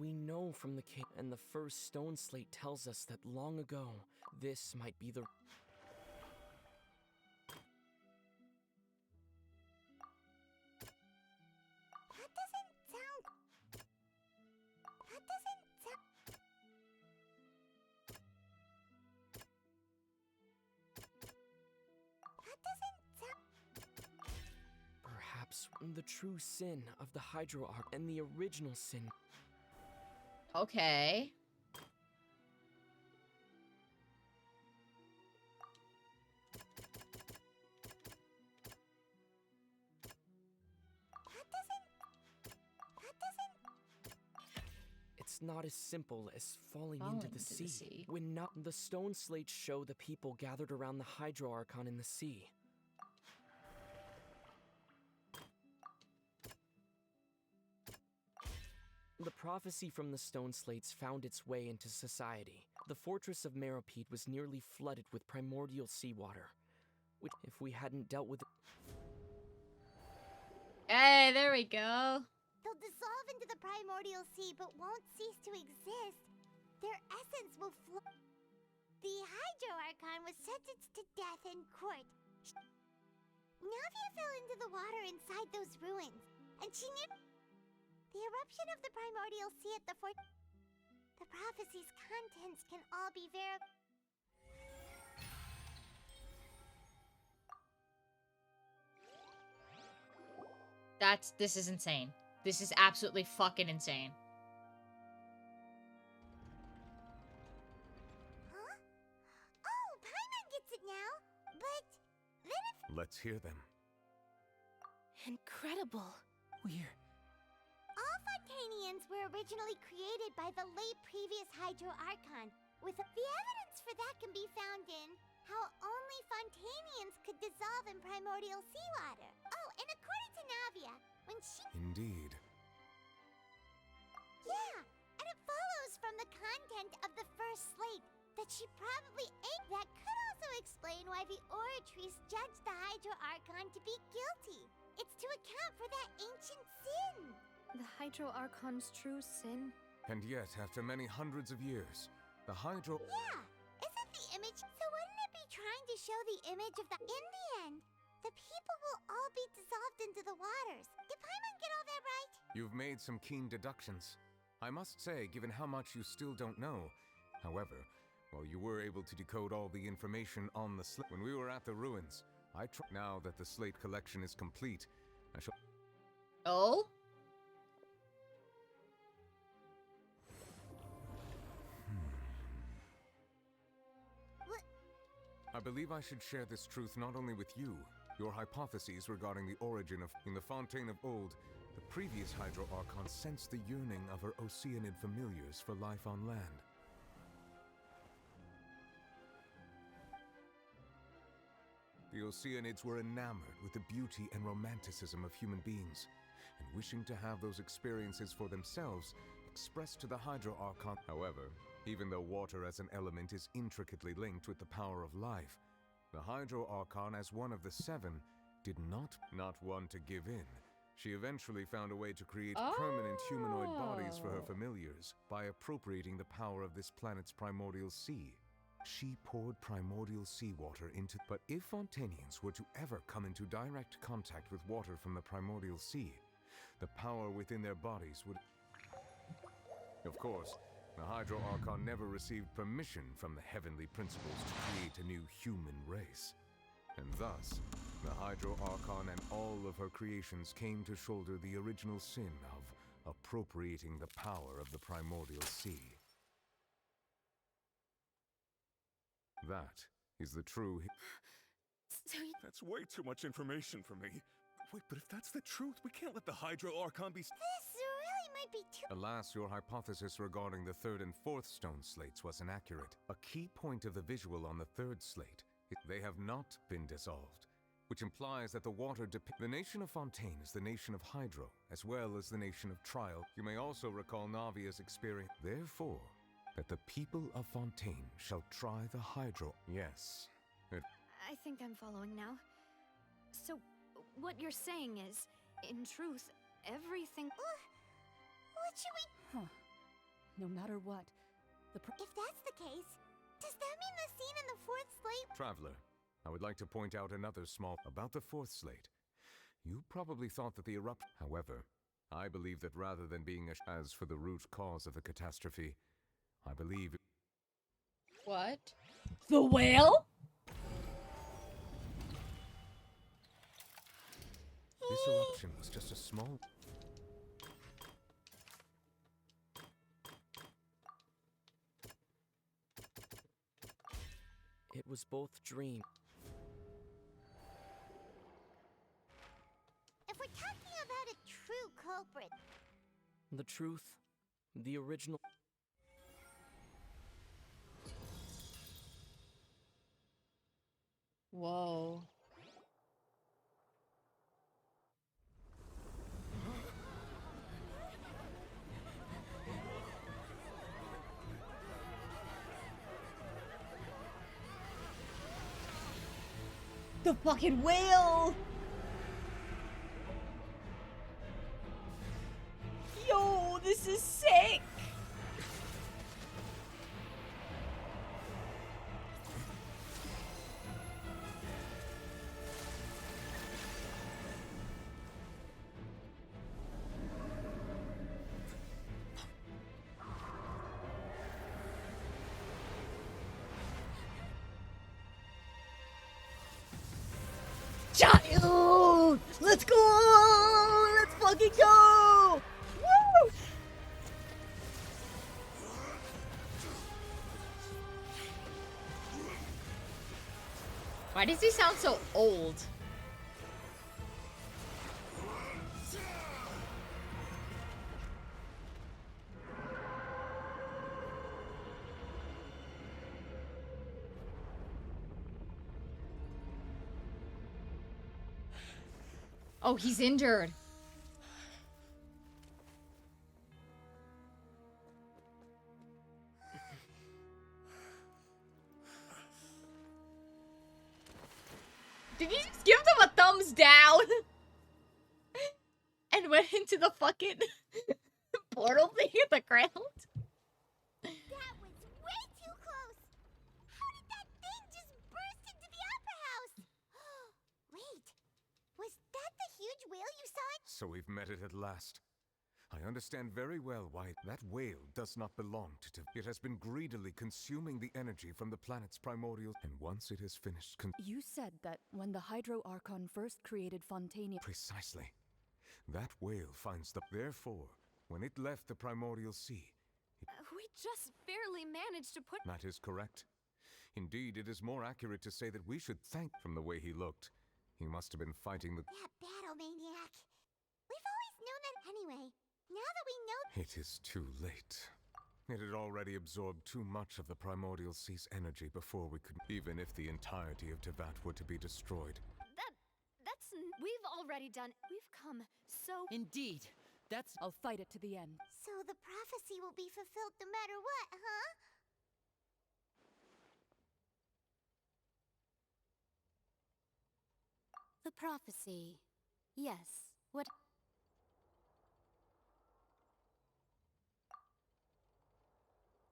We know from the cave, and the first stone slate tells us that long ago, this might be the. That doesn't sound. That doesn't sound. That doesn't sound. Perhaps the true sin of the Hydro Arc and the original sin. Okay. It's not as simple as falling into the sea. When not the stone slates show the people gathered around the Hydro Archon in the sea. The prophecy from the stone slates found its way into society. The fortress of Meropide was nearly flooded with primordial seawater, which, if we hadn't dealt with it. Hey, there we go. They'll dissolve into the primordial sea but won't cease to exist. Their essence will flow. The Hydro Archon was sentenced to death in court. Navia fell into the water inside those ruins, and she knew. The eruption of the primordial sea at the fort. The prophecy's contents can all be verified. This is insane. This is absolutely fucking insane. Huh? Oh, Paimon gets it now. But then if Let's hear them. Incredible. all Fontanians were originally created by the late previous Hydro Archon, with the evidence for that can be found in how only Fontanians could dissolve in primordial seawater. Oh, and according to Navia, when she... Indeed. Yeah, and it follows from the content of the first slate that she probably ate. That could also explain why the Oratries judged the Hydro Archon to be guilty. It's to account for that ancient sin. The Hydro Archon's true sin? And yet, after many hundreds of years, the Hydro... Yeah, isn't the image... So wouldn't it be trying to show the image of the... In the end, the people will all be dissolved into the waters. Did Paimon get all that right? You've made some keen deductions. I must say, given how much you still don't know. However, while you were able to decode all the information on the slate when we were at the ruins, now that the slate collection is complete, I shall... Oh? I believe I should share this truth not only with you, your hypotheses regarding the origin of... In the Fontaine of Old, the previous Hydro Archon sensed the yearning of her Oceanid familiars for life on land. The Oceanids were enamored with the beauty and romanticism of human beings, and wishing to have those experiences for themselves, expressed to the Hydro Archon. However, even though water as an element is intricately linked with the power of life, the Hydro Archon, as one of the seven, did not want to give in. She eventually found a way to create permanent humanoid bodies for her familiars by appropriating the power of this planet's primordial sea. She poured primordial seawater into... But if Fontanians were to ever come into direct contact with water from the primordial sea, the power within their bodies would... Of course, the Hydro Archon never received permission from the heavenly principles to create a new human race. And thus, the Hydro Archon and all of her creations came to shoulder the original sin of appropriating the power of the primordial sea. That is the true... That's way too much information for me. Wait, but if that's the truth, we can't let the Hydro Archon be... This really might be too... Alas, your hypothesis regarding the third and fourth stone slates was inaccurate. A key point of the visual on the third slate is they have not been dissolved, which implies that the water The nation of Fontaine is the nation of Hydro, as well as the nation of Trial. You may also recall Navia's experience. Therefore, that the people of Fontaine shall try the Hydro. Yes. I think I'm following now. So, what you're saying is, in truth, everything... What should we... Huh. No matter what, If that's the case, does that mean the scene in the fourth slate... Traveler, I would like to point out another small... About the fourth slate. You probably thought that the eruption... However, I believe that rather than being as for the root cause of the catastrophe, I believe... What? The whale? This eruption was just a small... It was both dream. If we're talking about a true culprit... The truth, the original... Whoa. The fucking whale! Yo, this is sick! Dude, let's go! Let's fucking go! Woo! Why does he sound so old? Oh, he's injured. Did he just give them a thumbs down? And went into the fucking portal thing at the ground? That was way too close! How did that thing just burst into the Opera House? Wait, was that the huge whale you saw? So we've met it at last. I understand very well why that whale does not belong to... It has been greedily consuming the energy from the planet's primordial... And once it has finished... You said that when the Hydro Archon first created Fontania... Precisely. That whale finds the... Therefore, when it left the primordial sea... We just barely managed to put... That is correct. Indeed, it is more accurate to say that we should thank... From the way he looked, he must have been fighting the... That battle maniac. We've always known that anyway. Now that we know... It is too late. It had already absorbed too much of the primordial sea's energy before we could... Even if the entirety of Tevat were to be destroyed. We've already done... We've come so... Indeed. That's... I'll fight it to the end. So the prophecy will be fulfilled no matter what, huh? The prophecy. Yes. What?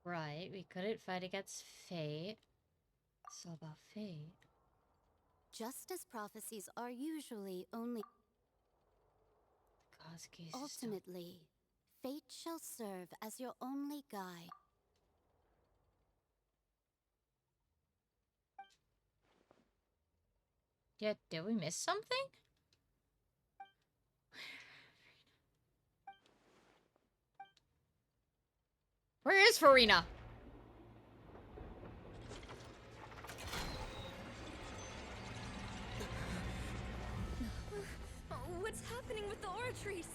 Right, we couldn't fight against fate. It's all about fate. Just as prophecies are usually only... God's case Ultimately, Fate shall serve as your only guide. Did we miss something? Where is Farina? What's happening with the aura trees?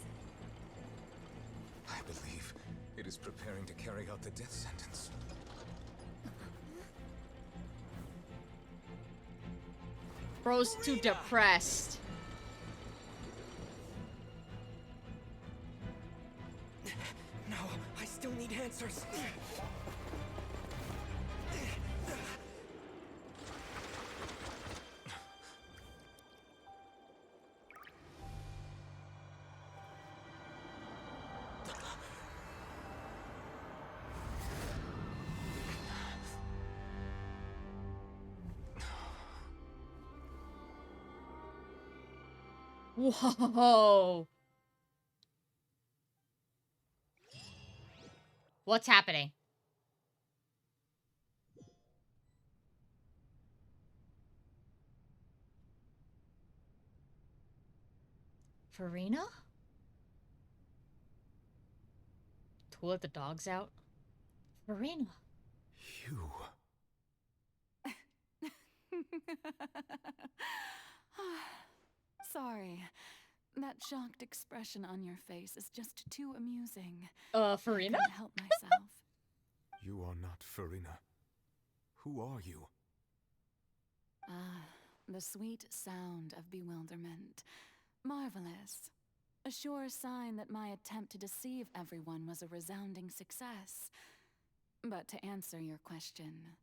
I believe it is preparing to carry out the death sentence. Bro's too depressed. No, I still need answers. Whoa. What's happening? Farina? To let the dogs out? Farina. You. Sorry. That shocked expression on your face is just too amusing. Farina? I couldn't help myself. You are not Farina. Who are you? Ah, the sweet sound of bewilderment. Marvelous. A sure sign that my attempt to deceive everyone was a resounding success. But to answer your question,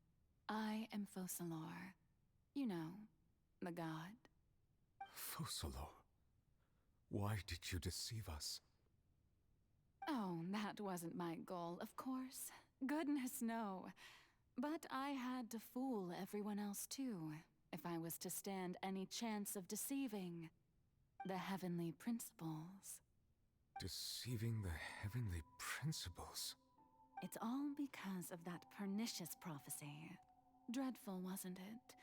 I am Focalor. You know, the god. Focalor. Why did you deceive us? Oh, that wasn't my goal, of course. Goodness, no. But I had to fool everyone else too, if I was to stand any chance of deceiving the heavenly principles. Deceiving the heavenly principles? It's all because of that pernicious prophecy. Dreadful, wasn't it?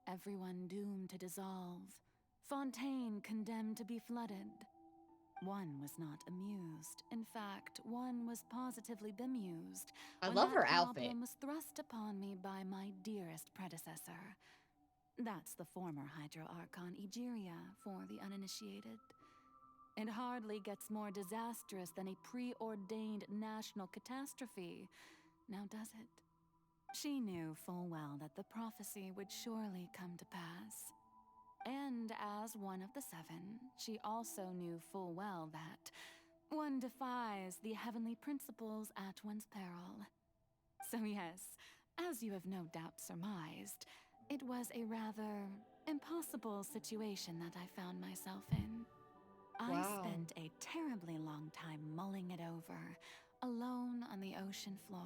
Everyone doomed to dissolve. Fontaine condemned to be flooded. One was not amused. In fact, one was positively bemused. I when love her that outfit. problem was thrust upon me by my dearest predecessor. That's the former Hydro Archon Egeria for the uninitiated. It hardly gets more disastrous than a preordained national catastrophe, now does it? She knew full well that the prophecy would surely come to pass. And as one of the seven, she also knew full well that one defies the heavenly principles at one's peril. So yes, as you have no doubt surmised, it was a rather impossible situation that I found myself in. I spent a terribly long time mulling it over, alone on the ocean floor.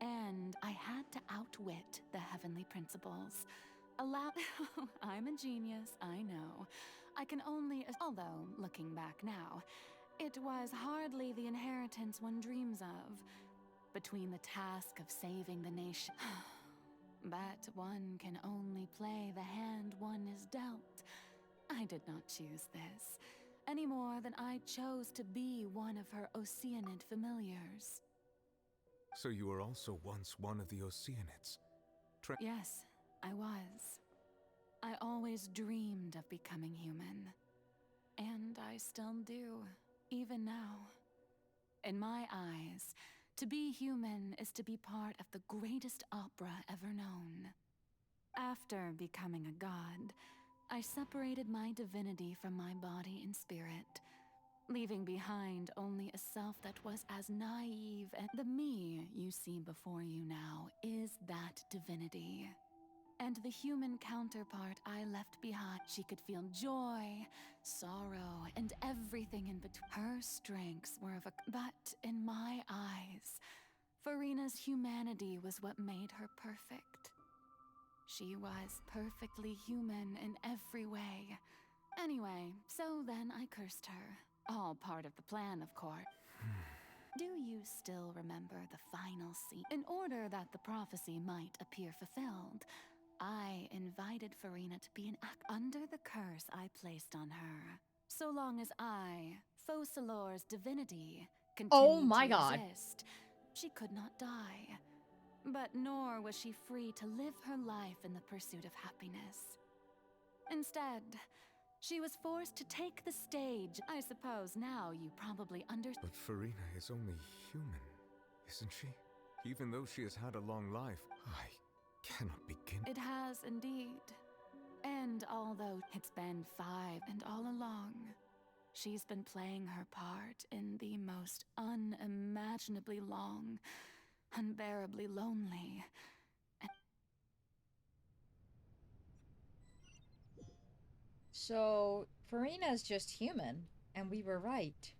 And I had to outwit the heavenly principles. I'm a genius, I know. I can only, although, looking back now, it was hardly the inheritance one dreams of. Between the task of saving the nation. But one can only play the hand one is dealt. I did not choose this, any more than I chose to be one of her Oceanid familiars. So you were also once one of the Oceanids? Yes, I was. I always dreamed of becoming human. And I still do, even now. In my eyes, to be human is to be part of the greatest opera ever known. After becoming a god, I separated my divinity from my body and spirit, leaving behind only a self that was as naive and the me you see before you now is that divinity. And the human counterpart I left behind, she could feel joy, sorrow, and everything in between. Her strengths were of a... But in my eyes, Farina's humanity was what made her perfect. She was perfectly human in every way. Anyway, so then I cursed her. All part of the plan, of course. Do you still remember the final scene? In order that the prophecy might appear fulfilled, I invited Farina to be an act under the curse I placed on her. So long as I, Focalor's divinity, continued my to God. exist, she could not die. But nor was she free to live her life in the pursuit of happiness. Instead, she was forced to take the stage. I suppose now you probably understand. But Farina is only human, isn't she? Even though she has had a long life, I cannot begin. It has indeed. And although it's been 5 and all along, she's been playing her part in the most unimaginably long, unbearably lonely, and So, Farina's just human, and we were right.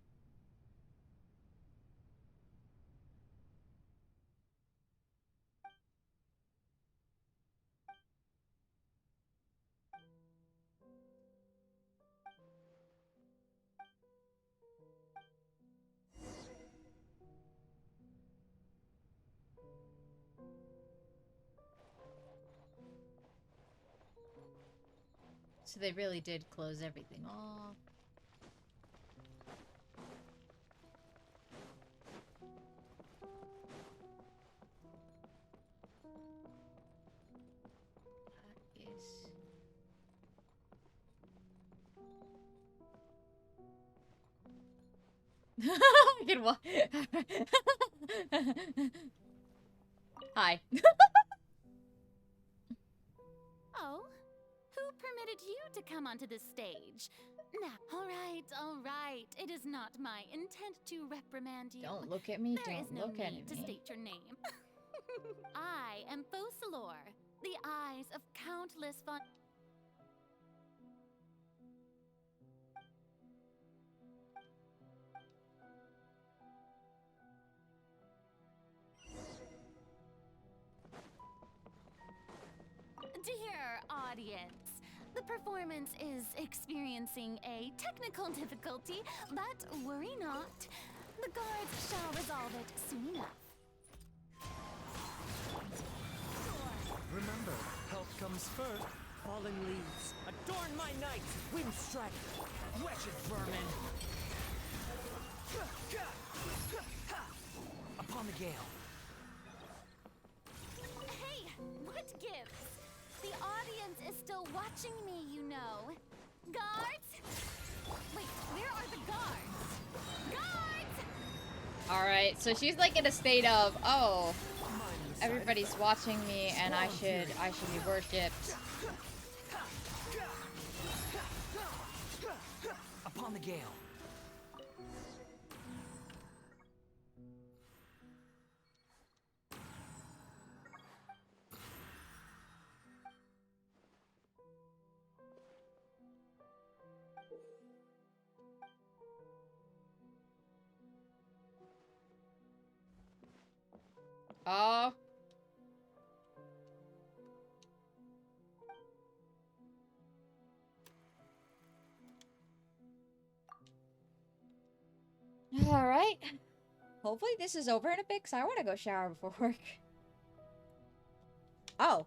So they really did close everything off. That is... I can walk. Hi. Oh? Who permitted you to come onto this stage? Now, all right. It is not my intent to reprimand you. Don't look at me. There is Don't no look at need to me. state your name. I am Focalor, the eyes of countless fun. Dear audience, the performance is experiencing a technical difficulty, but worry not. The guards shall resolve it soon enough. Remember, health comes first. Fallen leaves, adorn my night, wind strike, wretched vermin. Upon the gale. Hey, what gives? The audience is still watching me, you know. Guards? Wait, where are the guards? Guards! Alright, so she's like in a state of, oh, everybody's watching me and I should be worshipped. Upon the gale. Oh. Alright. Hopefully this is over in a bit, because I want to go shower before work. Oh.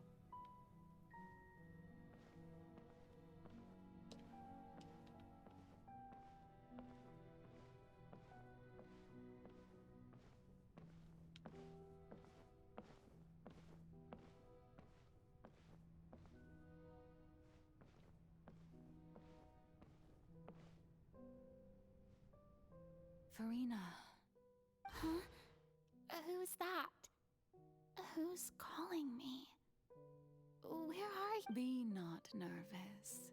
Farina. Huh? Who's that? Who's calling me? Where are you? Be not nervous.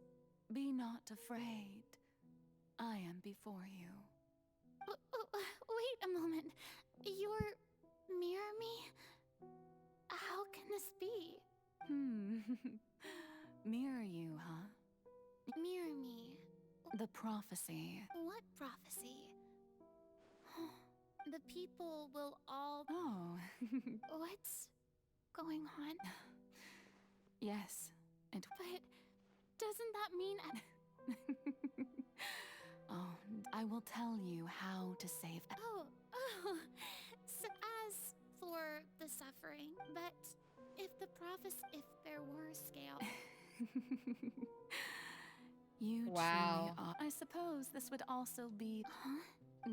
Be not afraid. I am before you. Wait a moment. You're mirror me? How can this be? Mirror you, huh? Mirror me. The prophecy. What prophecy? The people will all... Oh. What's going on? Yes, it... But doesn't that mean... Oh, I will tell you how to save... Oh, suffering, but if there were scale. You Wow. truly are. I suppose this would also be.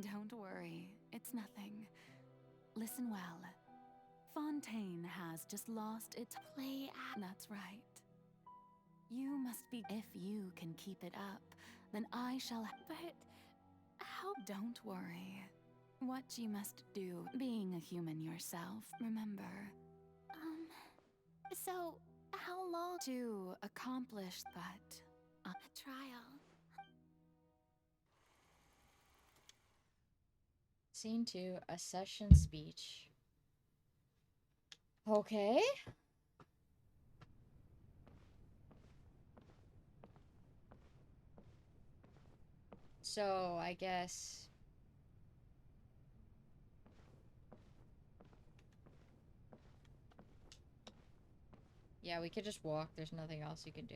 Don't worry, it's nothing. Listen well. Fontaine has just lost its play. That's right. You must be. If you can keep it up, then I shall. But how? Don't worry. What you must do, being a human yourself, remember. So, how long to accomplish that? A trial. Scene 2, a session speech. Okay. So, I guess... yeah, we could just walk. There's nothing else you can do.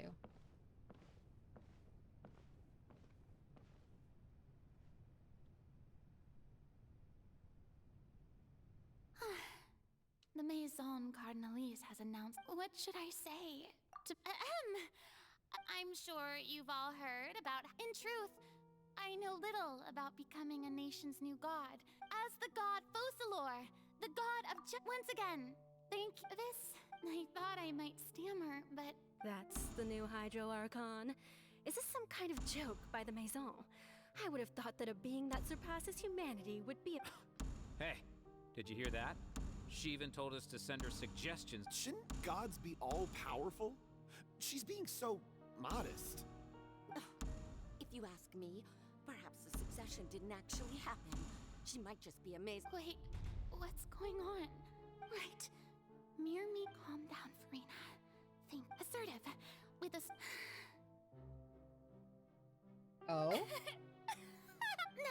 The Maison Cardinalise has announced. What should I say? I'm sure you've all heard about. In truth, I know little about becoming a nation's new god. As the god Focalor, the god of once again, thank this. I thought I might stammer, but That's the new Hydro Archon. Is this some kind of joke by the Maison? I would have thought that a being that surpasses humanity would be a... Hey, did you hear that? She even told us to send her suggestions. Shouldn't gods be all-powerful? She's being so modest. If you ask me, perhaps the succession didn't actually happen. She might just be amazed. wait, what's going on? Right. Mirror me, calm down, Farina. Think assertive. With a Oh?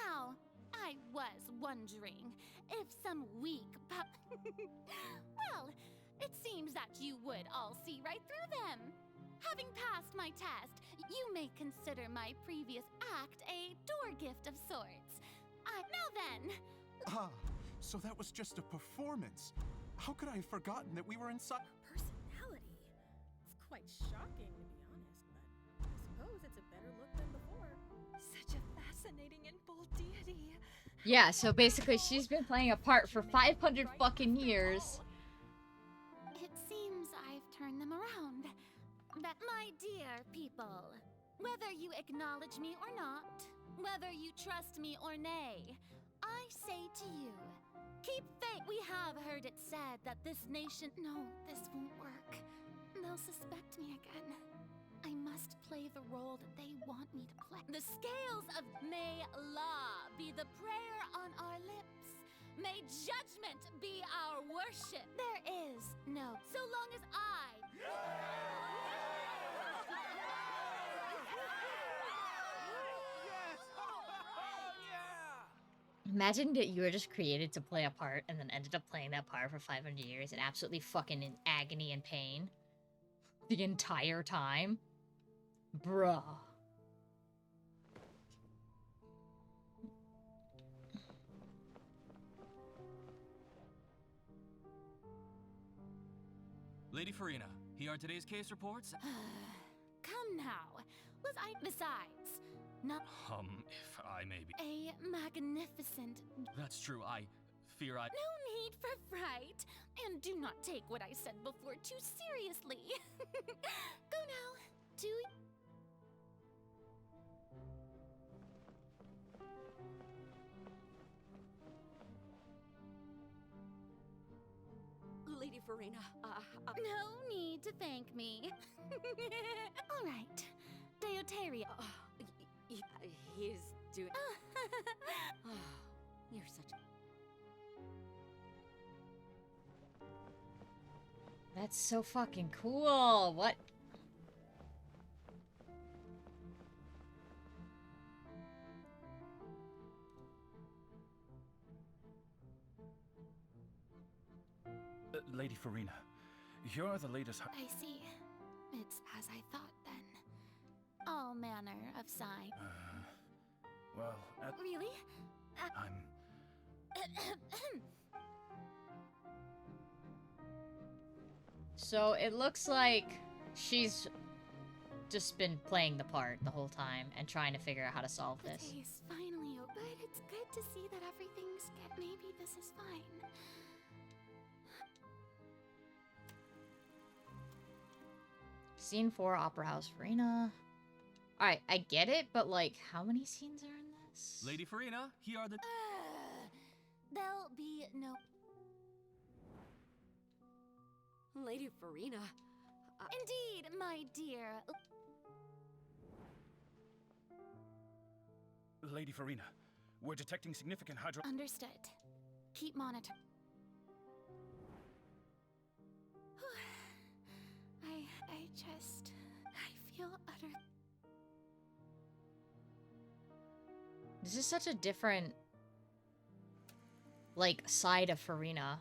Now, I was wondering if some weak pup. Well, it seems that you would all see right through them. Having passed my test, you may consider my previous act a door gift of sorts. Now then. Ah, so that was just a performance. How could I have forgotten that we were inside? Personality? It's quite shocking, to be honest, but I suppose it's a better look than before. Such a fascinating and bold deity. Yeah, so basically she's been playing a part for 500 fucking years. It seems I've turned them around. But my dear people, whether you acknowledge me or not, whether you trust me or nay, I say to you, keep faith. We have heard it said that this nation... No, this won't work. They'll suspect me again. I must play the role that they want me to play. The scales of May law be the prayer on our lips. May judgment be our worship. There is no... So long as I... Imagine that you were just created to play a part and then ended up playing that part for 500 years and absolutely fucking in agony and pain the entire time. Bruh. Lady Farina, here are today's case reports. Come now. Was I... Besides, not... If I may be... A magnificent... That's true, I fear I... No need for fright. And do not take what I said before too seriously. Go now. To... Lady Farina, No need to thank me. All right. Deoteria. He's doing... You're such a... That's so fucking cool. What? Lady Farina, here are the latest... I see. It's as I thought then. All manner of sign. Well, Really? I'm... So it looks like she's just been playing the part the whole time and trying to figure out how to solve The this. day is finally over, but it's good to see that everything's good. Maybe this is fine. Scene 4, Opera House, Farina. Alright, I get it, but like, how many scenes are in this? Lady Farina, here are the... There'll be no... Lady Farina. Indeed, my dear. Lady Farina, we're detecting significant hydro... Understood. Keep monitoring. I feel utter... This is such a different, like, side of Farina.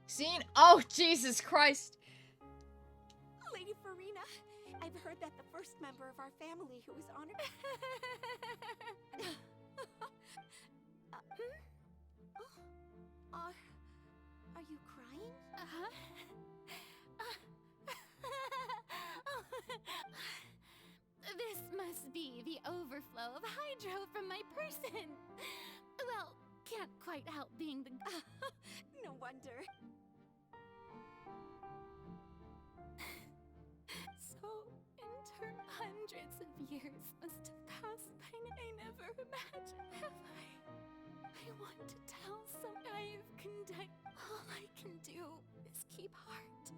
Scene? Oh, Jesus Christ. Lady Farina, I've heard that the first member of our family who was honored... Are you crying? This must be the overflow of hydro from my person. Well, can't quite help being the... No wonder. So, in turn, hundreds of years must have passed by. I never imagined. Have I want to tell some I've conducted. All I can do is keep heart.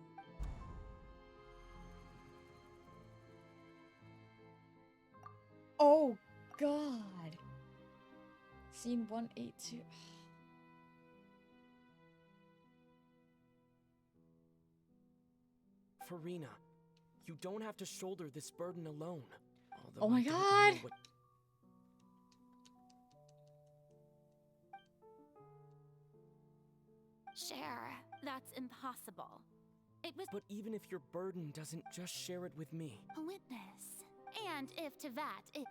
Oh, God. Scene 182. Farina, you don't have to shoulder this burden alone. Although Oh my I don't know God. what- Share. That's impossible. It was But even if your burden doesn't, just share it with me. a witness. And if to that it...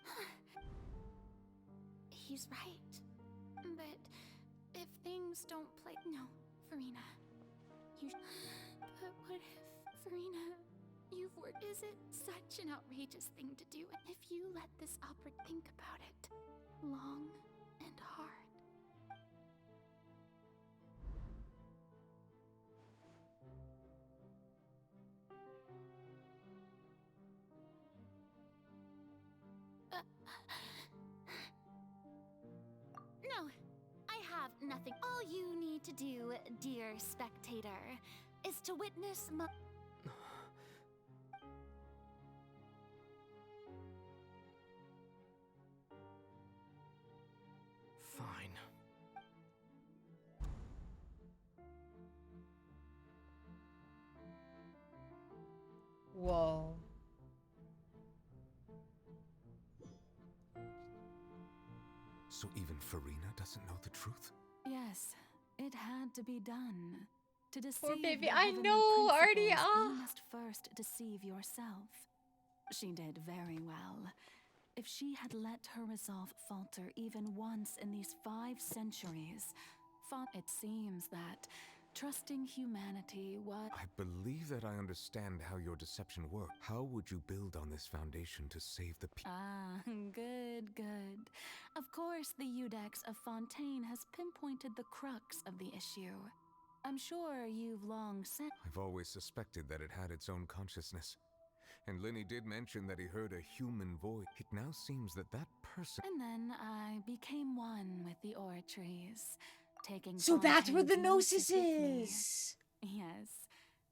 He's right. But if things don't play... No, Farina. You... But what if, Farina, you've worked... Is it such an outrageous thing to do? And if you let this opera think about it long and hard... No, I have nothing. All you need to do, dear spectator, is to witness my... Fine. Whoa. So even Farina doesn't know the truth? Yes, it had to be done. To deceive Poor baby, the I heavenly know, already, principles, you must first deceive yourself. She did very well. If she had let her resolve falter even once in these 5 centuries, it seems that trusting humanity was... I believe that I understand how your deception works. How would you build on this foundation to save the people? Ah, good, good. Of course, the Eudex of Fontaine has pinpointed the crux of the issue. I'm sure you've long said... I've always suspected that it had its own consciousness. And Linny did mention that he heard a human voice. It now seems that that person... And then I became one with the oratories, taking... So that's where the Fontaine's gnosis with me. is. Yes,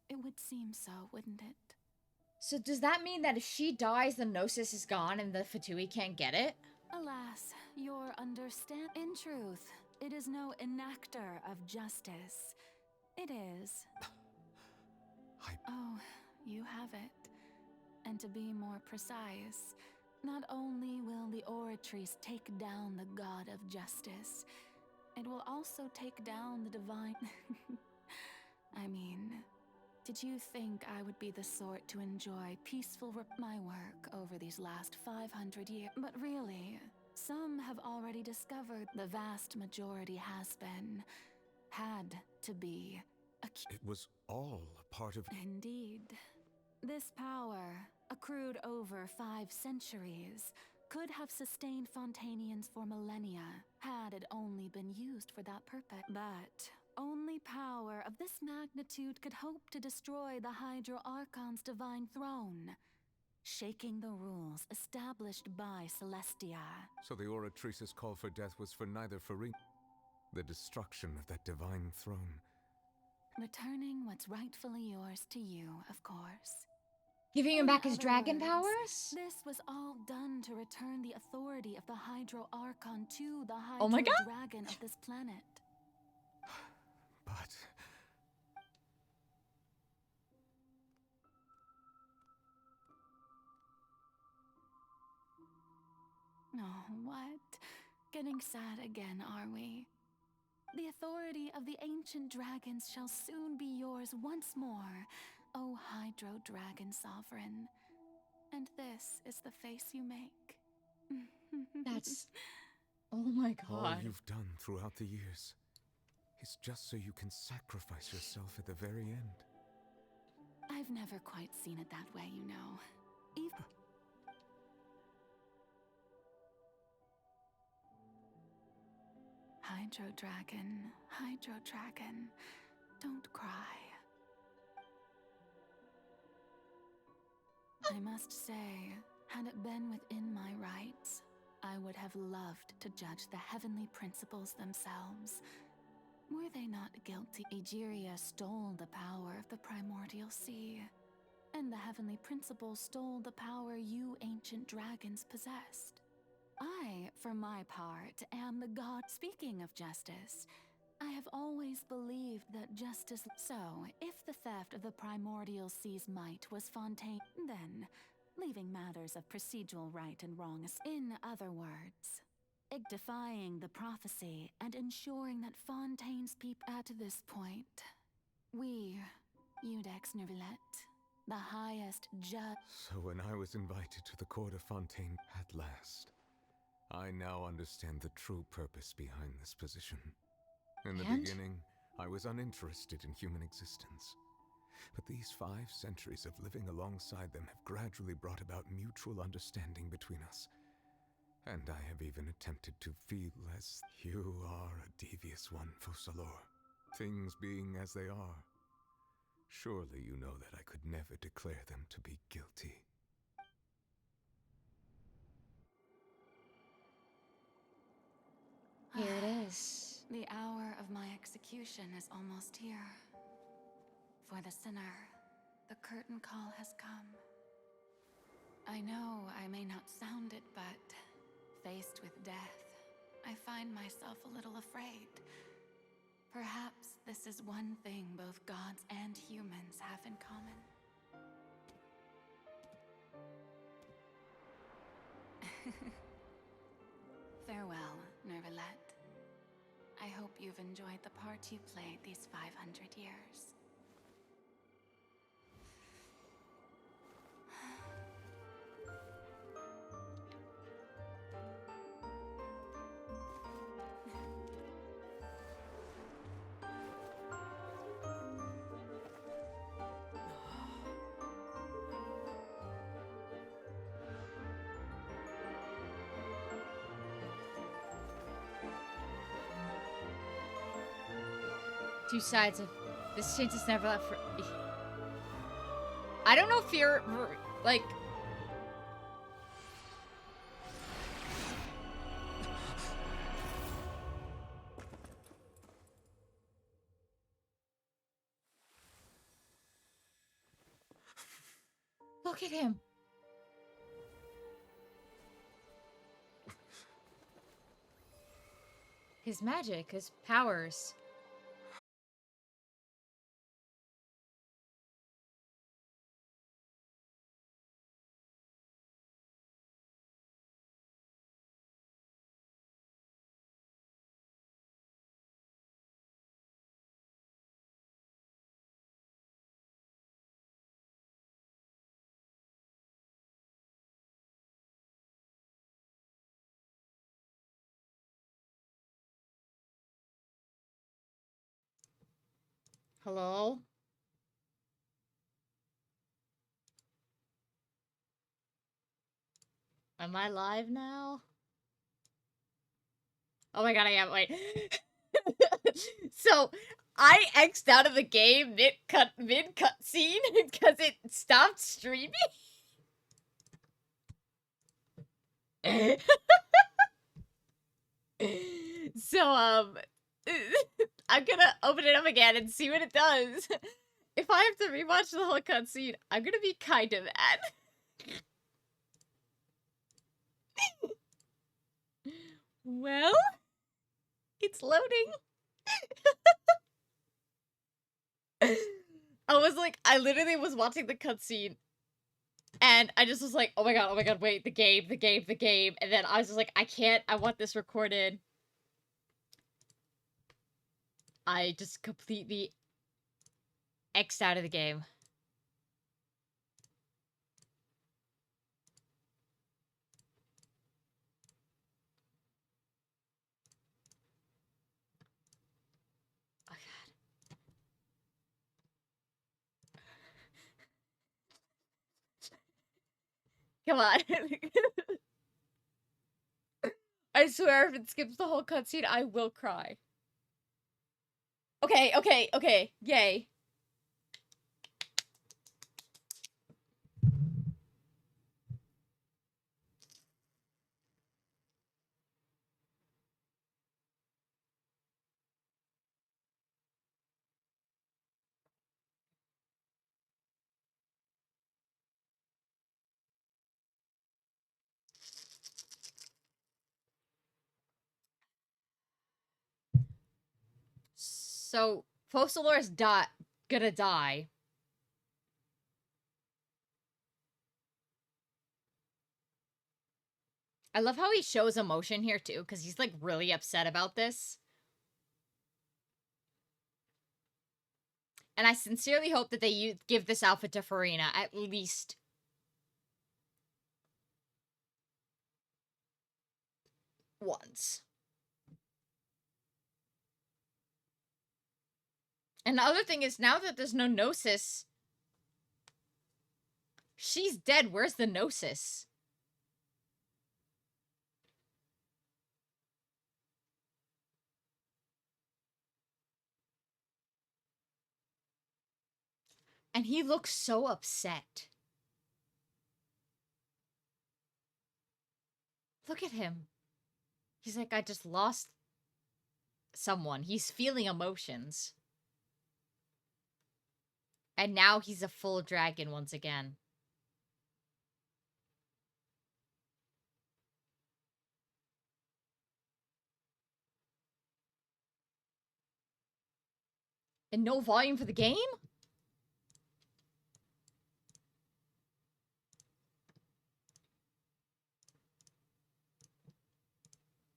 it would seem so, wouldn't it? So does that mean that if she dies, the gnosis is gone and the Fatui can't get it? Alas, your understand... In truth, it is no enactor of justice. It is... Oh, you have it. And to be more precise, Not only will the Oratrice take down the god of justice, it will also take down the divine... I mean, did you think I would be the sort to enjoy my work over these last 500 years? But really, some have already discovered the vast majority had to be It was all a part of... Indeed. This power, accrued over 5 centuries, could have sustained Fontainians for millennia, had it only been used for that purpose. But only power of this magnitude could hope to destroy the Hydro Archon's divine throne, shaking the rules established by Celestia. So the Oratrice's call for death was for neither Farina... The destruction of that divine throne. Returning what's rightfully yours to you, of course. Giving him back his other dragon words, powers? This was all done to return the authority of the Hydro Archon to the Hydro Oh my God. Dragon of this planet. But... Oh, what? Getting sad again, are we? The authority of the ancient dragons shall soon be yours once more, O Hydro Dragon Sovereign. And this is the face you make. That's... Oh my All god. you've done throughout the years is just so you can sacrifice yourself at the very end. I've never quite seen it that way, you know. Even... Hydro Dragon, don't cry. I must say, had it been within my rights, I would have loved to judge the heavenly principles themselves. Were they not guilty? Egeria stole the power of the primordial sea, and the heavenly principles stole the power you ancient dragons possessed. I, for my part, am the god. Speaking of justice, I have always believed that justice... So, if the theft of the primordial sea's might was Fontaine, then, leaving matters of procedural right and wrong, in other words, defying the prophecy and ensuring that Fontaine's people... At this point, we, Eudex Nervilette, the highest judge... So when I was invited to the court of Fontaine at last, I now understand the true purpose behind this position. In the beginning, I was uninterested in human existence. But these 5 centuries of living alongside them have gradually brought about mutual understanding between us. And I have even attempted to feel as you are a devious one, Focalors. Things being as they are, surely you know that I could never declare them to be guilty. Here it is. The hour of my execution is almost here. For the sinner, the curtain call has come. I know I may not sound it, but faced with death, I find myself a little afraid. Perhaps this is one thing both gods and humans have in common. Farewell, Nervilette. I hope you've enjoyed the part you played these 500 years. Two sides of this chance is never left for. I don't know if you're like. Look at him. His magic, his powers. Hello? Am I live now? Oh my god, I am. Wait. So, I X'd out of the game mid cutscene because it stopped streaming. So, I'm gonna open it up again and see what it does. If I have to rewatch the whole cutscene, I'm gonna be kind of mad. Well, it's loading. I literally was watching the cutscene, and I just was like, oh my god, wait, the game, and then I was just like, I want this recorded. I just completely X'd out of the game. Come on. I swear if it skips the whole cutscene, I will cry. Okay. Yay. So, Focalore's gonna die. I love how he shows emotion here, too, because he's, like, really upset about this. And I sincerely hope that they give this outfit to Farina, at least once. And the other thing is, now that there's no Gnosis, she's dead. Where's the Gnosis? And he looks so upset. Look at him. He's like, I just lost someone. He's feeling emotions. And now he's a full dragon once again. And no volume for the game?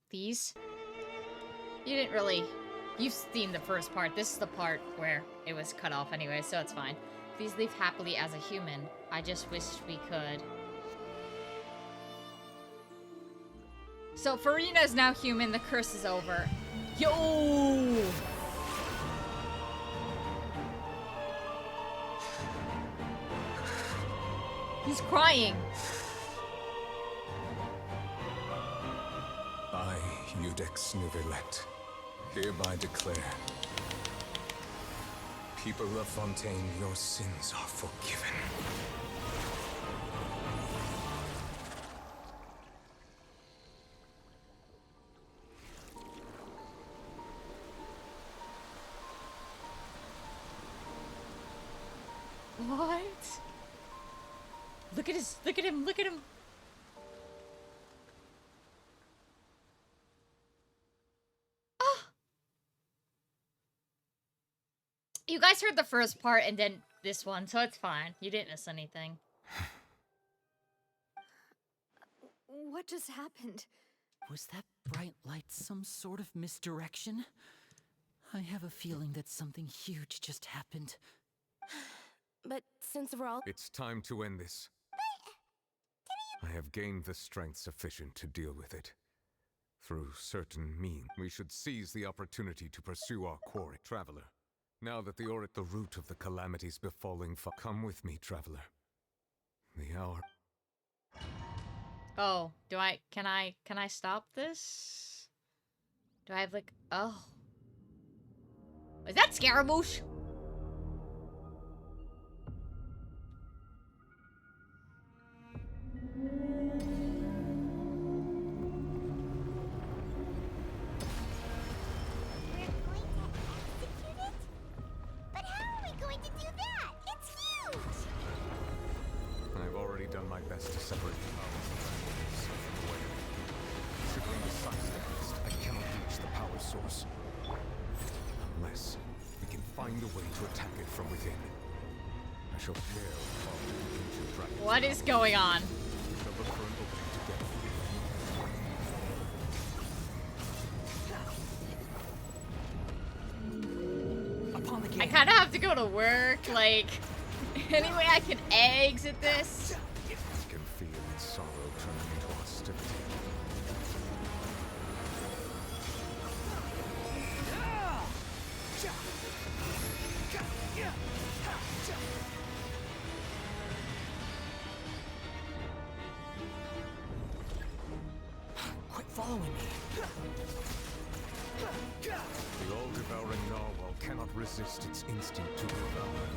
These? You didn't really... You've seen the first part. This is the part where it was cut off anyway, so it's fine. Please live happily as a human. I just wished we could. So Farina is now human. The curse is over. Yo! He's crying. I, Judex Nuvelet, hereby declare, people of Fontaine, your sins are forgiven. What? Look at him, look at him. Oh. You guys heard the first part and then this one, so it's fine. You didn't miss anything. What just happened? Was that bright light some sort of misdirection? I have a feeling that something huge just happened. But since we're all... It's time to end this. I have gained the strength sufficient to deal with it. Through certain means, we should seize the opportunity to pursue our quarry. Traveler, Now that you're at the root of the calamities befalling, come with me, traveler. The hour. Oh, can I stop this? Do I have like, oh. Is that Scaramouche? But how are we going to do that? It's huge! I've already done my best to separate the power from the way. Considering the size test, I cannot reach the power source. Unless we can find a way to attack it from within. I shall dare talk to the ancient dragon. What is going on? We shall look for an opening together. I kind of have to go to work, like, any way I can exit this? I can feel its sorrow turning into hostility. Quit following me. The all-devouring narwhal cannot resist its instinct to devour.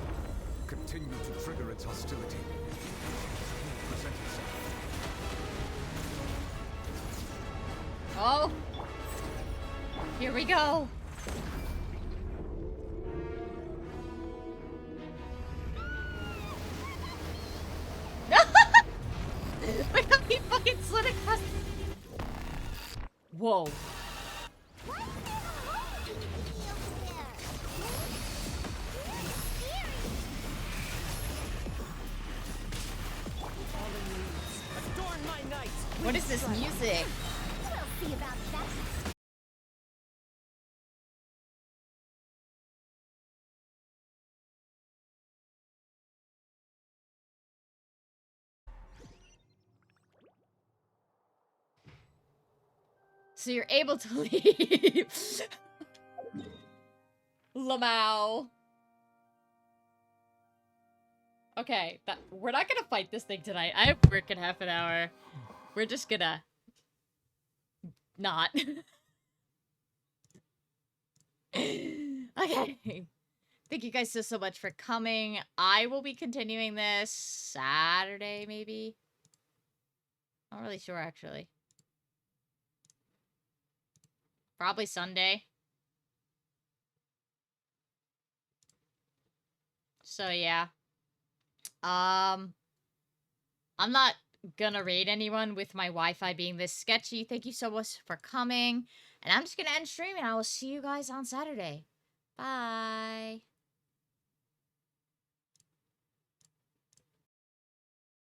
Continue to trigger its hostility. Present itself. Oh. Here we go. Look how he fucking slid across. Whoa. What is this music? We'll see about that. So you're able to leave. Lamau. Okay, we're not gonna fight this thing tonight. I have work in half an hour. We're just gonna not. Okay. Thank you guys so much for coming. I will be continuing this Saturday, maybe. Not really sure, actually. Probably Sunday. So, yeah. I'm not gonna raid anyone with my Wi-Fi being this sketchy. Thank you so much for coming. And I'm just gonna end streaming. I will see you guys on Saturday. Bye.